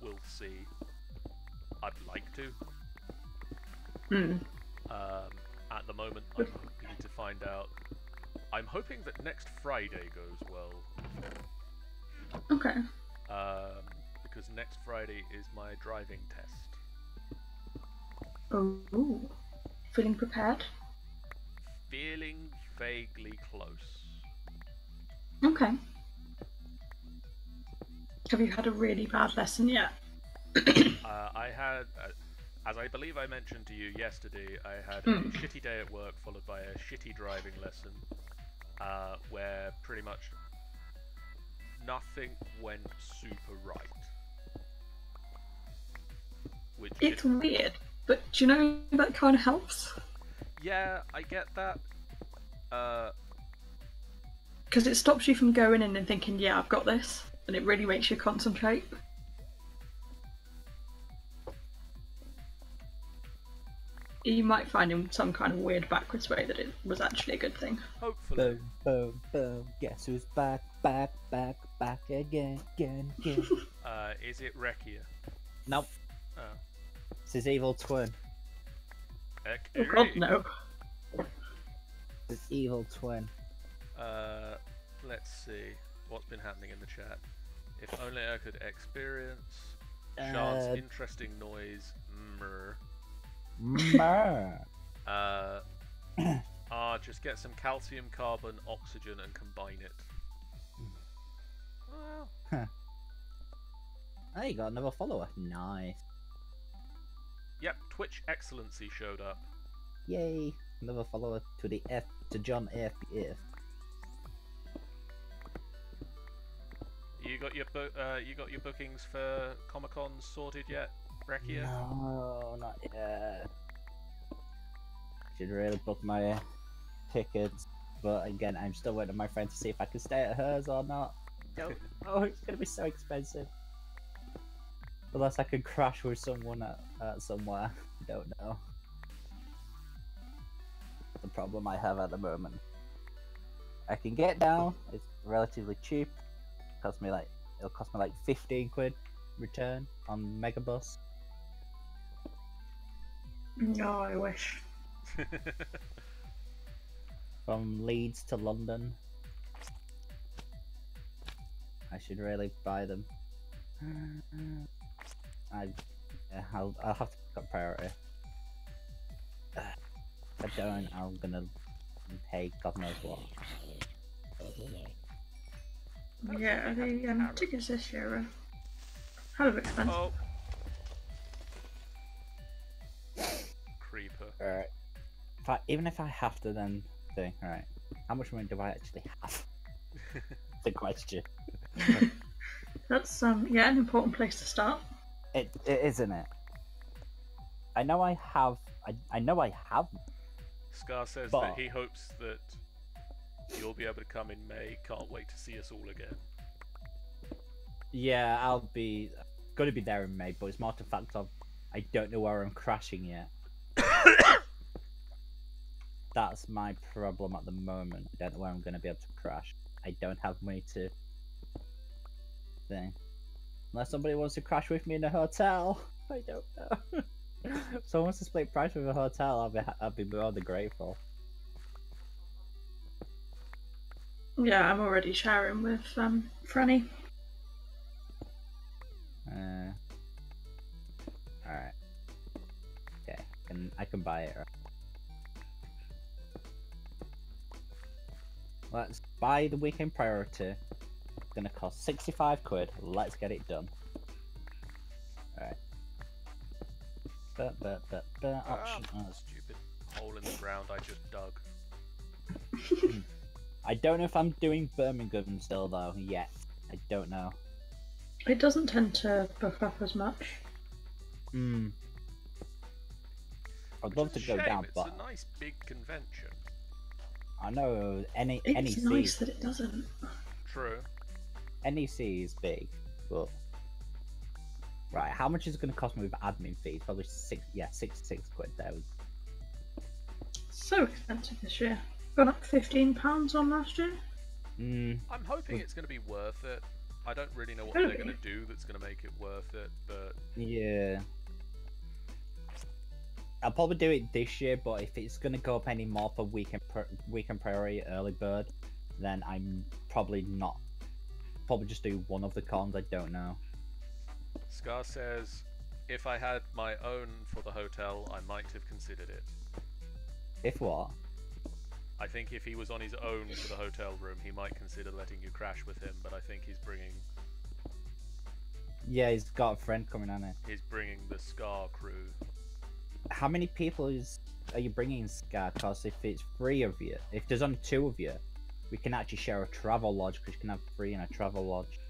we'll see. I'd like to. At the moment, I'm hoping to find out. I'm hoping that next Friday goes well. Okay. Because next Friday is my driving test. Oh, feeling prepared? Feeling vaguely close. Okay. Have you had a really bad lesson yet? I had, as I believe I mentioned to you yesterday, I had a shitty day at work followed by a shitty driving lesson, where pretty much nothing went super right. Which It's weird, but do you know that kind of helps? yeah, I get that. Because it stops you from going in and thinking, yeah, I've got this, and it really makes you concentrate. You might find in some kind of weird backwards way that it was actually a good thing. Hopefully. Boom, boom, boom. Guess who's back, back, back, back again, again, again. Is it Rekia? Nope. Oh. It's his evil twin. Oh god, no. His evil twin. Let's see what's been happening in the chat. If only I could experience Shard's interesting noise. Just get some calcium, carbon, oxygen, and combine it. Well, Oh, you got another follower. Nice. yep, Twitch Excellency showed up. Yay. Another follower to the to John FBF. You got your bookings for Comic Con sorted yet, Rekia? No, not yet. Should really book my tickets, but again, I'm still waiting on my friend to see if I can stay at hers or not. Oh, it's gonna be so expensive. Unless I could crash with someone at somewhere. I don't know. The problem I have at the moment. I can get down. It's relatively cheap. It'll cost me like 15 quid return on Megabus. No, I wish. From Leeds to London. I should really buy them. I'll have to pick up priority. If I don't, I'm gonna pay God knows what. Yeah, the tickets this year are hell of expensive. Oh. Creeper. Alright. Even if I have to then think, alright, how much money do I actually have? The question. That's yeah, an important place to start. It isn't it? I know I have. I know I have. Scar says But- that he hopes that you'll be able to come in May. Can't wait to see us all again. Yeah, I'll be gonna be there in May, but it's more the fact of I don't know where I'm crashing yet. That's my problem at the moment. I don't know where I'm gonna be able to crash. I don't have money to thing. Unless somebody wants to crash with me in a hotel. I don't know. If someone wants to split price with a hotel, I'll be more than grateful. Yeah, I'm already sharing with Franny. Alright. Okay, I can buy it. Right? Let's buy the weekend priority. It's gonna cost 65 quid. Let's get it done. Alright. Option. Stupid hole in the ground I just dug. I don't know if I'm doing Birmingham still though yet. I don't know. It doesn't tend to book up as much. I'd love to It's a go shame, down, it's but a nice big convention. I know NEC It's nice that it doesn't. True. NEC is big, but right, how much is it going to cost me with admin fees? Probably 66 quid. There. So expensive this year. Gone up £15 on last year. I'm hoping it's going to be worth it. I don't really know what Could they're be. going to do that's going to make it worth it, but Yeah. I'll probably do it this year, but if it's going to go up any more for weekend priority early bird, then I'm probably not. Probably just do one of the cons. I don't know. Scar says, if I had my own for the hotel, I might have considered it. If what? I think if he was on his own for the hotel room, he might consider letting you crash with him, but I think he's bringing Yeah, he's got a friend coming on it. the Scar crew. How many people are you bringing in Scar? Because if it's 3 of you, if there's only 2 of you, we can actually share a travel lodge because you can have 3 in a travel lodge.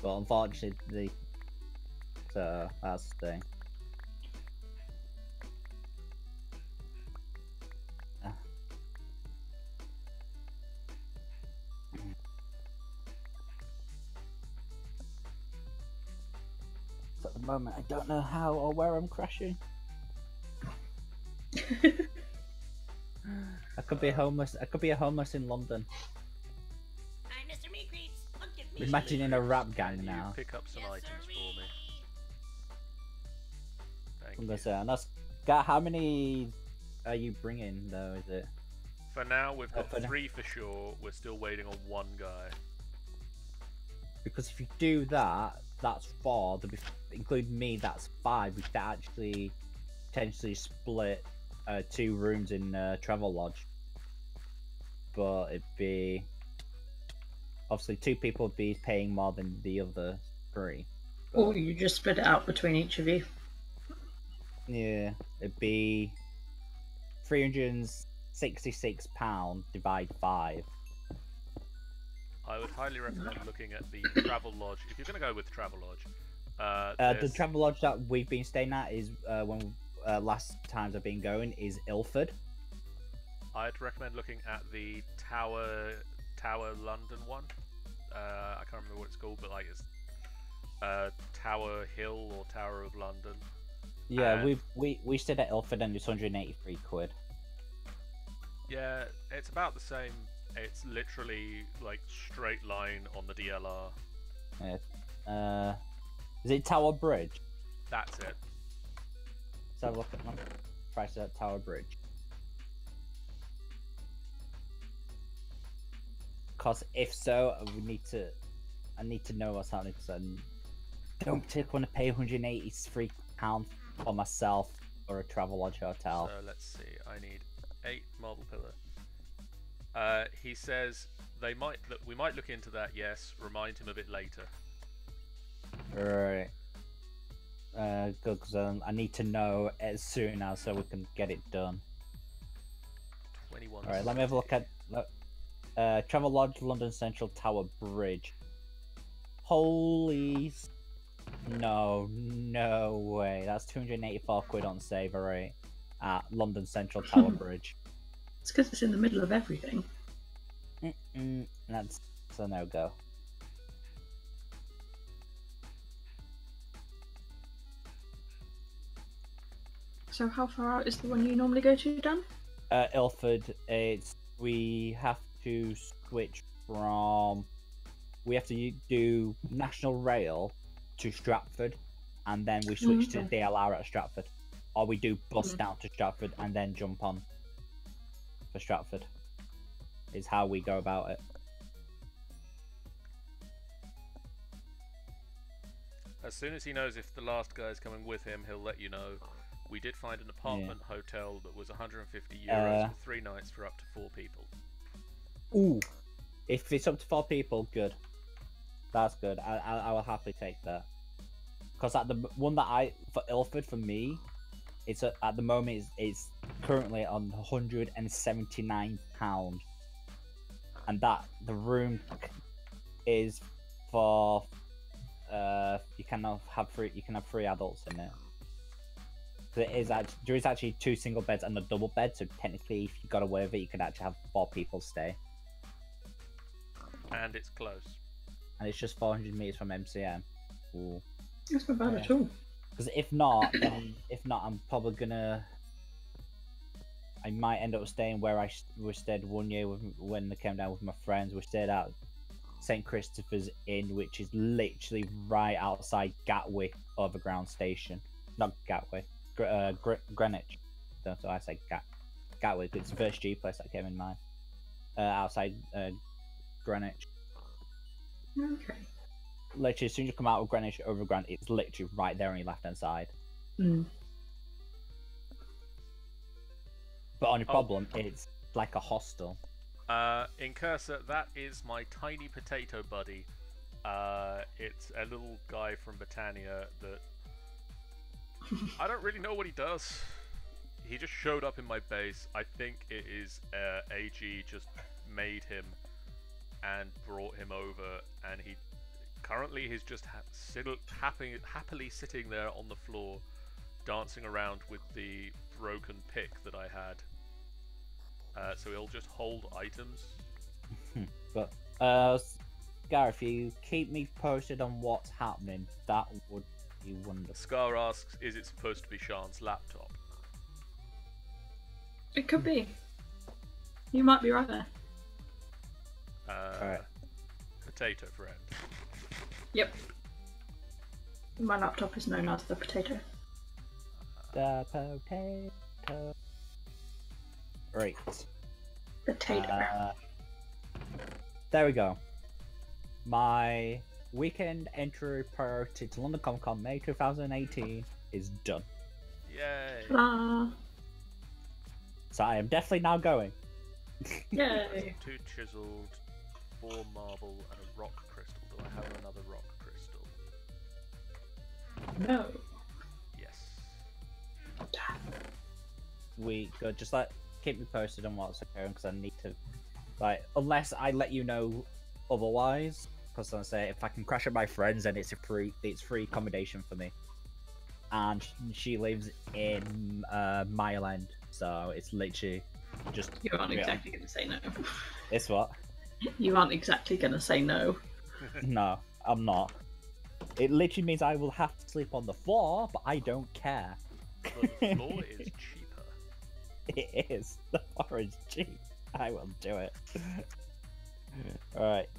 But unfortunately, so that's the thing. So at the moment, I don't know how or where I'm crashing. I could be homeless. I could be a homeless in London. I'm Mr. Meat Creeps. Look at me. Imagining a rap Can gang you now. pick up some Yes, items for sirree. me? Thank I'm you. gonna say, and that's. How many are you bringing though? Is it? For now, we've got for now. 3 for sure. We're still waiting on 1 guy. Because if you do that, that's 4. Including me, that's 5. We could actually potentially split 2 rooms in travel lodge. But it'd be obviously 2 people would be paying more than the other 3. Or you just split it out between each of you. Yeah, it'd be £366 divide 5. I would highly recommend looking at the travel lodge. If you're going to go with travel lodge, The there's- travel lodge that we've been staying at is when last times I've been going is Ilford. I'd recommend looking at the Tower London one. I can't remember what it's called, but like it's Tower Hill or Tower of London. Yeah, And- we stayed at Ilford and it's 183 quid. Yeah, it's about the same. It's literally like straight line on the DLR. Yeah. Is it Tower Bridge? That's it. Let's have a look at the price at Tower Bridge. Because if so, I need to know what's happening. Because I don't particularly want to pay £183 for myself for a Travelodge hotel. So let's see. I need 8 marble pillar. He says we might look into that. Yes, remind him of it later. Right. Good, because I need to know as soon as so we can get it done. 21. Alright, let me have a look at Travel Lodge, London Central Tower Bridge. Holy no way. That's 284 quid on Saver rate at London Central Tower Bridge. It's because it's in the middle of everything. That's a no-go. So how far out is the one you normally go to, Dan? Ilford, we have to switch from... We have to do National Rail to Stratford, and then we switch to DLR at Stratford. Or we do bus down to Stratford and then jump on for Stratford. Is how we go about it. As soon as he knows if the last guy is coming with him, he'll let you know. We did find an apartment hotel that was 150 euros for 3 nights for up to 4 people. Ooh, if it's up to 4 people, good. That's good. I will happily take that. Because at the one that for Ilford for me, it's at the moment it's currently on £179, and that the room is for you can have 3 adults in it. There is actually 2 single beds and a double bed, so technically, if you got away with it, you could actually have 4 people stay. And it's close. And it's just 400 meters from MCM. Ooh. That's not bad at all. Because if not, I'm probably gonna. I might end up staying where we stayed one year when I came down with my friends. We stayed at St Christopher's Inn, which is literally right outside Gatwick Overground Station. Not Gatwick, Greenwich. So I say Gatwick. It's the first G place that came in mind. Outside Greenwich. Okay. Literally, as soon as you come out of Greenwich Overground, it's literally right there on your left-hand side. But only problem, it's like a hostel. In Cursor, that is my tiny potato buddy. It's a little guy from Britannia that... I don't really know what he does. He just showed up in my base. I think it is AG just made him and brought him over, and currently he's just happily sitting there on the floor, dancing around with the broken pick that I had. So he'll just hold items. But Gareth, if you keep me posted on what's happening, that would be wonderful. Scar asks, is it supposed to be Sean's laptop? It could be. You might be right there. Alright. Potato friend. Yep. My laptop is known as the potato. The potato. Right. Potato. There we go. My weekend entry priority to London Comic Con May 2018 is done. Yay! Ta-da! So I am definitely now going. Yay! 2 chiseled, 4 marble, and a rock crystal. Do I have another rock crystal? No. Yes. We go just keep me posted on what's occurring, because I need to, unless I let you know otherwise, because I say if I can crash at my friends, then it's free accommodation for me. And she lives in Mile End, so it's literally just. You aren't exactly going to say no. It's what? You aren't exactly going to say no. No, I'm not. It literally means I will have to sleep on the floor, but I don't care. But the floor is cheaper. It is. The floor is cheap. I will do it. Alright.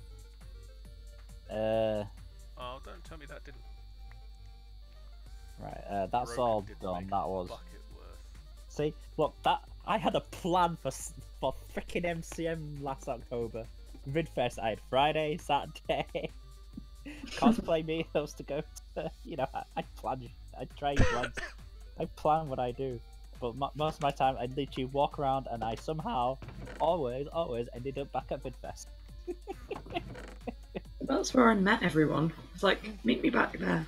Oh, don't tell me that didn't. Right, that's Broken all didn't done. make That a was. bucket worth. See, look, I had a plan for freaking MCM last October. Vidfest, I had Friday, Saturday, cosplay meetups to go to. I plan what I do. But most of my time, I literally walk around and I somehow always ended up back at VidFest. That's where I met everyone. It's like, meet me back there.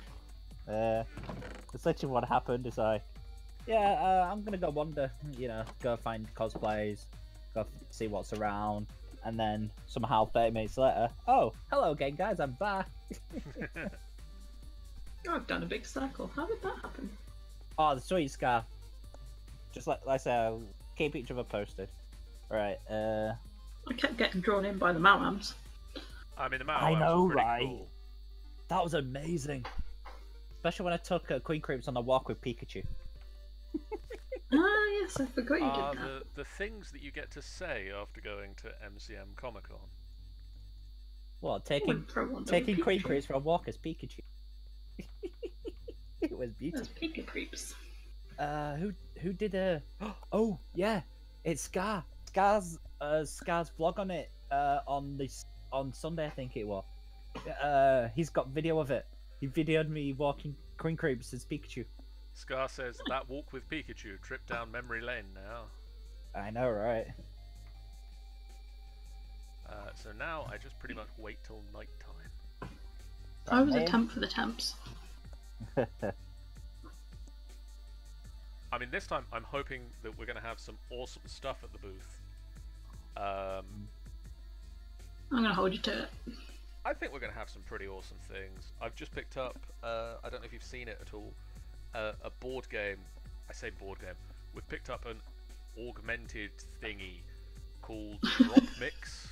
That's literally what happened. It's like, yeah, I'm gonna go wander, go find cosplays, see what's around, and then somehow 30 minutes later, oh, hello again, guys, I'm back. I've done a big circle. How did that happen? Oh, the sweet scar. Just like I said, I'll keep each other posted. Right, I kept getting drawn in by the Malams. I mean, the Mao I know, was pretty right? cool. That was amazing. Especially when I took Queen Creeps on a walk with Pikachu. Ah, yes, I forgot you did that. The things that you get to say after going to MCM Comic Con. What, Wouldn't throw one taking with Queen Pikachu. Creeps for a walk as Pikachu. It was beautiful. Those Pika Creeps. Who did oh yeah, it's Scar's vlog on it on Sunday, I think it was. He's got video of it. He videoed me walking Queen Creeps as Pikachu. Scar says, that walk with Pikachu, trip down memory lane now. I know, right? So now I just pretty much wait till night time. I was a temp for the temps. I mean, this time I'm hoping that we're going to have some awesome stuff at the booth. I'm gonna hold you to it. I think we're going to have some pretty awesome things. I've just picked up, I don't know if you've seen it at all, a board game. I say board game. We've picked up an augmented thingy called Drop Mix.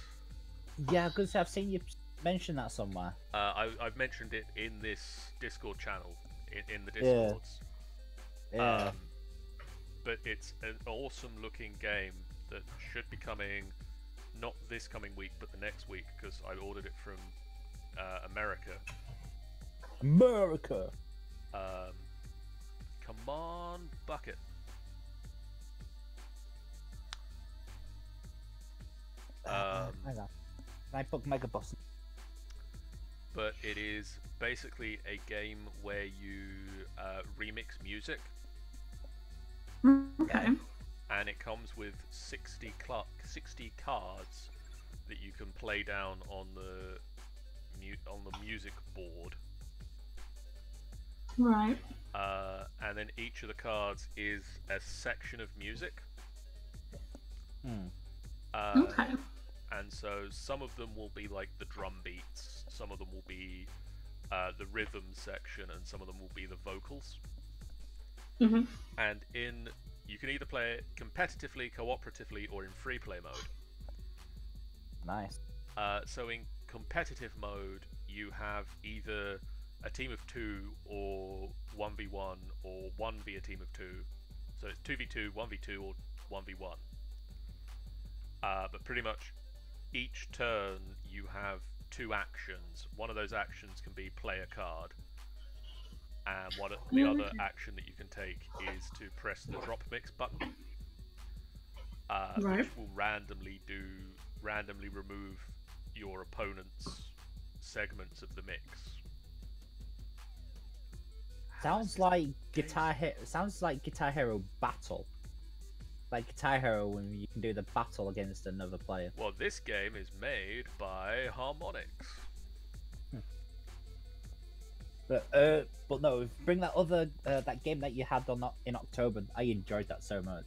Yeah, because I've seen you mention that somewhere. I've mentioned it in this Discord channel, in the Discords. Yeah. But it's an awesome looking game that should be coming, not this coming week, but the next week, because I ordered it from America. America! Come on, Bucket. Hang on. Can I book Mega Boss? But it is basically a game where you remix music, Okay. and it comes with 60 cards that you can play down on the music board. Right. And then each of the cards is a section of music. Okay. And so some of them will be like the drum beats, some of them will be the rhythm section, and some of them will be the vocals. Mhm. And you can either play it competitively, cooperatively, or in free play mode. Nice. So in competitive mode, you have either a team of 2 or 1v1 or 1 v a team of 2. So it's 2v2, 1v2 or 1v1. But pretty much each turn you have 2 actions. One of those actions can be play a card, and the other action that you can take is to press the drop mix button, Right. which will randomly remove your opponent's segments of the mix. Sounds like Guitar Hero Battle. Like Guitar Hero, when you can do the battle against another player. Well, this game is made by Harmonix. But no, bring that other that game that you had in October. I enjoyed that so much.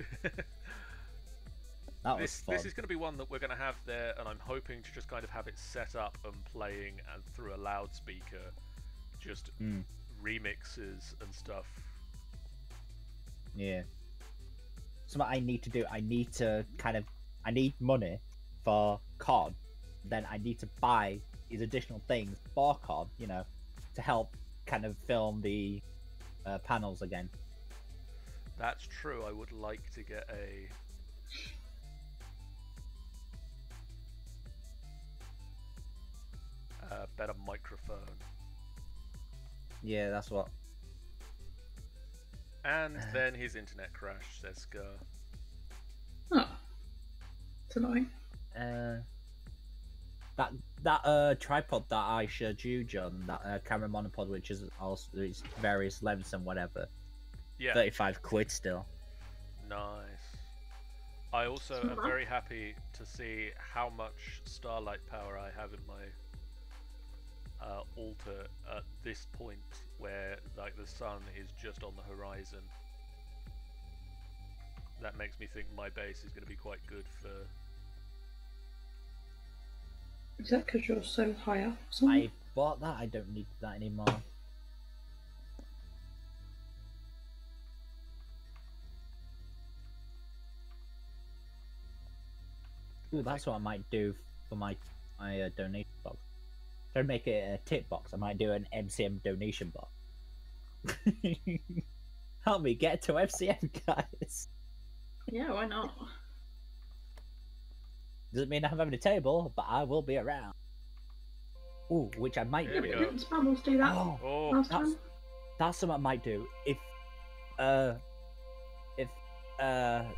That was fun. This is going to be one that we're going to have there, and I'm hoping to just kind of have it set up and playing, and through a loudspeaker, just remixes and stuff. Yeah. So what I need to do, I need money for COD. Then I need to buy these additional things for COD, to help kind of film the panels again. That's true. I would like to get a better microphone. Yeah, that's what. And then his internet crashed, says Scar. Oh. It's annoying. That tripod that I showed you, John, that camera monopod, which is also it's various lengths and whatever. Yeah. 35 quid still. Nice. I also It's not am bad. very happy to see how much starlight power I have in my altar at this point, where like the sun is just on the horizon. That makes me think my base is going to be quite good for. Is that because you're so high up? Or something? I bought that. I don't need that anymore. Ooh, that's what I might do for my donation box. Don't make it a tip box. I might do an MCM donation box. Help me get to MCM, guys. Yeah, why not? Doesn't mean I'm having a table, but I will be around. Ooh, which I might There we do. go. Didn't Spambles do that Oh, Oh, last that's time? that's something I might do if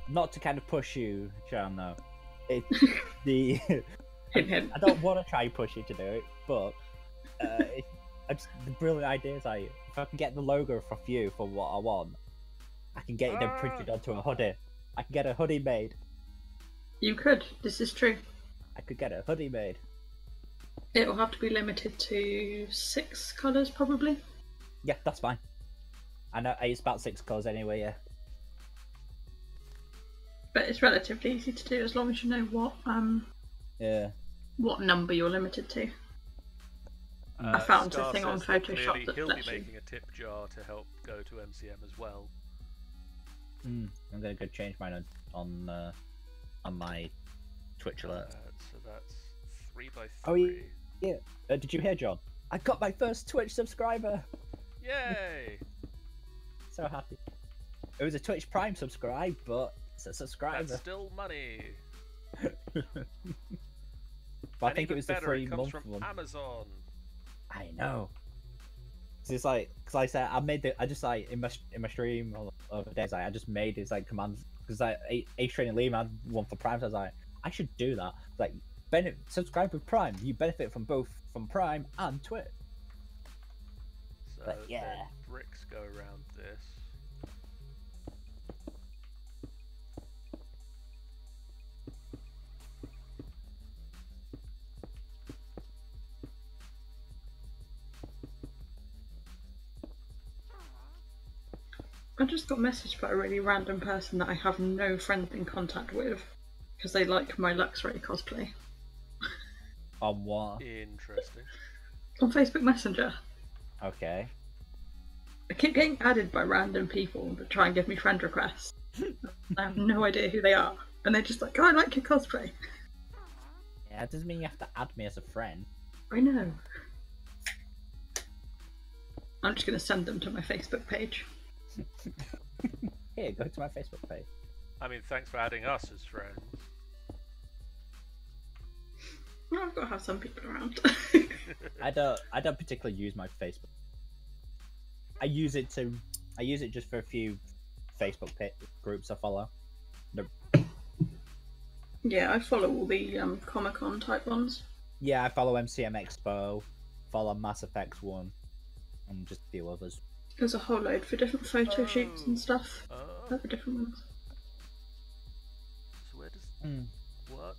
not to kind of push you, Sean. Though, if the Hint. I don't want to try and push you to do it, but the brilliant idea is like if I can get the logo off you for what I want, I can get it then printed onto a hoodie. I can get a hoodie made. You could. This is true. I could get a hoodie made. It will have to be limited to 6 colours, probably. Yeah, that's fine. I know it's about 6 colours anyway. Yeah. But it's relatively easy to do as long as you know Yeah. what number you're limited to. I found a thing on says that Photoshop clearly that he'll be lets you. making a tip jar to help go to MCM as well. I'm gonna go change mine on my Twitch alert. So that's 3 by 3. Oh, yeah. Did you hear, John? I got my first Twitch subscriber. Yay! So happy. It was a Twitch Prime subscribe, but it's a subscriber. That's still money. But I And think it even was the better, free it comes month from one. Amazon. I know. So it's like, because I said I just like in my stream or other days, I just made his like commands because like Ace Training Lee had one for Prime. So I was like, I should do that. Like, subscribe with Prime. You benefit from both from Prime and Twitch. So But yeah. then bricks go around this. I just got messaged by a really random person that I have no friends in contact with because they like my Luxray cosplay On what? Interesting. on Facebook Messenger. Okay. I keep getting added by random people that try and give me friend requests. I have no idea who they are, and they're just like, "Oh, I like your cosplay." Yeah, it doesn't mean you have to add me as a friend. I know. I'm just going to send them to my Facebook page. Here, go to my Facebook page. I mean, thanks for adding us as friends. Well, I've got to have some people around. I don't particularly use my Facebook. I use it just for a few Facebook groups I follow. Yeah, I follow all the Comic-Con type ones. Yeah, I follow MCM Expo, follow Mass Effect 1, and just a few others. There's a whole load for different photo shoots and stuff. Oh, For different ones. so where does Mm. what?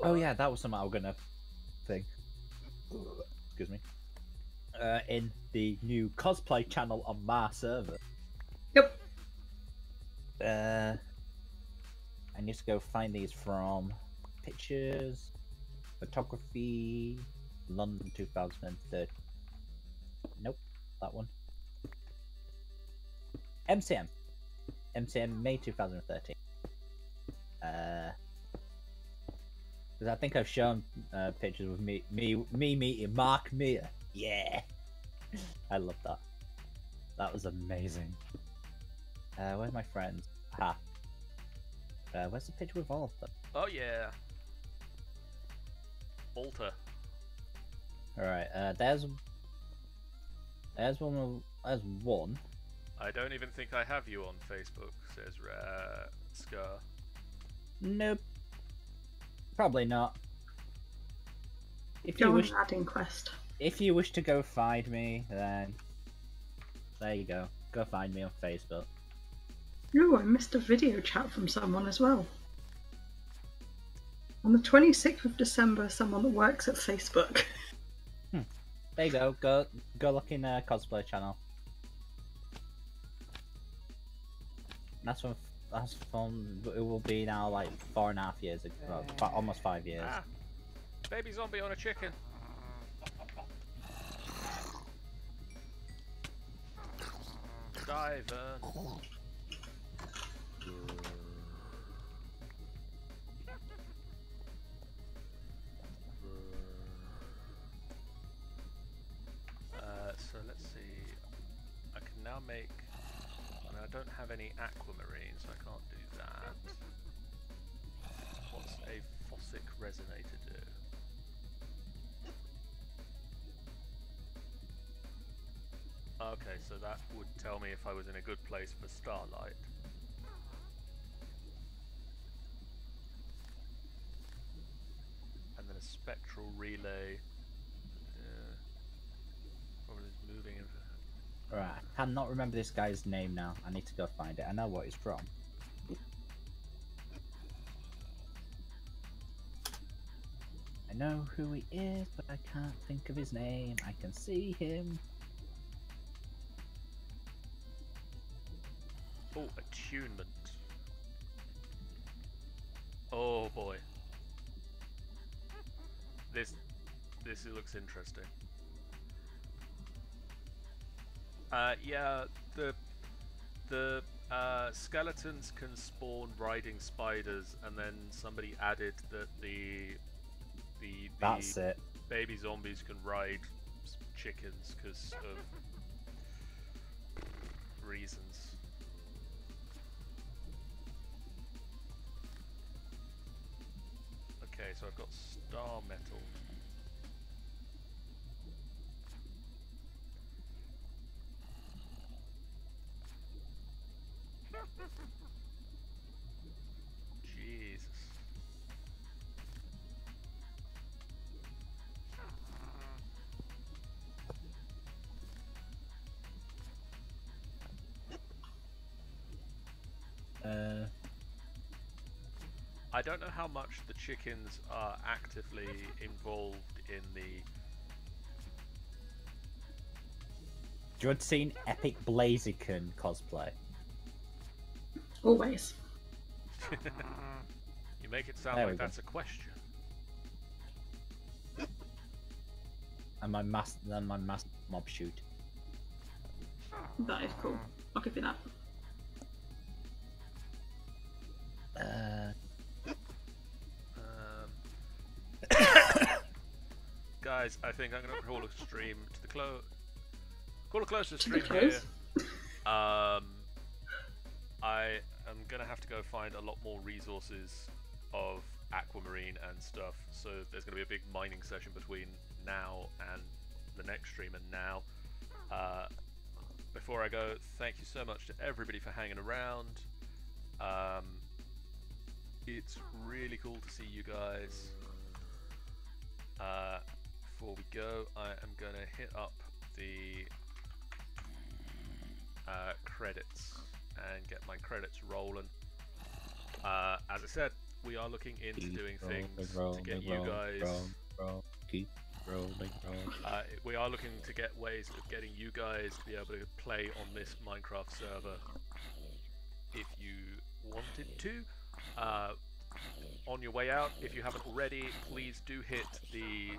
Oh yeah, that was something I was gonna think. Excuse me. In the new cosplay channel on my server. Yep. I need to go find these from pictures, photography, London 2030. Nope, that one. MCM May 2013. Because I think I've shown pictures with me meeting Mark Meir. Yeah, I love that. That was amazing. Where's my friends? Ha. Where's the picture with all of them? Oh yeah. Altar. All right. There's one. There's one. I don't even think I have you on Facebook, says Scar. Nope. Probably not. If Go you on wish, an adding quest. if you wish to go find me, then there you go. Go find me on Facebook. Ooh, I missed a video chat from someone as well. On the 26th of December, someone that works at Facebook. There you go. Go look in cosplay channel. That's from. It will be now like 4.5 years ago, well, almost 5 years. Ah, baby zombie on a chicken. Diver. So let's see. I can now make. I mean, I don't have any aquamarine, so I can't do that. What's a Fossick resonator do? Okay, so that would tell me if I was in a good place for starlight. And then a spectral relay. Probably is moving. Right, I cannot remember this guy's name now. I need to go find it. I know what he's from. I know who he is, but I can't think of his name. I can see him. Oh, attunement. Oh boy. This looks interesting. Yeah, the skeletons can spawn riding spiders, and then somebody added that the That's it. baby zombies can ride chickens because of reasons. Okay, so I've got star metal. Jesus. I don't know how much the chickens are actively involved in the... Do you want to see an epic Blaziken cosplay? Always. You make it sound There we like go. that's a question. And my mass mob shoot. That is cool. I'll give you that. Guys, I think I'm gonna call a stream to the call a close to the To the stream here. close? I am gonna have to go find a lot more resources of aquamarine and stuff. So there's gonna be a big mining session between now and the next stream and now. Before I go, thank you so much to everybody for hanging around. It's really cool to see you guys. Before we go, I am going to hit up the credits and get my credits rolling. As I said, we are looking into doing things to get you guys. Keep rolling. We are looking to get ways of getting you guys to be able to play on this Minecraft server if you wanted to. On your way out, if you haven't already, please do hit the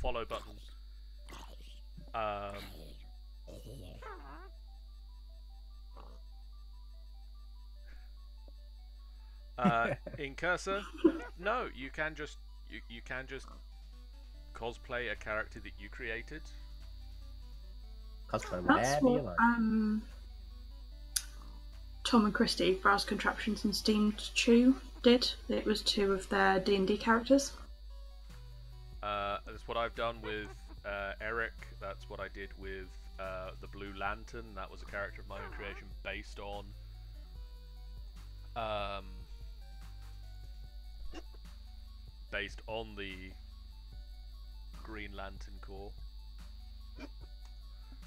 follow button. In Cursor, no, you can just cosplay a character that you created. Cosplay That's whatever you what like. Tom and Christy, Browse Contraptions and Steamed Chew did. It was 2 of their D&D characters. That's what I've done with Eric. That's what I did with the Blue Lantern. That was a character of my own creation based on the Green Lantern Corps.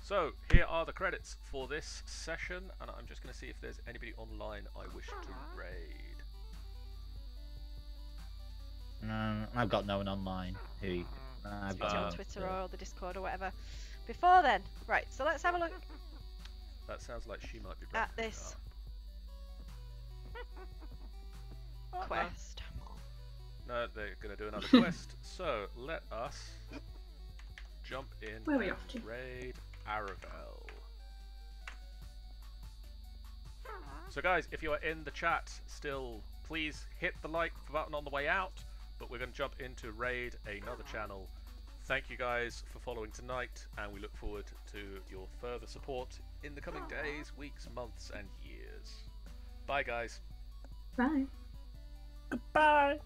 So, here are the credits for this session, and I'm just going to see if there's anybody online I wish to raid. I've got no one online who. I've got on Twitter or the Discord or whatever. Before then, right, so let's have a look That sounds like she might be at wrapping it this up. quest. No, they're going to do another quest, so let us jump in Where are we and off to? raid Aravel. So guys, if you are in the chat still, please hit the like button on the way out, but we're going to jump into raid another channel. Thank you guys for following tonight, and we look forward to your further support in the coming days, weeks, months, and years. Bye guys. Bye. Goodbye.